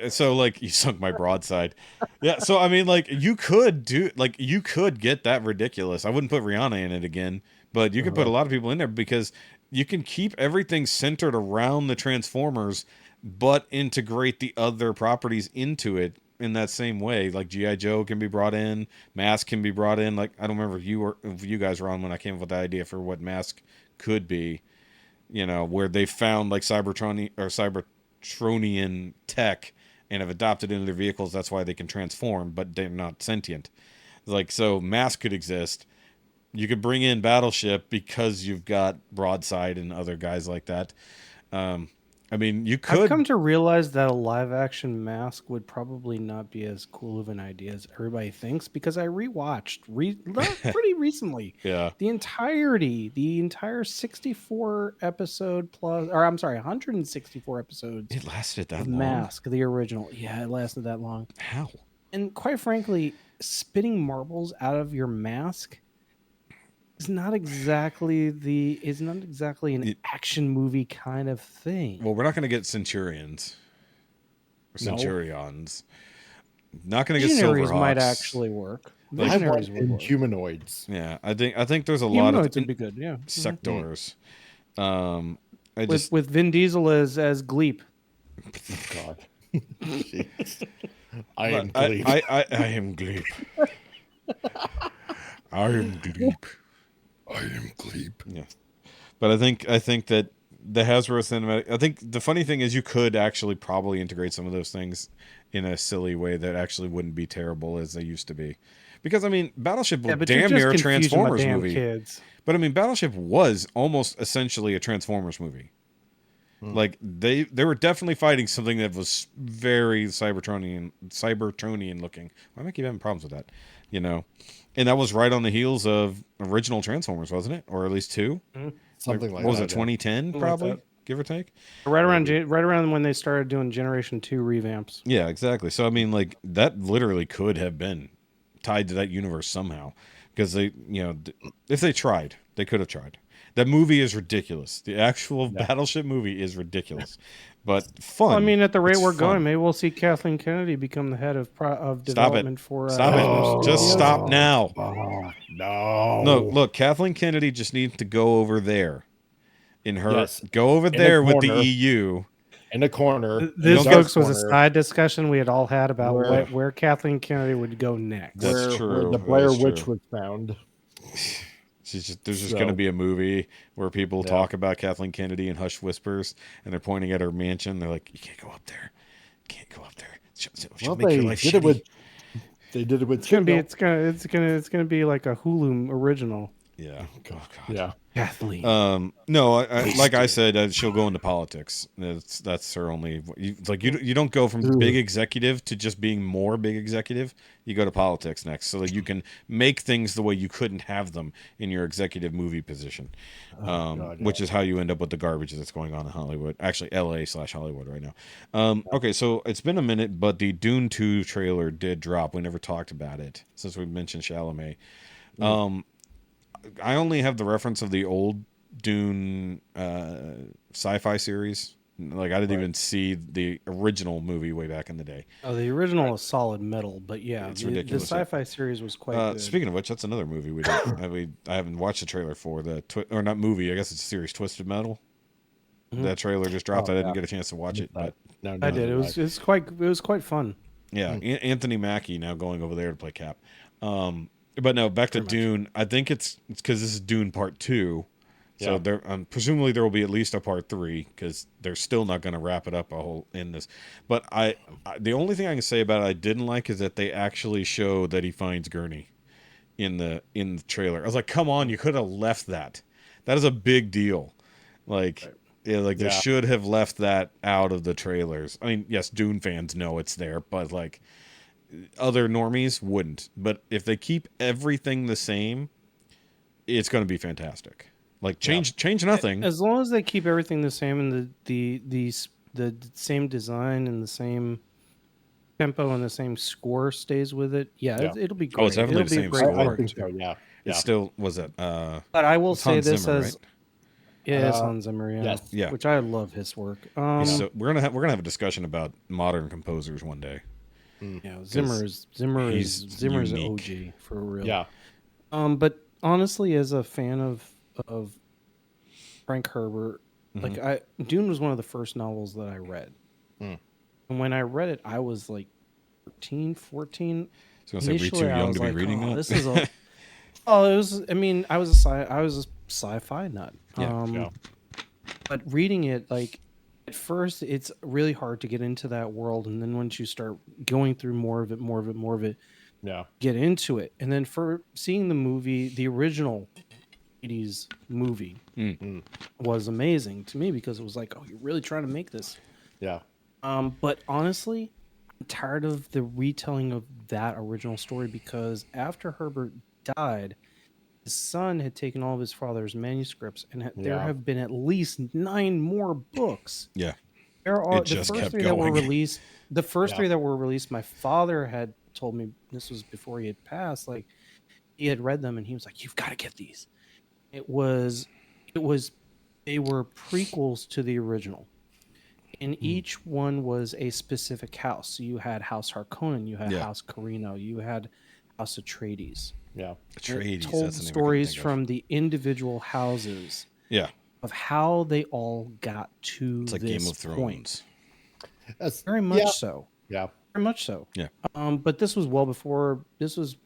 so like you sunk my broadside. Yeah, so I mean like you could get that ridiculous. I wouldn't put Rihanna in it again, but you could put a lot of people in there because you can keep everything centered around the Transformers, but integrate the other properties into it in that same way. Like G.I. Joe can be brought in, Mask can be brought in. Like I don't remember if you guys were on when I came up with the idea for what Mask could be. You know, where they found like Cybertronian tech and have adopted into their vehicles. That's why they can transform, but they're not sentient. Like, so Mask could exist. You could bring in Battleship because you've got Broadside and other guys like that. I mean, you could... I've come to realize that a live-action Mask would probably not be as cool of an idea as everybody thinks because I rewatched pretty recently. Yeah. The entire 64 episode plus, or I'm sorry, 164 episodes. It lasted that long? Mask, the original. Yeah, it lasted that long. How? And quite frankly, spitting marbles out of your mask is not exactly an action movie kind of thing. Well, we're not going to get Centurions. Or Centurions. Not going to get Silverhawks. Might actually work. Visionaries would work. Humanoids. Yeah, I think there's a lot of humanoids would be good. Yeah, sectors. With Vin Diesel as Gleep. God. I am Gleep. I am Gleep. I am Gleep. I am Gleep. Yeah, but I think that the Hasbro cinematic. I think the funny thing is you could actually probably integrate some of those things in a silly way that actually wouldn't be terrible as they used to be, because I mean Battleship was damn near a Transformers movie. Kids. But I mean Battleship was almost essentially a Transformers movie. Like they were definitely fighting something that was very Cybertronian looking. Why am I keep having problems with that? You know. And that was right on the heels of original Transformers, wasn't it? Or at least 2? Something like what was that. It 2010, probably? give or take. Right around when they started doing Generation 2 revamps. Yeah, exactly. So I mean, like that literally could have been tied to that universe somehow, because they, if they tried, they could have tried. That movie is ridiculous. The actual Battleship movie is ridiculous, but fun. Well, I mean, at the rate It's we're fun. going, maybe we'll see Kathleen Kennedy become the head of development for. Stop it! Just stop now. No. Look, Kathleen Kennedy just needs to go over there. Go over In there a with the corner. EU. In the corner. This, folks, was a side discussion we had all had about where Kathleen Kennedy would go next. That's true. Where the Blair Witch was found. There's just going to be a movie where people talk about Kathleen Kennedy in hushed whispers, and they're pointing at her mansion. They're like, "You can't go up there. You can't go up there. She'll make your life shitty." They did it with. It's gonna be like a Hulu original. Yeah. Oh God. Yeah. Kathleen. No, like I said, she'll go into politics. That's her only. You don't go from big executive to just being more big executive. You go to politics next, so that you can make things the way you couldn't have them in your executive movie position. Which is how you end up with the garbage that's going on in Hollywood. Actually, LA/Hollywood right now. Okay, so it's been a minute, but the Dune 2 trailer did drop. We never talked about it since we mentioned Chalamet. I only have the reference of the old Dune sci-fi series. Like I didn't even see the original movie way back in the day. Oh, the original is solid metal, but It's the ridiculous. sci-fi series was quite good. Speaking of which, that's another movie we did. I haven't watched the trailer for or not movie. I guess it's a series, Twisted Metal. That trailer just dropped. I didn't get a chance to watch it, but I did. It was quite fun. Yeah, Anthony Mackie now going over there to play Cap. But no, back to Dune. I think it's because this is Dune Part 2. So presumably there will be at least a Part 3 because they're still not going to wrap it up in this. But the only thing I can say about it I didn't like is that they actually show that he finds Gurney in the trailer. I was like, come on, you could have left that. That is a big deal. Like, they should have left that out of the trailers. I mean, yes, Dune fans know it's there, but like other normies wouldn't. But if they keep everything the same, it's going to be fantastic. Like change nothing. As long as they keep everything the same and the same design and the same tempo and the same score stays with it, it'll be great. Oh, it's definitely the same score. I think so, yeah. It still was it. But I will say this Zimmer, as. right? Yeah, it's Hans Zimmer. Yeah. Which I love his work. So we're gonna have a discussion about modern composers one day. Yeah, Zimmer's unique. OG for real. Yeah. But honestly, as a fan of Frank Herbert, Dune was one of the first novels that I read. And when I read it, I was like 13, 14. I was going to say, too young to be reading that. This is a. Oh, it was. I mean, I was a sci-fi nut. But reading it, like at first, it's really hard to get into that world, and then once you start going through more of it, get into it, and then for seeing the movie, the original '80s movie, was amazing to me because it was like, oh, you're really trying to make this. Yeah. But honestly, I'm tired of the retelling of that original story because after Herbert died, his son had taken all of his father's manuscripts, and there have been at least 9 more books. Yeah, there are it just kept going. That were released. The first 3 that were released, my father had told me this was before he had passed. Like he had read them, and he was like, "You've got to get these." They were prequels to the original. And each one was a specific house. So you had House Harkonnen, you had House Carino, you had House Atreides. Yeah, Atreides. It told stories from the individual houses. Yeah, of how they all got to it's like this Game of Thrones. Point. Very much so. Yeah, very much so. Yeah. But this was well before. This was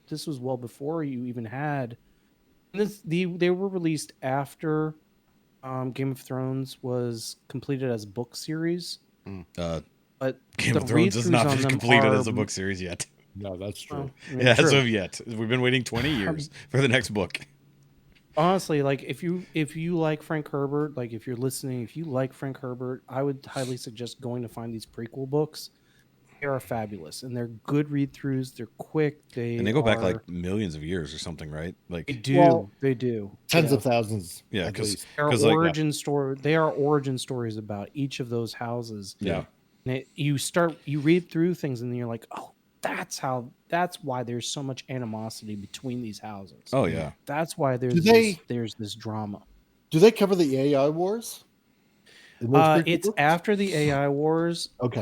well before you even had. They were released after. Game of Thrones was completed as a book series. But Game of Thrones is not completed as a book series yet. No, that's true. As of yet. We've been waiting 20 years for the next book. Honestly, like if you like Frank Herbert, like if you're listening, if you like Frank Herbert, I would highly suggest going to find these prequel books They are fabulous, and they're good read-throughs. They're quick. And they go back like millions of years or something, right? Like they do. They do tens of thousands. Yeah, because They are origin stories about each of those houses. Yeah. And you read through things, and then you're like, oh, that's why there's so much animosity between these houses. Oh yeah. That's why there's this drama. Do they cover the AI wars? It's after the AI wars. Okay.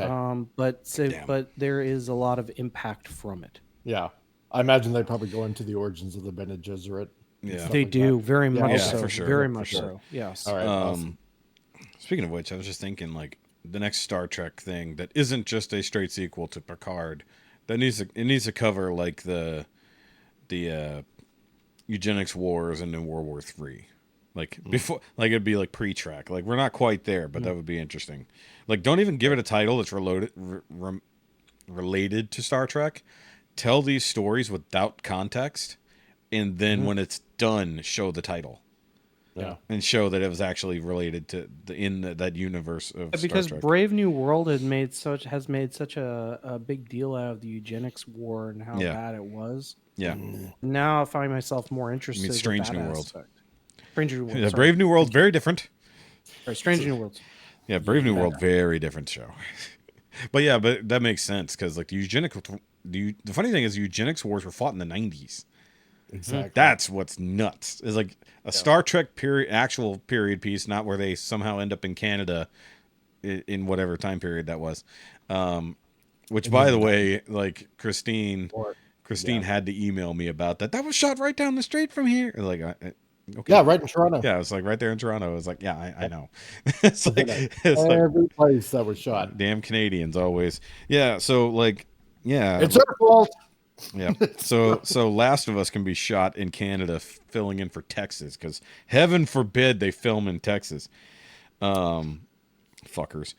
But there is a lot of impact from it. Yeah. I imagine they probably go into the origins of the Bene Gesserit. Yeah. They do very much so. For sure. Very much so. Yes. All right. Awesome. Speaking of which, I was just thinking like the next Star Trek thing that isn't just a straight sequel to Picard, that needs to cover like the eugenics wars and in World War III. Like before, like it'd be like pre-track. Like we're not quite there, but that would be interesting. Like don't even give it a title that's related to Star Trek. Tell these stories without context, and then when it's done, show the title. Yeah, and show that it was actually related to that universe of Star because Trek. Brave New World has made such a big deal out of the eugenics war and how bad it was. Yeah. Now I find myself more interested. I mean, Strange in that New World. aspect. Strange New World. Yeah, Brave New World, very different. Strange New World. Yeah, Brave New World, very different show. But that makes sense because like the funny thing is eugenics wars were fought in the 90s. Exactly. That's what's nuts. Is like a Star Trek actual period piece, not where they somehow end up in Canada in whatever time period that was. Which, by the way, like Christine had to email me about that. That was shot right down the street from here. Like, okay. Yeah, right in Toronto. Yeah, it's like right there in Toronto. I was like, yeah, I know. it's like every place that was shot. Damn Canadians always. Yeah, so like, yeah, it's our fault. Yeah. So Last of Us can be shot in Canada, filling in for Texas, because heaven forbid they film in Texas. Fuckers.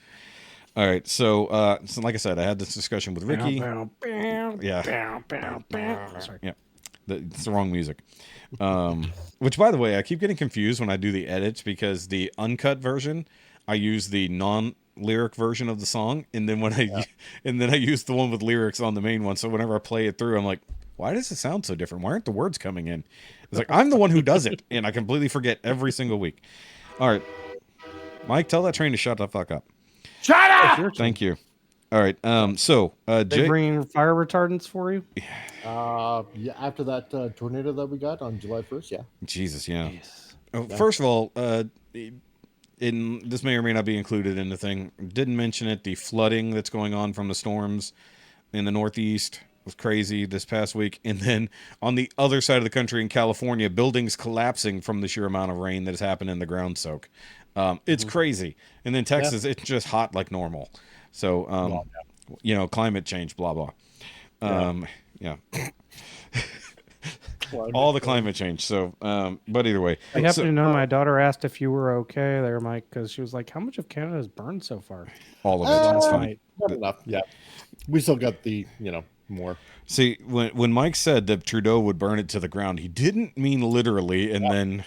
All right. So like I said, I had this discussion with Ricky. Yeah. Sorry. Yeah. It's the wrong music. Which, by the way, I keep getting confused when I do the edits because the uncut version, I use the non-lyric version of the song, and then I use the one with lyrics on the main one. So whenever I play it through, I'm like, why does it sound so different? Why aren't the words coming in? It's like I'm the one who does it, and I completely forget every single week. All right, Mike, tell that train to shut the fuck up. Shut up! Thank you. All right. So they bringing fire retardants for you? Yeah. After that tornado that we got on July 1st. Yeah. Jesus. Yeah. First of all, this may or may not be included in the thing. Didn't mention it. The flooding that's going on from the storms in the Northeast was crazy this past week. And then on the other side of the country in California, buildings collapsing from the sheer amount of rain that has happened in the ground soak. It's crazy. And then Texas, it's just hot like normal. So, climate change, blah, blah. Yeah. All the climate change. So, but either way. I happen to know my daughter asked if you were okay there, Mike, because she was like, how much of Canada has burned so far? All of it. That's fine. Not enough. Yeah. We still got the, more. See, when Mike said that Trudeau would burn it to the ground, he didn't mean literally, and then...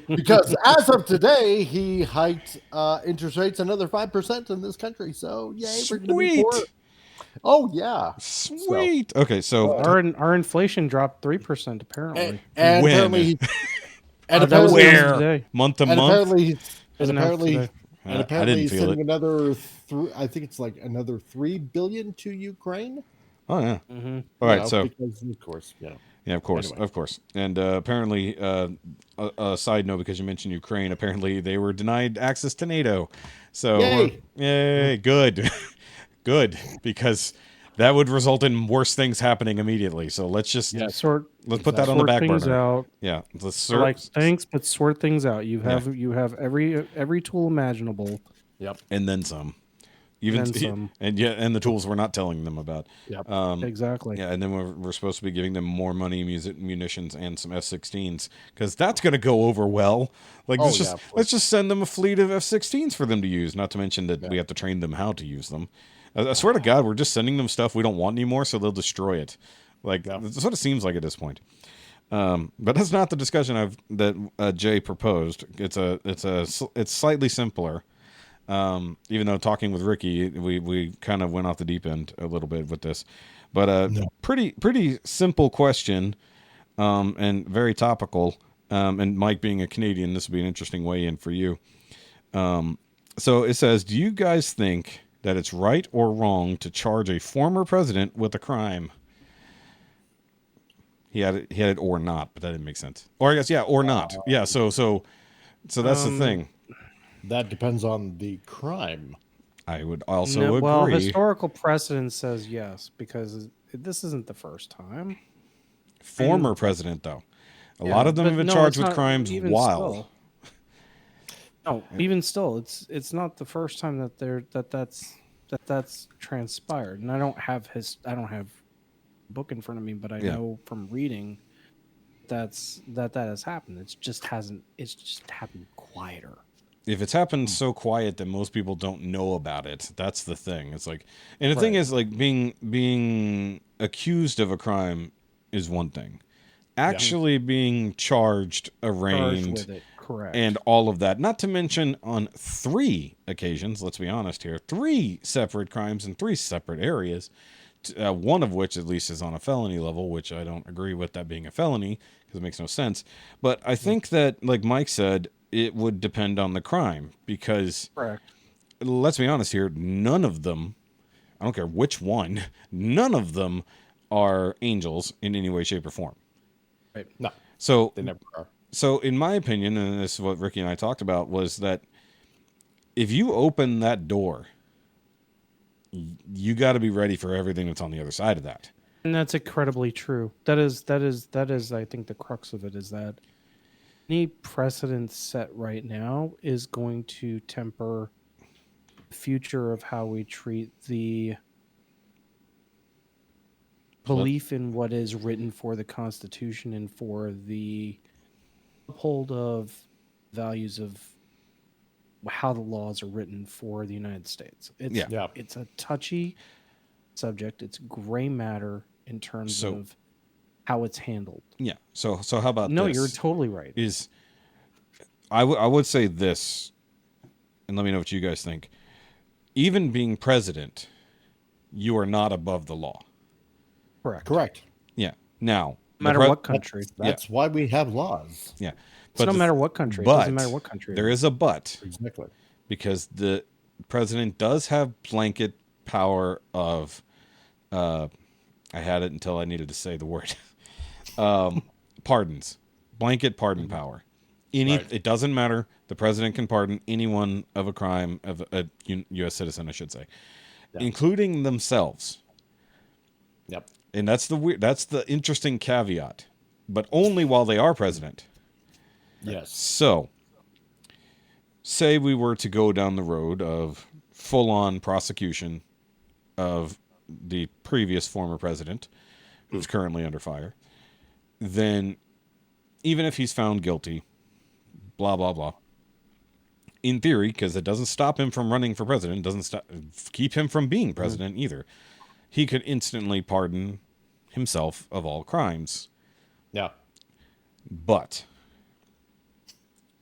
Because as of today, he hiked interest rates another 5% in this country. So, yay, we're going to be poor. Oh, yeah. Sweet. So, okay, so... Our inflation dropped 3%, apparently. And when? Apparently... Where? Month to month? Apparently he's sending it. I think it's like another $3 billion to Ukraine. Oh yeah. Mm-hmm. All right. So because of course, yeah, of course, anyway. Of course. And apparently, a side note because you mentioned Ukraine, apparently they were denied access to NATO. So yay, good, good, because that would result in worse things happening immediately. So let's just let's put that on the back burner. Out. Yeah, thanks, but sort things out. You have every tool imaginable. Yep, and then some. Even some. And the tools we're not telling them about. Yep. Exactly. Yeah, and then we're supposed to be giving them more money, munitions, and some F-16s because that's going to go over well. Like let's just send them a fleet of F-16s for them to use. Not to mention that we have to train them how to use them. I swear to God, we're just sending them stuff we don't want anymore, so they'll destroy it. Like that's what it seems like at this point. But that's not the discussion that Jay proposed. It's slightly simpler. Even though talking with Ricky, we kind of went off the deep end a little bit with this, but pretty simple question, and very topical. And Mike being a Canadian, this would be an interesting way in for you. So it says, do you guys think that it's right or wrong to charge a former president with a crime? He had it or not, but that didn't make sense. Or I guess, yeah, or not. Yeah. So that's the thing. That depends on the crime. I would also agree. Well, historical precedent says yes, because this isn't the first time. Former president, though. A lot of them have been charged with crimes while. Still. No, even still, it's not the first time that that's transpired. And I don't have a book in front of me, but I know from reading that has happened. It's just happened quieter. If it's happened so quiet that most people don't know about it, that's the thing. It's like, and the thing is, like, being accused of a crime is one thing. Actually being charged, arraigned, with it, correct, and all of that. Not to mention on 3 occasions, let's be honest here, 3 separate crimes in 3 separate areas, one of which at least is on a felony level, which I don't agree with that being a felony because it makes no sense. But I think that, like Mike said, it would depend on the crime because, correct, let's be honest here, none of them, I don't care which one, none of them are angels in any way, shape, or form. Right. No. So they never are. So in my opinion, and this is what Ricky and I talked about, was that if you open that door, you got to be ready for everything that's on the other side of that. And that's incredibly true. That is I think the crux of it is that any precedent set right now is going to temper the future of how we treat the belief in what is written for the Constitution and for the uphold of values of how the laws are written for the United States. It's a touchy subject. It's gray matter in terms of how it's handled. Yeah. So how about this? No, you're totally right. I would say this, and let me know what you guys think. Even being president, you are not above the law. Correct. Yeah. Now, no matter what country. That's why we have laws. Yeah. But no matter what country. It doesn't matter what country. There is a but. Exactly. Because the president does have blanket power of, I had it until I needed to say the word, pardons. Blanket pardon power. It doesn't matter. The president can pardon anyone of a crime, of a U.S. citizen, I should say, including themselves. Yep. And that's the interesting caveat, but only while they are president. Yes. So, say we were to go down the road of full-on prosecution of the previous former president, who's currently under fire, then even if he's found guilty, blah, blah, blah, in theory, because it doesn't stop him from running for president, doesn't keep him from being president either, he could instantly pardon himself of all crimes. Yeah. But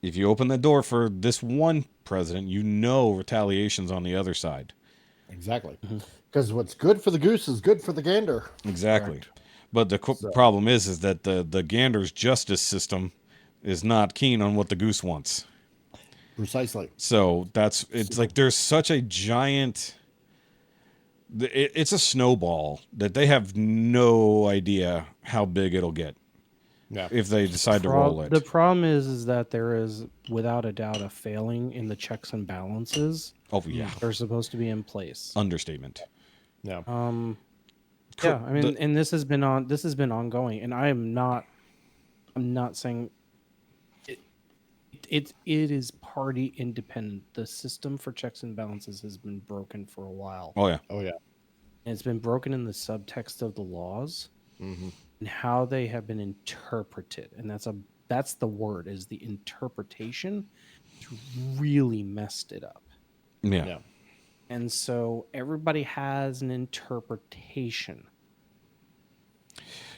if you open the door for this one president, retaliation's on the other side. Exactly. Because what's good for the goose is good for the gander. Exactly. Correct. But the problem is that the gander's justice system is not keen on what the goose wants. Precisely. So it's like there's such a giant... It's a snowball that they have no idea how big it'll get. Yeah. If they decide to roll it. The problem is that there is, without a doubt, a failing in the checks and balances. Oh yeah, they're supposed to be in place. Understatement. Yeah. Yeah. I mean, and this has been ongoing, and I'm not saying it is party independent. The system for checks and balances has been broken for a while. Oh yeah. Oh yeah. And it's been broken in the subtext of the laws. Mm-hmm. And how they have been interpreted, and that's the word, is the interpretation. It's really messed it up. Yeah. And so everybody has an interpretation.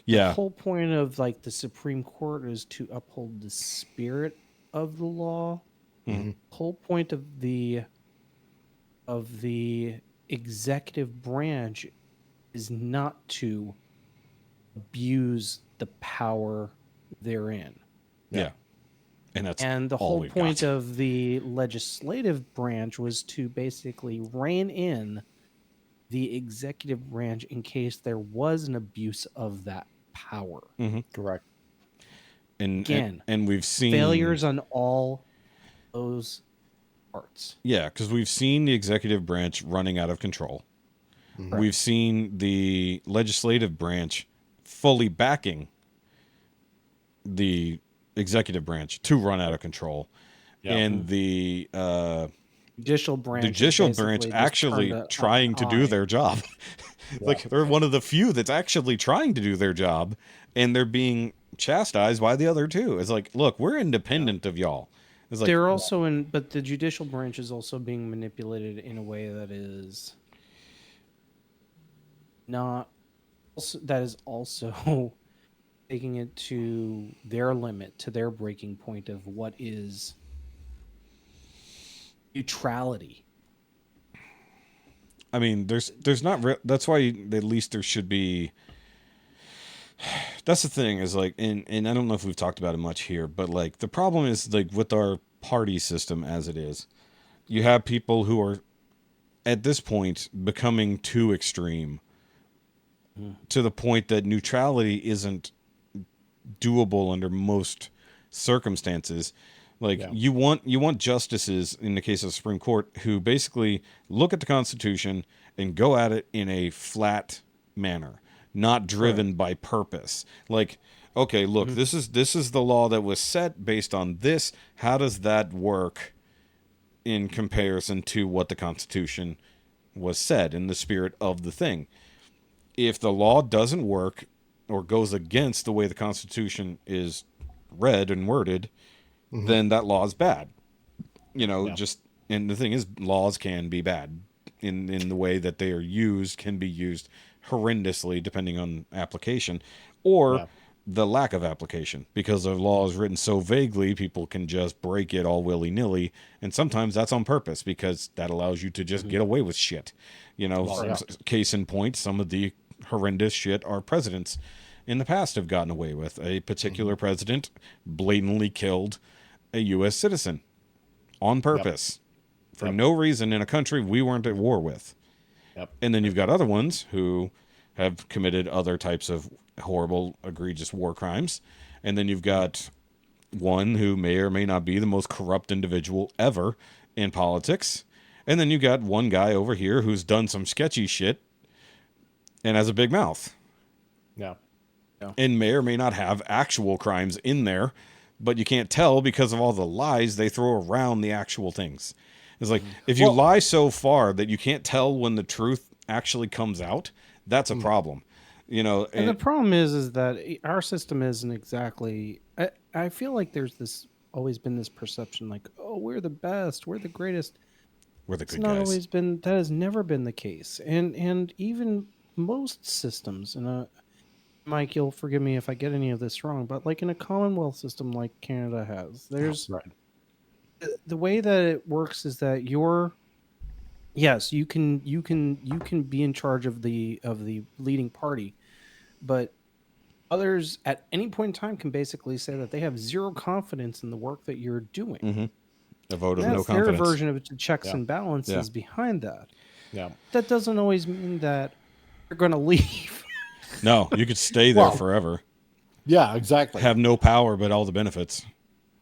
Yeah. The whole point of like the Supreme Court is to uphold the spirit of the law. Mm-hmm. The whole point of the of the executive branch is not to abuse the power therein. Yeah. And the all whole we've point got. of the legislative branch was to basically rein in the executive branch in case there was an abuse of that power. Correct. And Again, and we've seen failures on all those parts. Yeah, because we've seen the executive branch running out of control. We've seen the legislative branch fully backing the executive branch to run out of control. And the judicial branch actually trying to do their job. Like, they're one of the few that's actually trying to do their job, and they're being chastised by the other two. It's like, look, we're independent of y'all. It's like, they're also but the judicial branch is also being manipulated in a way that is not, that is also taking it to their limit, to their breaking point of what is neutrality. I mean, there's not that's why at least there should be. That's the thing, is like, and I don't know if we've talked about it much here, but like, the problem is, like, with our party system as it is, you have people who are at this point becoming too extreme to the point that neutrality isn't doable under most circumstances. Like, you want justices, in the case of the Supreme Court, who basically look at the Constitution and go at it in a flat manner, not driven by purpose. Like, okay, look, this is the law that was set based on this. How does that work in comparison to what the Constitution was said in the spirit of the thing? If the law doesn't work or goes against the way the Constitution is read and worded, then that law is bad. Just, and the thing is, laws can be bad in the way that they are used, can be used horrendously depending on application or the lack of application, because the law is written so vaguely, people can just break it all willy-nilly, and sometimes that's on purpose because that allows you to just get away with shit. Case in point, some of the horrendous shit our presidents in the past have gotten away with. A particular president blatantly killed a U.S. citizen on purpose for no reason in a country we weren't at war with. And then you've got other ones who have committed other types of horrible, egregious war crimes. And then you've got one who may or may not be the most corrupt individual ever in politics. And then you got one guy over here who's done some sketchy shit and has a big mouth. And may or may not have actual crimes in there, but you can't tell because of all the lies they throw around the actual things. It's like, if you lie so far that you can't tell when the truth actually comes out, that's a problem. And the problem is that our system isn't exactly, I feel like there's always been this perception like, oh, we're the best, we're the greatest. We're the good guys. Not always been, that has never been the case. And even most systems, Mike, you'll forgive me if I get any of this wrong, but like in a Commonwealth system like Canada has, there's the way that it works is that you can be in charge of the leading party, but others at any point in time can basically say that they have zero confidence in the work that you're doing. A vote of no confidence. That's their version of it, checks and balances behind that. That doesn't always mean that you're going to leave. No, you could stay there forever. Yeah, exactly. Have no power, but all the benefits.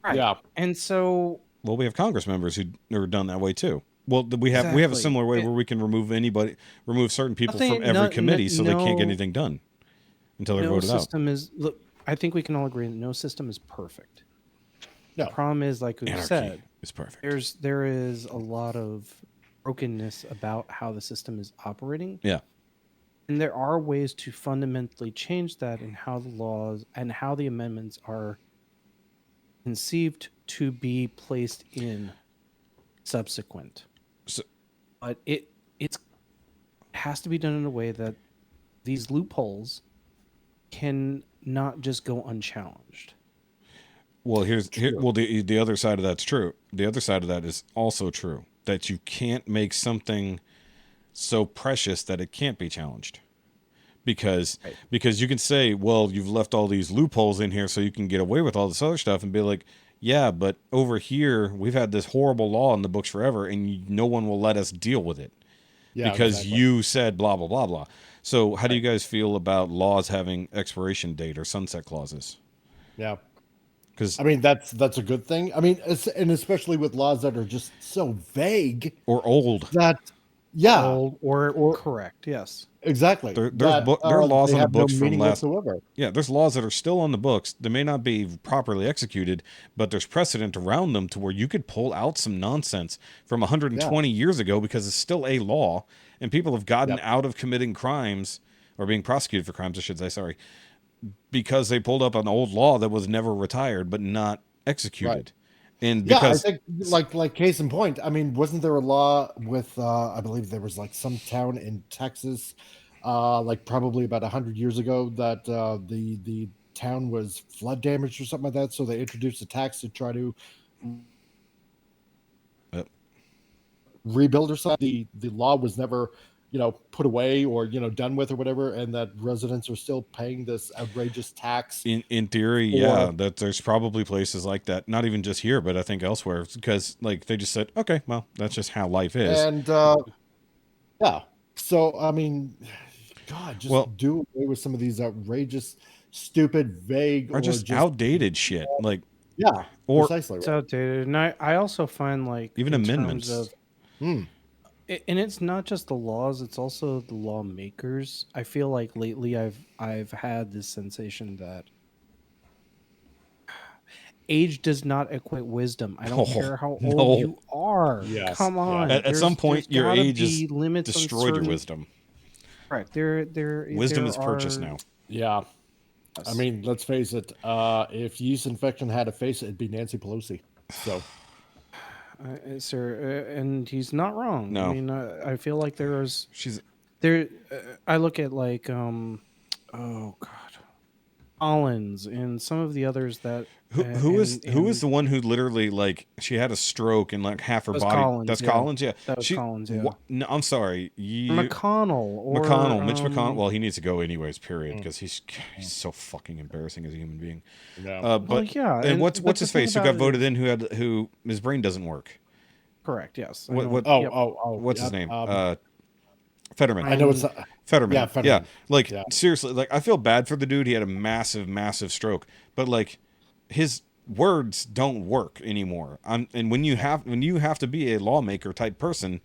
Right. Yeah. And so... Well, we have Congress members who are done that way, too. Well, we have a similar way where we can remove certain people from every committee so they can't get anything done until they're voted out. Look, I think we can all agree that no system is perfect. The problem is, like we've said, is perfect. There is a lot of brokenness about how the system is operating. Yeah. And there are ways to fundamentally change that in how the laws and how the amendments are conceived to be placed in subsequent. But it has to be done in a way that these loopholes can not just go unchallenged. Well, the other side of that's true. The other side of that is also true. that you can't make something so precious that it can't be challenged. Because you can say, well, you've left all these loopholes in here so you can get away with all this other stuff, and be like, yeah, but over here we've had this horrible law in the books forever, and no one will let us deal with it because you said blah blah blah blah. So how do you guys feel about laws having expiration date or sunset clauses? Yeah, because I mean that's a good thing. I mean, and especially with laws that are just so vague or old. That old or correct. Yes. Exactly. There are laws on the books from last. Whatsoever. Yeah, there's laws that are still on the books. They may not be properly executed, but there's precedent around them to where you could pull out some nonsense from 120 years ago because it's still a law, and people have gotten out of committing crimes or being prosecuted for crimes, I should say, sorry, because they pulled up an old law that was never retired but not executed. Right. And because I think like case in point, I mean, wasn't there a law with I believe there was like some town in Texas, like probably about 100 years ago that the town was flood damaged or something like that, so they introduced a tax to try to rebuild or something. The law was never put away or done with or whatever, and that residents are still paying this outrageous tax. In theory, that there's probably places like that, not even just here, but I think elsewhere, because like they just said, okay, well, that's just how life is. And so I mean, God, just do away with some of these outrageous, stupid, vague, or just outdated shit. Like or precisely, it's outdated. And I also find like even amendments of, and it's not just the laws, it's also the lawmakers. I feel like lately I've had this sensation that age does not equate wisdom. I don't care how old you are. Yes. Come on. At some point, your age is destroyed your wisdom. Right. Wisdom is purchased now. Yeah. I mean, let's face it. If yeast infection had a face, it'd be Nancy Pelosi. So... sir, and he's not wrong. No. I mean, I feel like I look at like oh God, Collins and some of the others that who is the one who literally like she had a stroke and like half her body. Collins, that's Collins, yeah. That was Collins, yeah. No, I'm sorry, McConnell, Mitch McConnell. Well, he needs to go anyways. Period, because he's so fucking embarrassing as a human being. Yeah. And what's his face who got voted in? Who his brain doesn't work. Correct. Yes. What's his name? Fetterman. I know it's Fetterman. Yeah, Fetterman. Yeah. Seriously, like I feel bad for the dude. He had a massive stroke, but like his words don't work anymore. And when you have to be a lawmaker type person,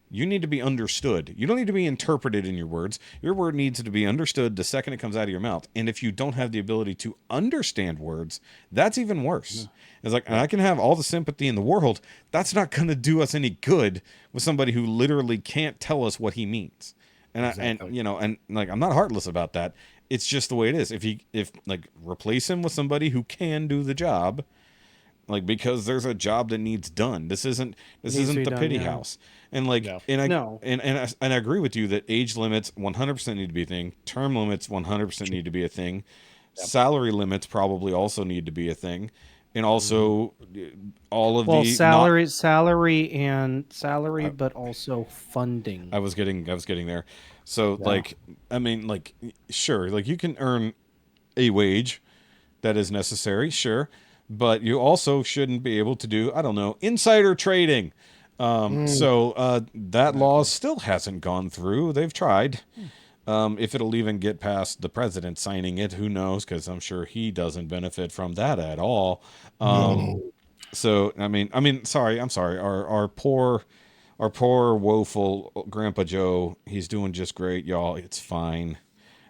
you need to be understood. You don't need to be interpreted in your words. Your word needs to be understood the second it comes out of your mouth. And if you don't have the ability to understand words, that's even worse. It's like, and I can have all the sympathy in the world. That's not going to do us any good with somebody who literally can't tell us what he means. And exactly. and like, I'm not heartless about that. It's just the way it is. If replace him with somebody who can do the job, like, because there's a job that needs done. This isn't the pity house. And like, and I agree with you that age limits 100% need to be a thing. Term limits 100% need to be a thing. Yep. Salary limits probably also need to be a thing. And also all of the salary, but also funding. I was getting there. So like, I mean, like, sure, like you can earn a wage that is necessary, sure, but you also shouldn't be able to do, I don't know, insider trading. So that law still hasn't gone through. They've tried. If it'll even get past the president signing it, who knows? Because I'm sure he doesn't benefit from that at all. So I mean, sorry. Our poor woeful Grandpa Joe. He's doing just great, y'all. It's fine.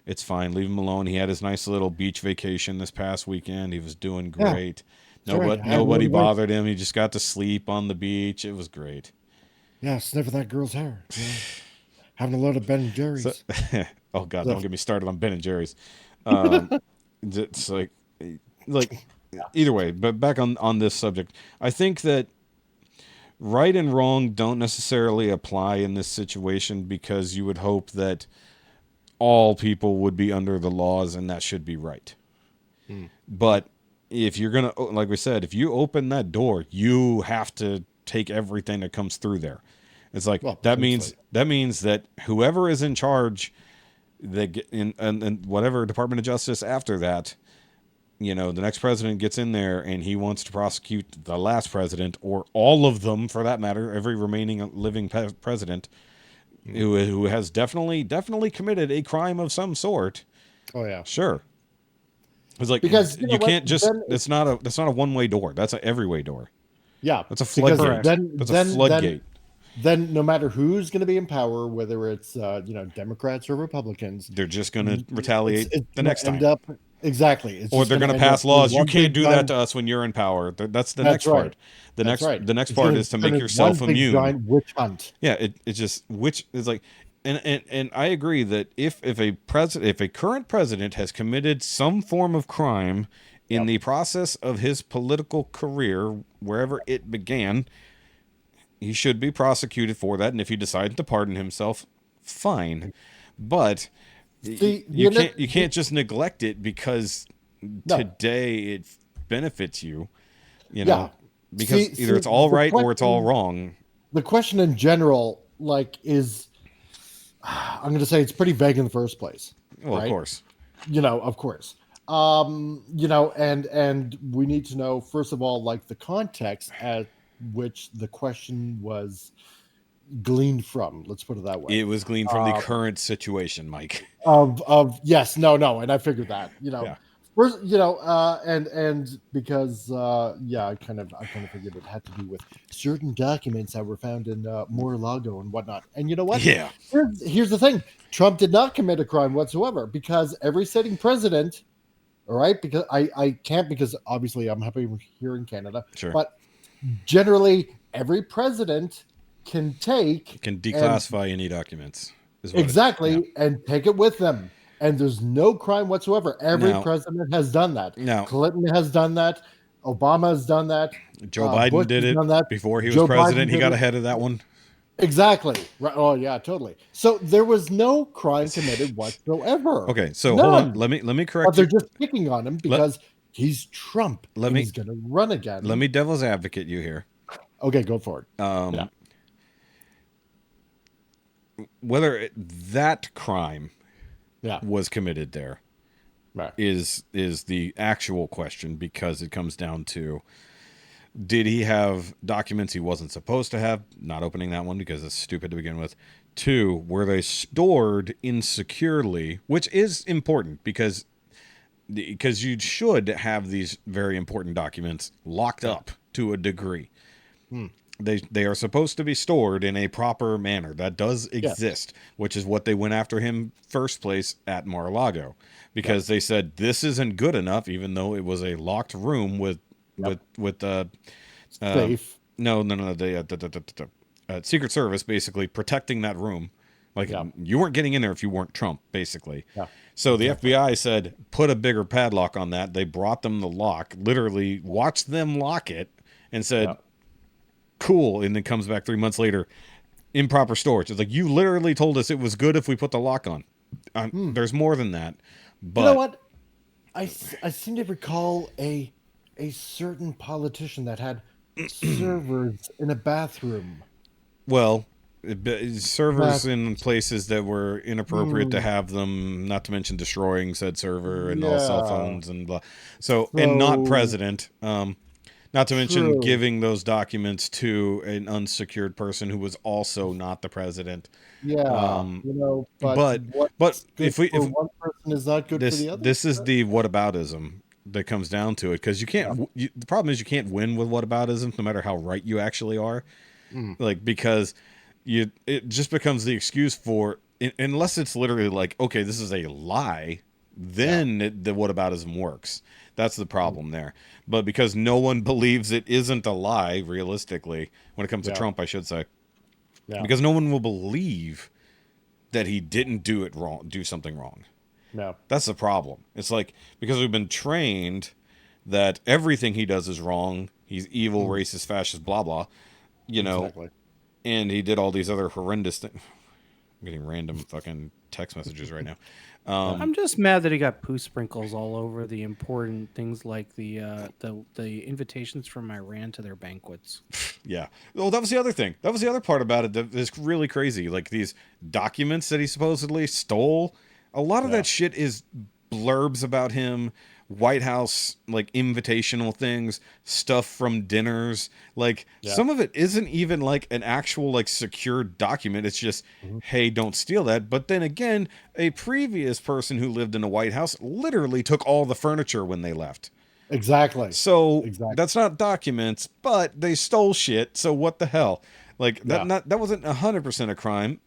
Leave him alone. He had his nice little beach vacation this past weekend. He was doing great. Nobody bothered him. He just got to sleep on the beach. It was great. Yeah, sniffing that girl's hair. Yeah. Having a load of Ben and Jerry's. Oh God, don't get me started on Ben and Jerry's. It's like either way. But back on this subject, I think that right and wrong don't necessarily apply in this situation, because you would hope that all people would be under the laws, and that should be right. But if you're gonna, like we said, if you open that door, you have to take everything that comes through there. It's like, Well, that means that whoever is in charge, in whatever Department of Justice after that, the next president gets in there and he wants to prosecute the last president, or all of them for that matter, every remaining living president who has definitely committed a crime of some sort. Oh yeah, sure. It's like, because you can't just. That's not a one-way door. That's an every-way door. Yeah, that's a floodgate. That's a floodgate. Then no matter who's going to be in power, whether it's Democrats or Republicans, they're just going to retaliate the next time. Exactly. Or they're going to pass laws. You can't do that to us when you're in power. That's the next part. The next part is to make yourself immune. Giant witch hunt. Yeah, it's just which is like, and I agree that if a current president has committed some form of crime in the process of his political career, wherever it began, he should be prosecuted for that. And if he decides to pardon himself, fine. But you can't just neglect it because today it benefits you, because either it's all right or it's all wrong. The question in general, is, I'm going to say it's pretty vague in the first place. Well, right? Of course. Of course. And we need to know, first of all, the context at which the question was gleaned from. Let's put it that way. It was gleaned from the current situation, Mike. Yes, no, and I figured that. First, and because I kind of figured it had to do with certain documents that were found in Mar-a-Lago and whatnot. And you know what? Yeah. Here's the thing: Trump did not commit a crime whatsoever, because every sitting president. All right, because I can't, because obviously I'm happy here in Canada. Sure. But generally, every president can declassify any documents. Exactly, and take it with them. And there's no crime whatsoever. Every president has done that. No. Clinton has done that. Obama has done that. Joe Biden Bush did it before he was president. He got ahead of that one. Exactly. Right. Oh yeah, totally. So there was no crime committed whatsoever. Okay, so hold on. Let me correct. But they're just picking on him because he's Trump. He's going to run again. Let me devil's advocate you here. Okay, go for it. Whether that crime was committed there is the actual question, because it comes down to, did he have documents he wasn't supposed to have? Not opening that one because it's stupid to begin with. 2, were they stored insecurely, which is important because you should have these very important documents locked up to a degree. They are supposed to be stored in a proper manner. That does exist, which is what they went after him first place at Mar-a-Lago, because they said this isn't good enough, even though it was a locked room with safe. The Secret Service basically protecting that room. You weren't getting in there if you weren't Trump, basically. Yeah. So the FBI said, put a bigger padlock on that. They brought them the lock, literally watched them lock it, and said, cool. And then comes back 3 months later, improper storage. It's like, you literally told us it was good if we put the lock on. There's more than that. But you know what? I seem to recall a certain politician that had servers in a bathroom. Well, servers in places that were inappropriate to have them, not to mention destroying said server and all cell phones and blah. So and not president. Not to mention giving those documents to an unsecured person who was also not the president. Yeah, but if one person is not good for the other. This is the whataboutism that comes down to it, because you can't. The problem is you can't win with whataboutism, no matter how right you actually are. Because it just becomes the excuse for, unless it's literally like, okay, this is a lie, then the whataboutism works. That's the problem there. But because no one believes it isn't a lie, realistically, when it comes to Trump, I should say, because no one will believe that he didn't do something wrong. No, that's the problem. It's like, because we've been trained that everything he does is wrong. He's evil, racist, fascist, blah blah. Exactly. And he did all these other horrendous things. I'm getting random fucking text messages right now. I'm just mad that he got poo sprinkles all over the important things, like the invitations from Iran to their banquets. Yeah. Well, that was the other thing. That was the other part about it that is really crazy. Like these documents that he supposedly stole. A lot of that shit is blurbs about him, White House, like invitational things, stuff from dinners. Like some of it isn't even like an actual like secured document. It's just, hey, don't steal that. But then again, a previous person who lived in the White House literally took all the furniture when they left. Exactly. So that's not documents, but they stole shit. So what the hell? Like that wasn't 100% a crime,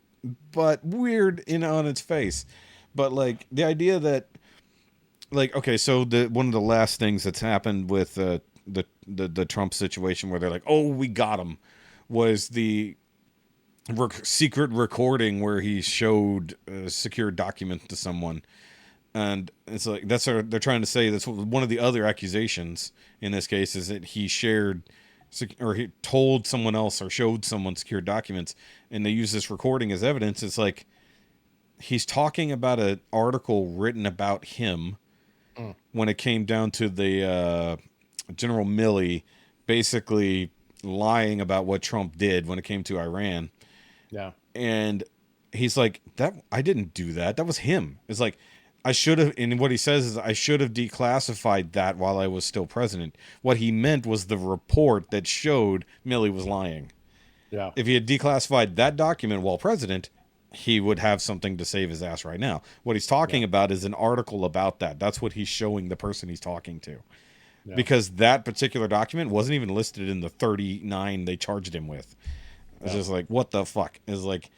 but weird on its face. But like the idea that, like, okay, so one of the last things that's happened with the Trump situation where they're like, oh, we got him, was the secret recording where he showed a secure document to someone. And it's like they're trying to say that's one of the other accusations in this case is that he shared or he told someone else or showed someone secure documents, and they use this recording as evidence. It's like he's talking about an article written about him when it came down to the General Milley basically lying about what Trump did when it came to Iran. Yeah. And he's like, that I didn't do that. That was him. It's like, I should have, and what he says is, I should have declassified that while I was still president. What he meant was the report that showed Milley was lying. Yeah. If he had declassified that document while president, he would have something to save his ass right now. What he's talking about is an article about that. That's what he's showing the person he's talking to. Yeah. Because that particular document wasn't even listed in the 39 they charged him with. It's just like, what the fuck? It's like,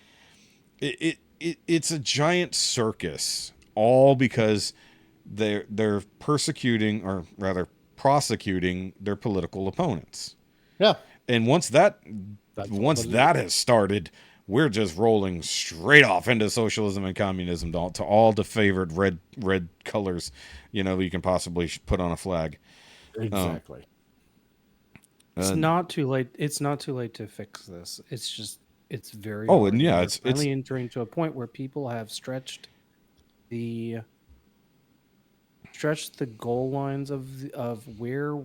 it's a giant circus. All because they're persecuting, or rather prosecuting, their political opponents. Yeah. And once that has started, we're just rolling straight off into socialism and communism, to all the favored red colors, you can possibly put on a flag. Exactly. It's not too late. It's not too late to fix this. It's very. And yeah, it's finally entering to a point where people have stretched the goal lines of where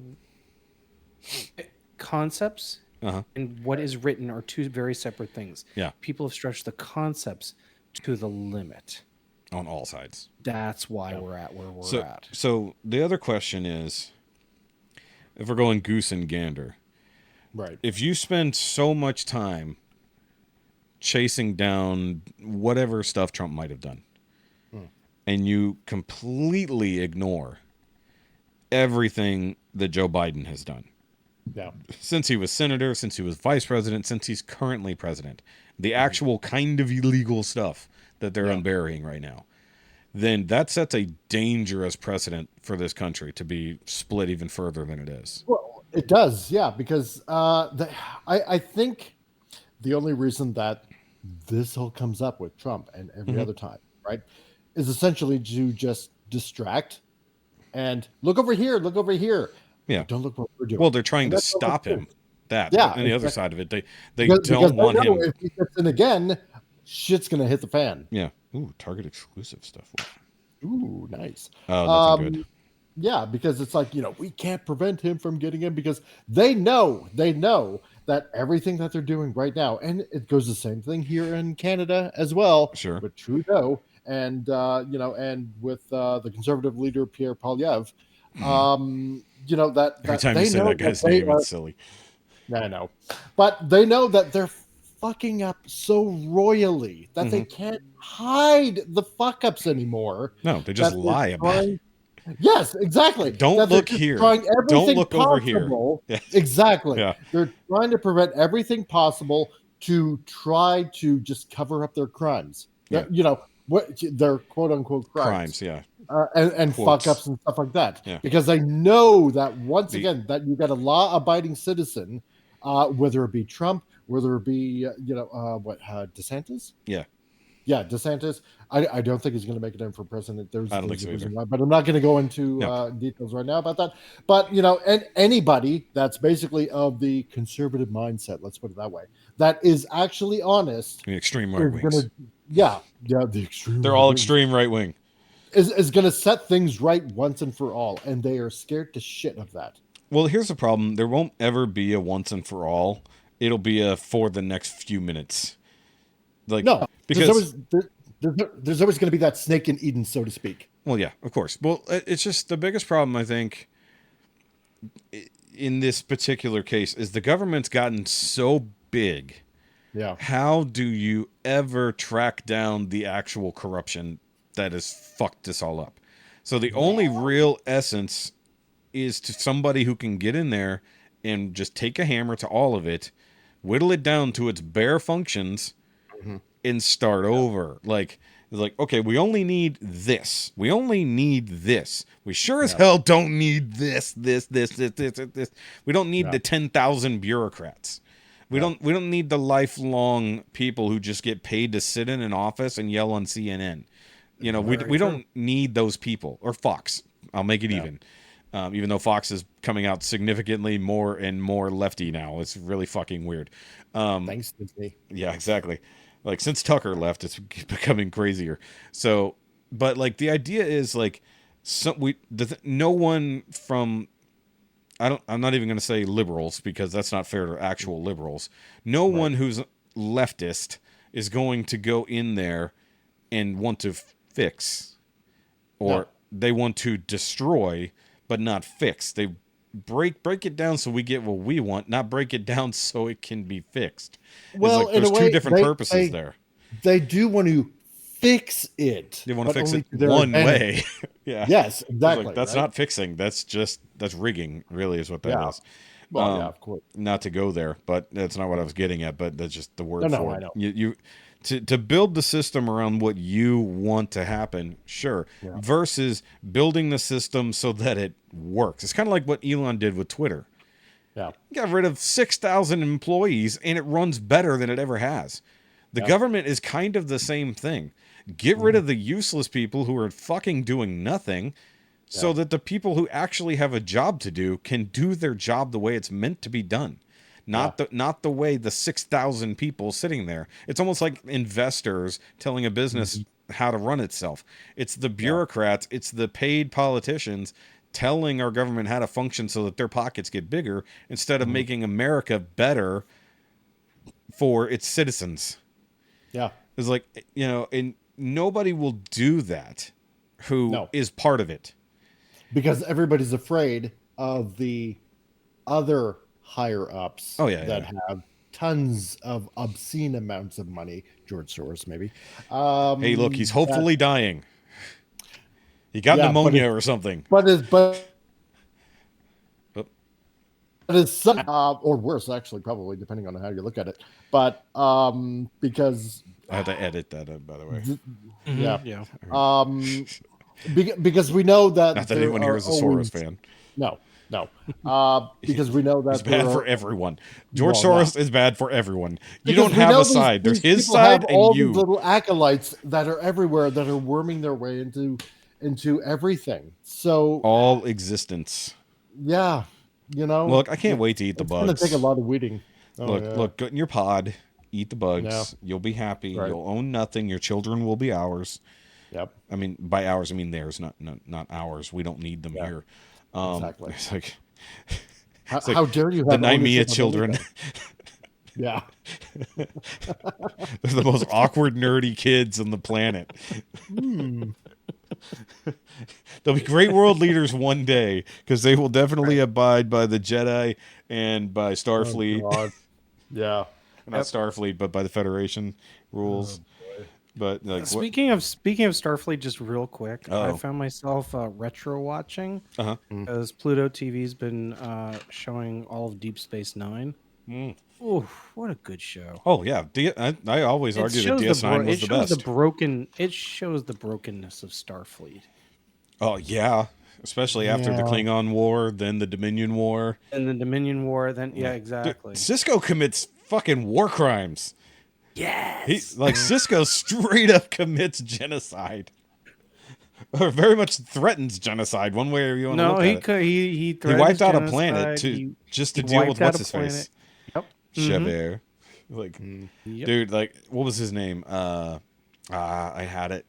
concepts and what is written are two very separate things. Yeah. People have stretched the concepts to the limit on all sides. That's why we're at where we're at. So the other question is, if we're going goose and gander, right? If you spend so much time chasing down whatever stuff Trump might have done, and you completely ignore everything that Joe Biden has done. Yeah. Since he was senator, since he was vice president, since he's currently president, the actual kind of illegal stuff that they're unburying right now, then that sets a dangerous precedent for this country to be split even further than it is. Well, it does, yeah, because I think the only reason that this all comes up with Trump and every other time, right, is essentially to just distract and look over here. Yeah. Don't look what we're doing. Well, they're trying to stop him. And the other side of it, they don't want him. If he gets in again, shit's gonna hit the fan. Yeah. Ooh, Target exclusive stuff. Ooh, nice. Oh, nothing good. Yeah, because it's like, we can't prevent him from getting in because they know that everything that they're doing right now, and it goes the same thing here in Canada as well. Sure. With Trudeau and and with the conservative leader Pierre Poilievre, that every time they you say know that guy's name, it's silly. I know, but they know that they're fucking up so royally that they can't hide the fuck ups anymore. No, they just lie about it. Yes, exactly. Don't look here. Don't look over here. Yeah. Exactly. Yeah. They're trying to prevent everything possible to try to just cover up their crimes. Yeah. What their quote unquote crimes. Yeah. And fuck ups and stuff like that. Yeah. Because they know that once again that you got a law abiding citizen, whether it be Trump, whether it be DeSantis. Yeah, DeSantis. I don't think he's going to make it in for president. There's a reason why, but I'm not going to go into details right now about that. But and anybody that's basically of the conservative mindset, let's put it that way, that is actually honest. The extreme right wings. The extreme. They're all extreme right wing. Is going to set things right once and for all, and they are scared to shit of that. Well, here's the problem: there won't ever be a once and for all it'll be for the next few minutes. Like, No, because there's always going to be that snake in Eden, so to speak. well, yeah, of course. Well, it's just the biggest problem, I think, in this particular case is the government's gotten so big. Yeah. How do you ever track down the actual corruption that has fucked this all up? So the only real essence is to somebody who can get in there and just take a hammer to all of it, whittle it down to its bare functions, and start over. Like, okay, we only need this. We only need this. We sure as hell don't need this. We don't need the 10,000 bureaucrats. We don't need the lifelong people who just get paid to sit in an office and yell on CNN. You know, we don't need those people. Or Fox. I'll make it even. Even though Fox is coming out significantly more and more lefty now. It's really fucking weird. Thanks to me. Yeah, exactly. Like, since Tucker left, it's becoming crazier. So, but like the idea is like, no one from, I'm not even going to say liberals because that's not fair to actual liberals. No one who's leftist is going to go in there and want to fix, or they want to destroy, but not fix. They break it down so we get what we want, not break it down so it can be fixed. Well, it's like, there's two different purposes there. They do want to fix it. They want to fix it one way. Yeah. Yes, exactly. Like, that's not fixing. That's rigging, really, is what that is. Well, yeah, of course. Not to go there, but that's not what I was getting at, but that's just the word for it. I know. You to build the system around what you want to happen, sure, versus building the system so that it works. It's kind of like what Elon did with Twitter. Yeah. He got rid of 6,000 employees, and it runs better than it ever has. The government is kind of the same thing. Get rid of the useless people who are fucking doing nothing so that the people who actually have a job to do can do their job the way it's meant to be done. Not the way the 6,000 people sitting there. It's almost like investors telling a business how to run itself. It's the bureaucrats, it's the paid politicians telling our government how to function so that their pockets get bigger instead of making America better for its citizens. Yeah. It's like, you know, and nobody will do that who is part of it. Because everybody's afraid of the other higher ups that have tons of obscene amounts of money. George Soros, maybe. Hey, look, he's hopefully dying. He got pneumonia or something. But his son, or worse, actually, probably, depending on how you look at it. But because I had to edit that, by the way. Because we know that not that anyone here is a Soros fan. No. Because we know that it's bad for everyone. George Soros is bad for everyone. You don't have a side. There's his side and all you. These little acolytes that are everywhere that are worming their way into everything. So all existence. Yeah, you know. Look, I can't wait to eat the bugs. It's gonna take a lot of weeding. Look, go in your pod, eat the bugs. Yeah. You'll be happy. Right. You'll own nothing. Your children will be ours. Yep. I mean, by ours, I mean theirs, not ours. We don't need them here. Exactly. It's like, how dare you have the Nymea children? Yeah. They're the most awkward, nerdy kids on the planet. They'll be great world leaders one day because they will definitely abide by the Jedi and by Starfleet. Oh, yeah. Not Starfleet, but by the Federation rules. But like, speaking of Starfleet, just real quick, I found myself retro watching because Pluto TV's been showing all of Deep Space Nine. Oh, what a good show! Oh yeah, I always argue that DS9 was the best. It shows the brokenness of Starfleet. Oh yeah, especially after the Klingon War, then the Dominion War, exactly. Dude, Cisco commits fucking war crimes. Yes. Cisco straight up commits genocide. Or very much threatens genocide, one way or you want to look at it. He wiped out a planet just to deal with what's his face. Yep. Chabert. Dude, what was his name? I had it.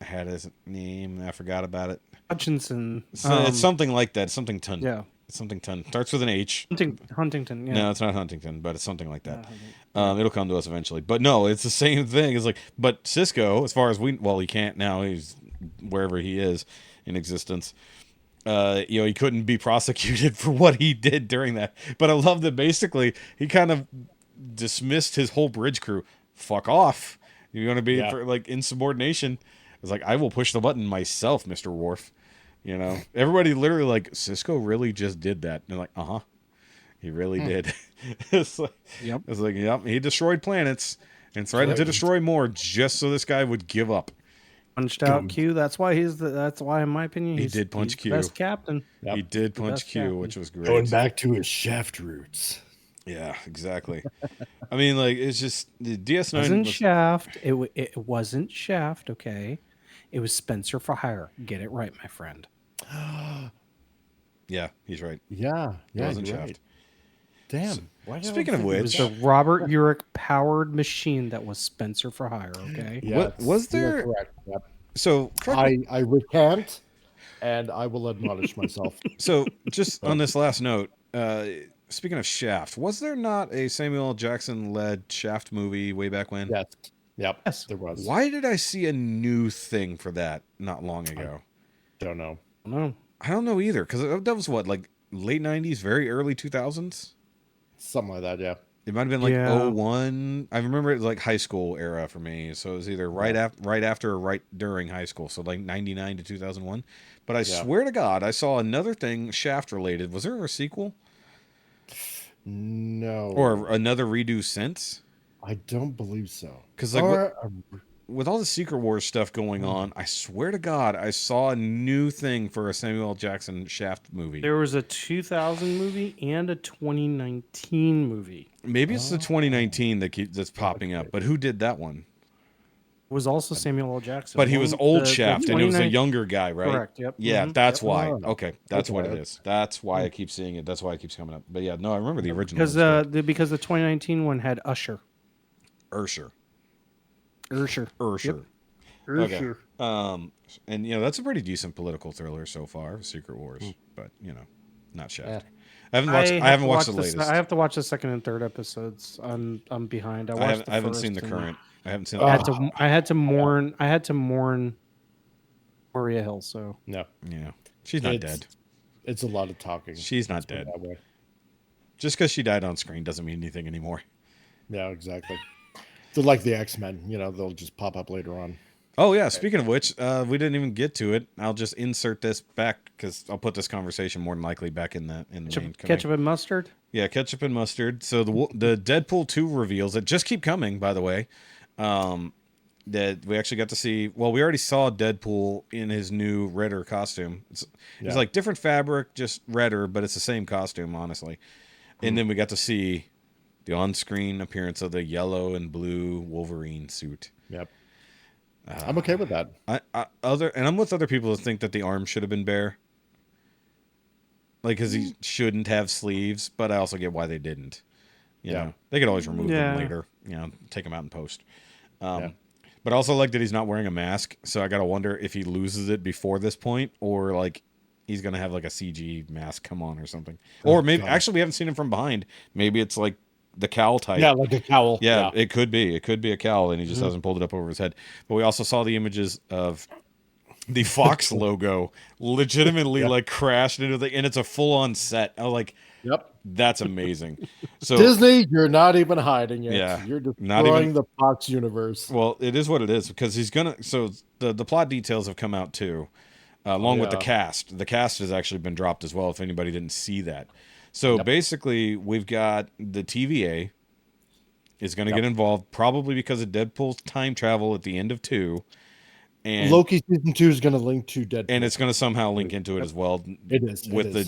I had his name. I forgot about it. Hutchinson. It's something like that. Something ton. Yeah. Something starts with an H. Huntington. Yeah. No, it's not Huntington, but it's something like that. It'll come to us eventually. But no, it's the same thing. It's like, but Cisco, as far as he can't now. He's wherever he is in existence. He couldn't be prosecuted for what he did during that. But I love that basically he kind of dismissed his whole bridge crew. Fuck off. You're going to be for like insubordination. It's like, I will push the button myself, Mr. Worf. Everybody literally like, Cisco really just did that. And they're like, he really did. It's like, he destroyed planets and threatened to destroy more just so this guy would give up. Punched out Q. That's why in my opinion, he did punch Q. Best captain. Yep. He did punch Q, captain. Which was great. Going back to his Shaft roots. Yeah, exactly. I mean, like, it's just the DS9 wasn't Shaft. It wasn't Shaft. Okay, it was Spencer for Hire. Get it right, my friend. Yeah, he's right. Yeah, it wasn't Shaft. Right. Damn. Speaking of which, it was the Robert Urich powered machine that was Spencer for Hire. Okay. Yeah. Was there? Correct. Yep. So I recant, and I will admonish myself. So just on this last note, speaking of Shaft, was there not a Samuel L. Jackson led Shaft movie way back when? Yes. Yep. Yes, there was. Why did I see a new thing for that not long ago? Don't know. No. I don't know either, because that was what, like late 90s, very early 2000s? Something like that, yeah. It might have been like 01. I remember it was like high school era for me. So it was either right after or right during high school. So like 99 to 2001. But I swear to God, I saw another thing Shaft related. Was there a sequel? No. Or another redo since? I don't believe so. Because like with all the Secret Wars stuff going on, I swear to God, I saw a new thing for a Samuel L. Jackson Shaft movie. There was a 2000 movie and a 2019 movie. Maybe it's the 2019 that's popping up. But who did that one? It was also Samuel L. Jackson. But he was old Shaft, and it was a younger guy, right? Correct, yep. Yeah, that's why. Okay, that's what it is. That's why I keep seeing it. That's why it keeps coming up. But yeah, no, I remember the original. Because the 2019 one had Ursher. Yep. Okay. And that's a pretty decent political thriller so far, Secret Wars, but not Shaft. I haven't watched the latest. I have to watch the second and third episodes. I'm behind. I haven't seen the current. I haven't seen. I had to mourn Maria Hill. So yeah, she's not dead. It's a lot of talking. She's not dead. Just because she died on screen doesn't mean anything anymore. Yeah, exactly. They're like the X-Men, they'll just pop up later on. Oh, yeah. Speaking of which, we didn't even get to it. I'll just insert this back because I'll put this conversation more than likely back in the main. Ketchup and mustard? Yeah, ketchup and mustard. So the Deadpool 2 reveals that just keep coming, by the way, that we actually got to see. Well, we already saw Deadpool in his new redder costume. It's like different fabric, just redder, but it's the same costume, honestly. And then we got to see the on-screen appearance of the yellow and blue Wolverine suit. Yep. I'm okay with that. I'm with other people that think that the arm should have been bare. Like, because he shouldn't have sleeves, but I also get why they didn't. You know, they could always remove them later. Take them out in post. But I also like that he's not wearing a mask, so I gotta wonder if he loses it before this point, or like he's gonna have like a CG mask come on or something. Or maybe actually we haven't seen him from behind. Maybe it's like the cowl type. Yeah, like a cowl. Yeah, it could be. It could be a cowl, and he just hasn't pulled it up over his head. But we also saw the images of the Fox logo legitimately like crashed into the, and it's a full-on set. I was like, yep, that's amazing. So Disney, you're not even hiding it. Yeah, you're destroying the Fox universe. Well, it is what it is because he's gonna. So the plot details have come out too, along with the cast. The cast has actually been dropped as well. If anybody didn't see that. So basically, we've got the TVA is going to get involved, probably because of Deadpool's time travel at the end of 2. And Loki season 2 is going to link to Deadpool, and it's going to somehow link into it as well. It is with the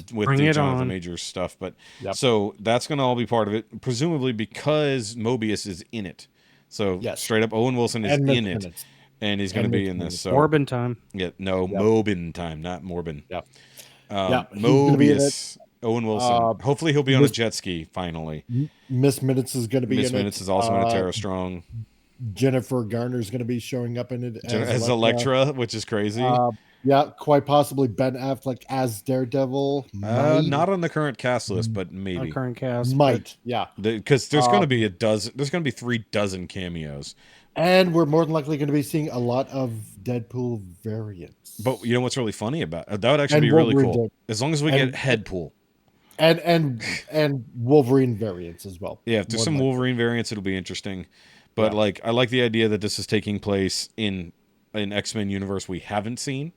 Jonathan Majors stuff, but so that's going to all be part of it, presumably because Mobius is in it. So straight up, Owen Wilson is in it, and he's going to be in this. So Morbin time. Yeah, no, Mobin time, not Morbin. Yep. Mobius. Owen Wilson. Hopefully he'll be on a jet ski finally. Miss Minutes is going to be Miss Minutes is also in a Tara Strong. Jennifer Garner is going to be showing up in it as Elektra, which is crazy. Yeah, quite possibly Ben Affleck as Daredevil. Not on the current cast list, but On maybe. current cast. Might, yeah. Because there's going to be there's going to be 3 dozen cameos. And we're more than likely going to be seeing a lot of Deadpool variants. But you know what's really funny about it? That would actually And be really Wolverine cool. As long as we get Headpool. And Wolverine variants as well. Yeah, if there's some Wolverine variants, it'll be interesting. But like, I like the idea that this is taking place in an X-Men universe we haven't seen.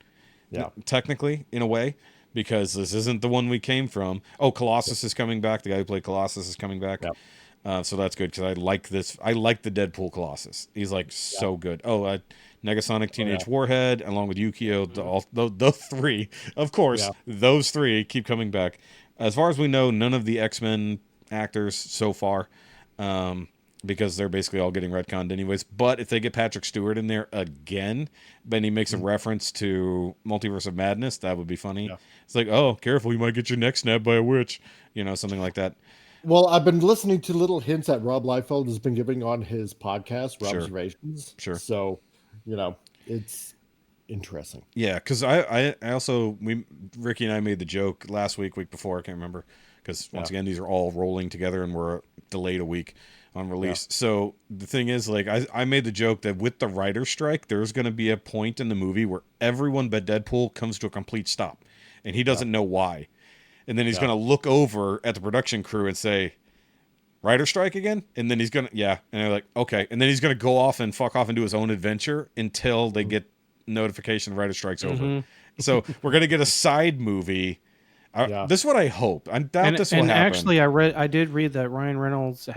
Yeah, technically, in a way, because this isn't the one we came from. Oh, Colossus is coming back. The guy who played Colossus is coming back. Yeah. So that's good because I like this. I like the Deadpool Colossus. He's like so good. Oh, Negasonic Teenage Warhead, along with Yukio. The 3, of course, those 3 keep coming back. As far as we know, none of the X-Men actors so far, because they're basically all getting retconned anyways. But if they get Patrick Stewart in there again, then he makes a reference to Multiverse of Madness, that would be funny. Yeah. It's like, oh, careful, you might get your neck snapped by a witch. You know, something like that. Well, I've been listening to little hints that Rob Liefeld has been giving on his podcast, Robservations. Sure. So, you know, it's interesting. Yeah, because I also, Ricky and I made the joke last week before, I can't remember, because once again, these are all rolling together and we're delayed a week on release. So the thing is, like, I made the joke that with the writer's strike, there's going to be a point in the movie where everyone but Deadpool comes to a complete stop, and he doesn't know why. And then he's going to look over at the production crew and say, writer's strike again? And then he's going to, and they're like, okay. And then he's going to go off and fuck off and do his own adventure until they get notification the writer's strike's over. So we're going to get a side movie. This is what I hope. I doubt this will happen. And actually, I did read that Ryan Reynolds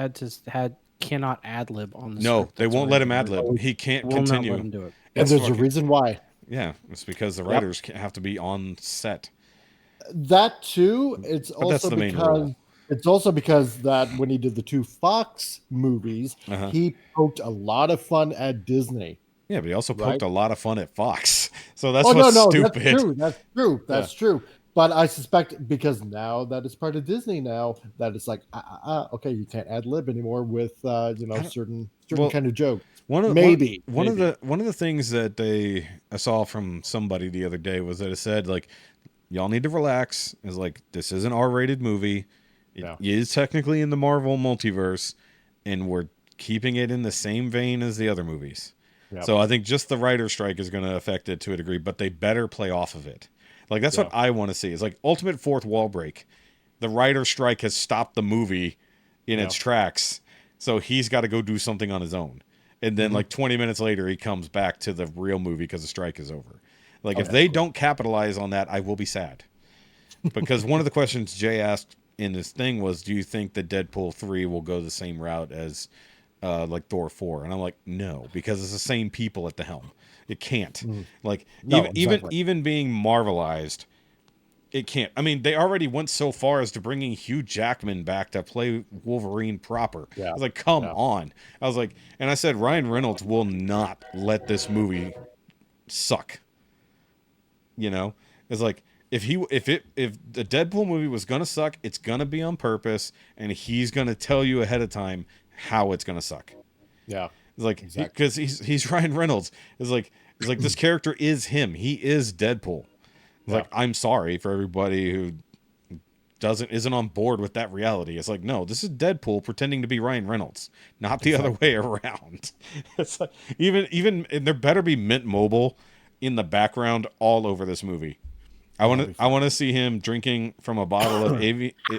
cannot ad lib on the script. They won't let him ad lib. He can't continue. Not let him do it. And there's a reason why. Yeah, it's because the writers have to be on set. That too. It's also because that when he did the 2 Fox movies, he poked a lot of fun at Disney. Yeah, but he also poked a lot of fun at Fox. So that's stupid. That's true. But I suspect because now that it's part of Disney now, that it's like, okay, you can't ad lib anymore with certain kind of jokes. One of the things that I saw from somebody the other day was that it said, like, y'all need to relax. It's like, this is an R-rated movie. It is technically in the Marvel multiverse, and we're keeping it in the same vein as the other movies. Yep. So I think just the writer's strike is going to affect it to a degree, but they better play off of it. Like, that's what I want to see. It's like ultimate fourth wall break. The writer's strike has stopped the movie in its tracks, so he's got to go do something on his own. And then, like, 20 minutes later, he comes back to the real movie because the strike is over. Like, if they don't capitalize on that, I will be sad. Because one of the questions Jay asked in this thing was, do you think that Deadpool 3 will go the same route as, like, Thor 4? And I'm like, no, because it's the same people at the helm. It can't. Like, even being Marvelized, it can't. I mean, they already went so far as to bringing Hugh Jackman back to play Wolverine proper. Yeah. I was like, come on. I was like, and I said, Ryan Reynolds will not let this movie suck. You know, it's like, if the Deadpool movie was gonna suck, it's gonna be on purpose, and he's gonna tell you ahead of time how it's gonna suck. Yeah, it's like, because he's Ryan Reynolds. It's like this character is him. He is Deadpool. It's like, I'm sorry for everybody who isn't on board with that reality. It's like, no, this is Deadpool pretending to be Ryan Reynolds, not the other way around. It's like, even and there better be Mint Mobile in the background all over this movie. I want to see him drinking from a bottle of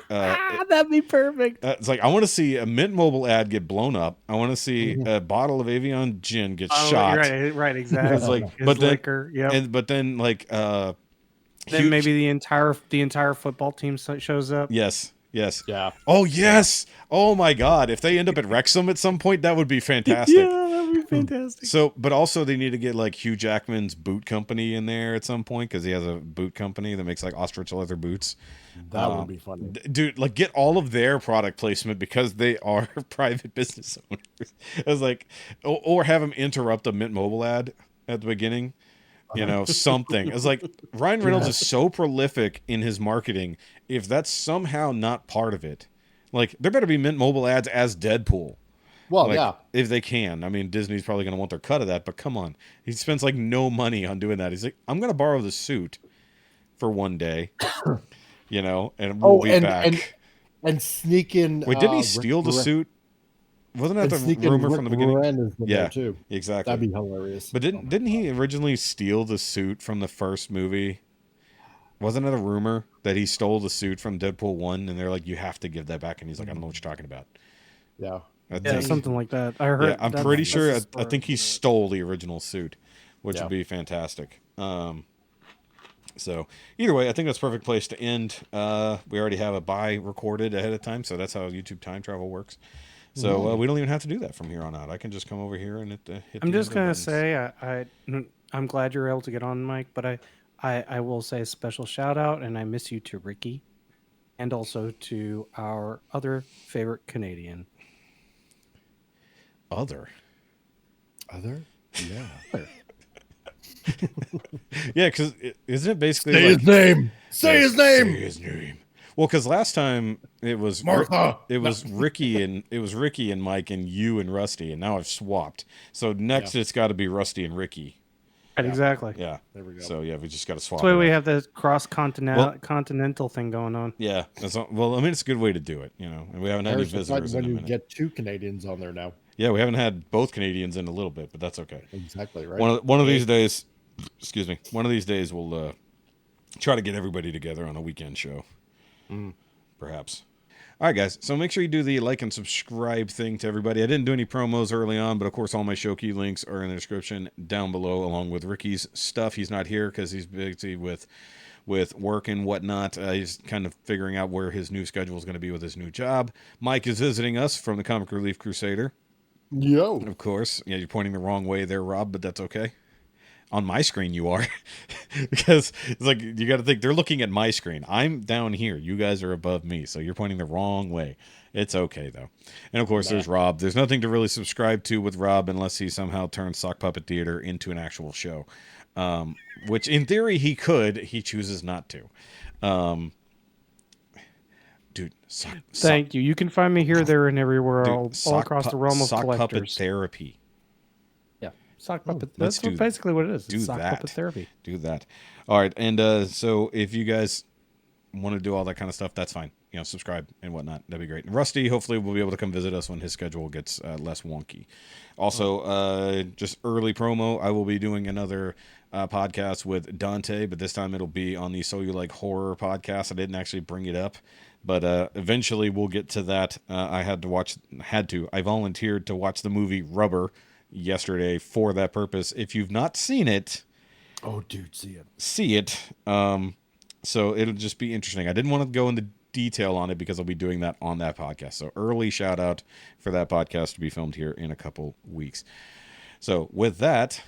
that'd be perfect. It's like, I want to see a Mint Mobile ad get blown up. I want to see a bottle of Avion gin get shot. Right, exactly. It's like, but then like then maybe the entire football team shows up. Yes. Yeah. Oh yes. Oh my God. If they end up at Wrexham at some point, that would be fantastic. Yeah, that would be fantastic. So, but also they need to get like Hugh Jackman's boot company in there at some point, because he has a boot company that makes like ostrich leather boots. That would be funny, dude. Like, get all of their product placement because they are private business owners. I was like, or have them interrupt a Mint Mobile ad at the beginning. You know, something. It's like, Ryan Reynolds is so prolific in his marketing. If that's somehow not part of it, like, there better be Mint Mobile ads as Deadpool. Well, like, yeah. if they can. I mean, Disney's probably going to want their cut of that, but come on. He spends like no money on doing that. He's like, I'm going to borrow the suit for one day, and we'll be back. And sneak in. Wait, didn't he steal the suit? Wasn't that the rumor from the beginning? Yeah, too. Exactly. That'd be hilarious. But didn't he originally steal the suit from the first movie? Wasn't it a rumor that he stole the suit from Deadpool 1 and they're like, you have to give that back? And he's like, I don't know what you're talking about. Yeah. Something like that. I heard. Yeah, I'm pretty sure. I think he stole the original suit, which would be fantastic. So either way, I think that's a perfect place to end. We already have a bye recorded ahead of time, so that's how YouTube time travel works. So we don't even have to do that from here on out. I can just come over here and hit. I'm just gonna say I'm glad you're able to get on, Mike, but I will say a special shout out, and I miss you to Rikki, and also to our other favorite Canadian. Other? Yeah. Yeah, because isn't it basically Say his name? Say his name. Well, because last time it was Martha. It was Ricky and Mike and you and Rusty, and now I've swapped. So next it's got to be Rusty and Ricky. Right, exactly. Yeah. There we go. So we just got to swap. That's why we have this continental thing going on. Yeah. It's a good way to do it, and we haven't had any visitors when in a you minute. get 2 Canadians on there now. Yeah, we haven't had both Canadians in a little bit, but that's okay. Exactly, right? One of these days, excuse me, one of these days we'll try to get everybody together on a weekend show. Perhaps. All right, guys. So make sure you do the like and subscribe thing to everybody. I didn't do any promos early on, but of course all my show key links are in the description down below, along with Ricky's stuff. He's not here because he's busy with work and whatnot. He's kind of figuring out where his new schedule is going to be with his new job. Mike is visiting us from the Comic Relief Crusader. Yo. Of course. Yeah, you're pointing the wrong way there, Rob, but that's okay. On my screen you are. Because it's like, you got to think, they're looking at my screen. I'm down here. You guys are above me, so you're pointing the wrong way. It's okay, though. And, of course, there's Rob. There's nothing to really subscribe to with Rob unless he somehow turns Sock Puppet Theater into an actual show. Which, in theory, he could. He chooses not to. Dude, thank you. You can find me here, there, and everywhere, all across the realm of Sock collectors. Puppet Therapy. Yeah, Sock Puppet. That's basically what it is. It's Sock Puppet Therapy. Do that. All right, and so if you guys want to do all that kind of stuff, that's fine. Subscribe and whatnot. That'd be great. And Rusty, hopefully, will be able to come visit us when his schedule gets less wonky. Also, just early promo, I will be doing another podcast with Dante, but this time it'll be on the So You Like Horror podcast. I didn't actually bring it up, but eventually we'll get to that. I volunteered to watch the movie Rubber yesterday for that purpose. If you've not seen it, oh, dude, see it. So it'll just be interesting. I didn't want to go into detail on it because I'll be doing that on that podcast. So early shout out for that podcast to be filmed here in a couple weeks. So with that,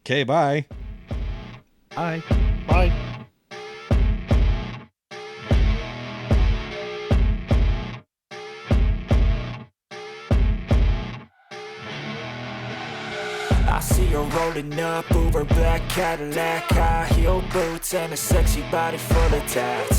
okay, bye. Bye. Bye. I see her rolling up, Uber black Cadillac, high heel boots and a sexy body full of tats.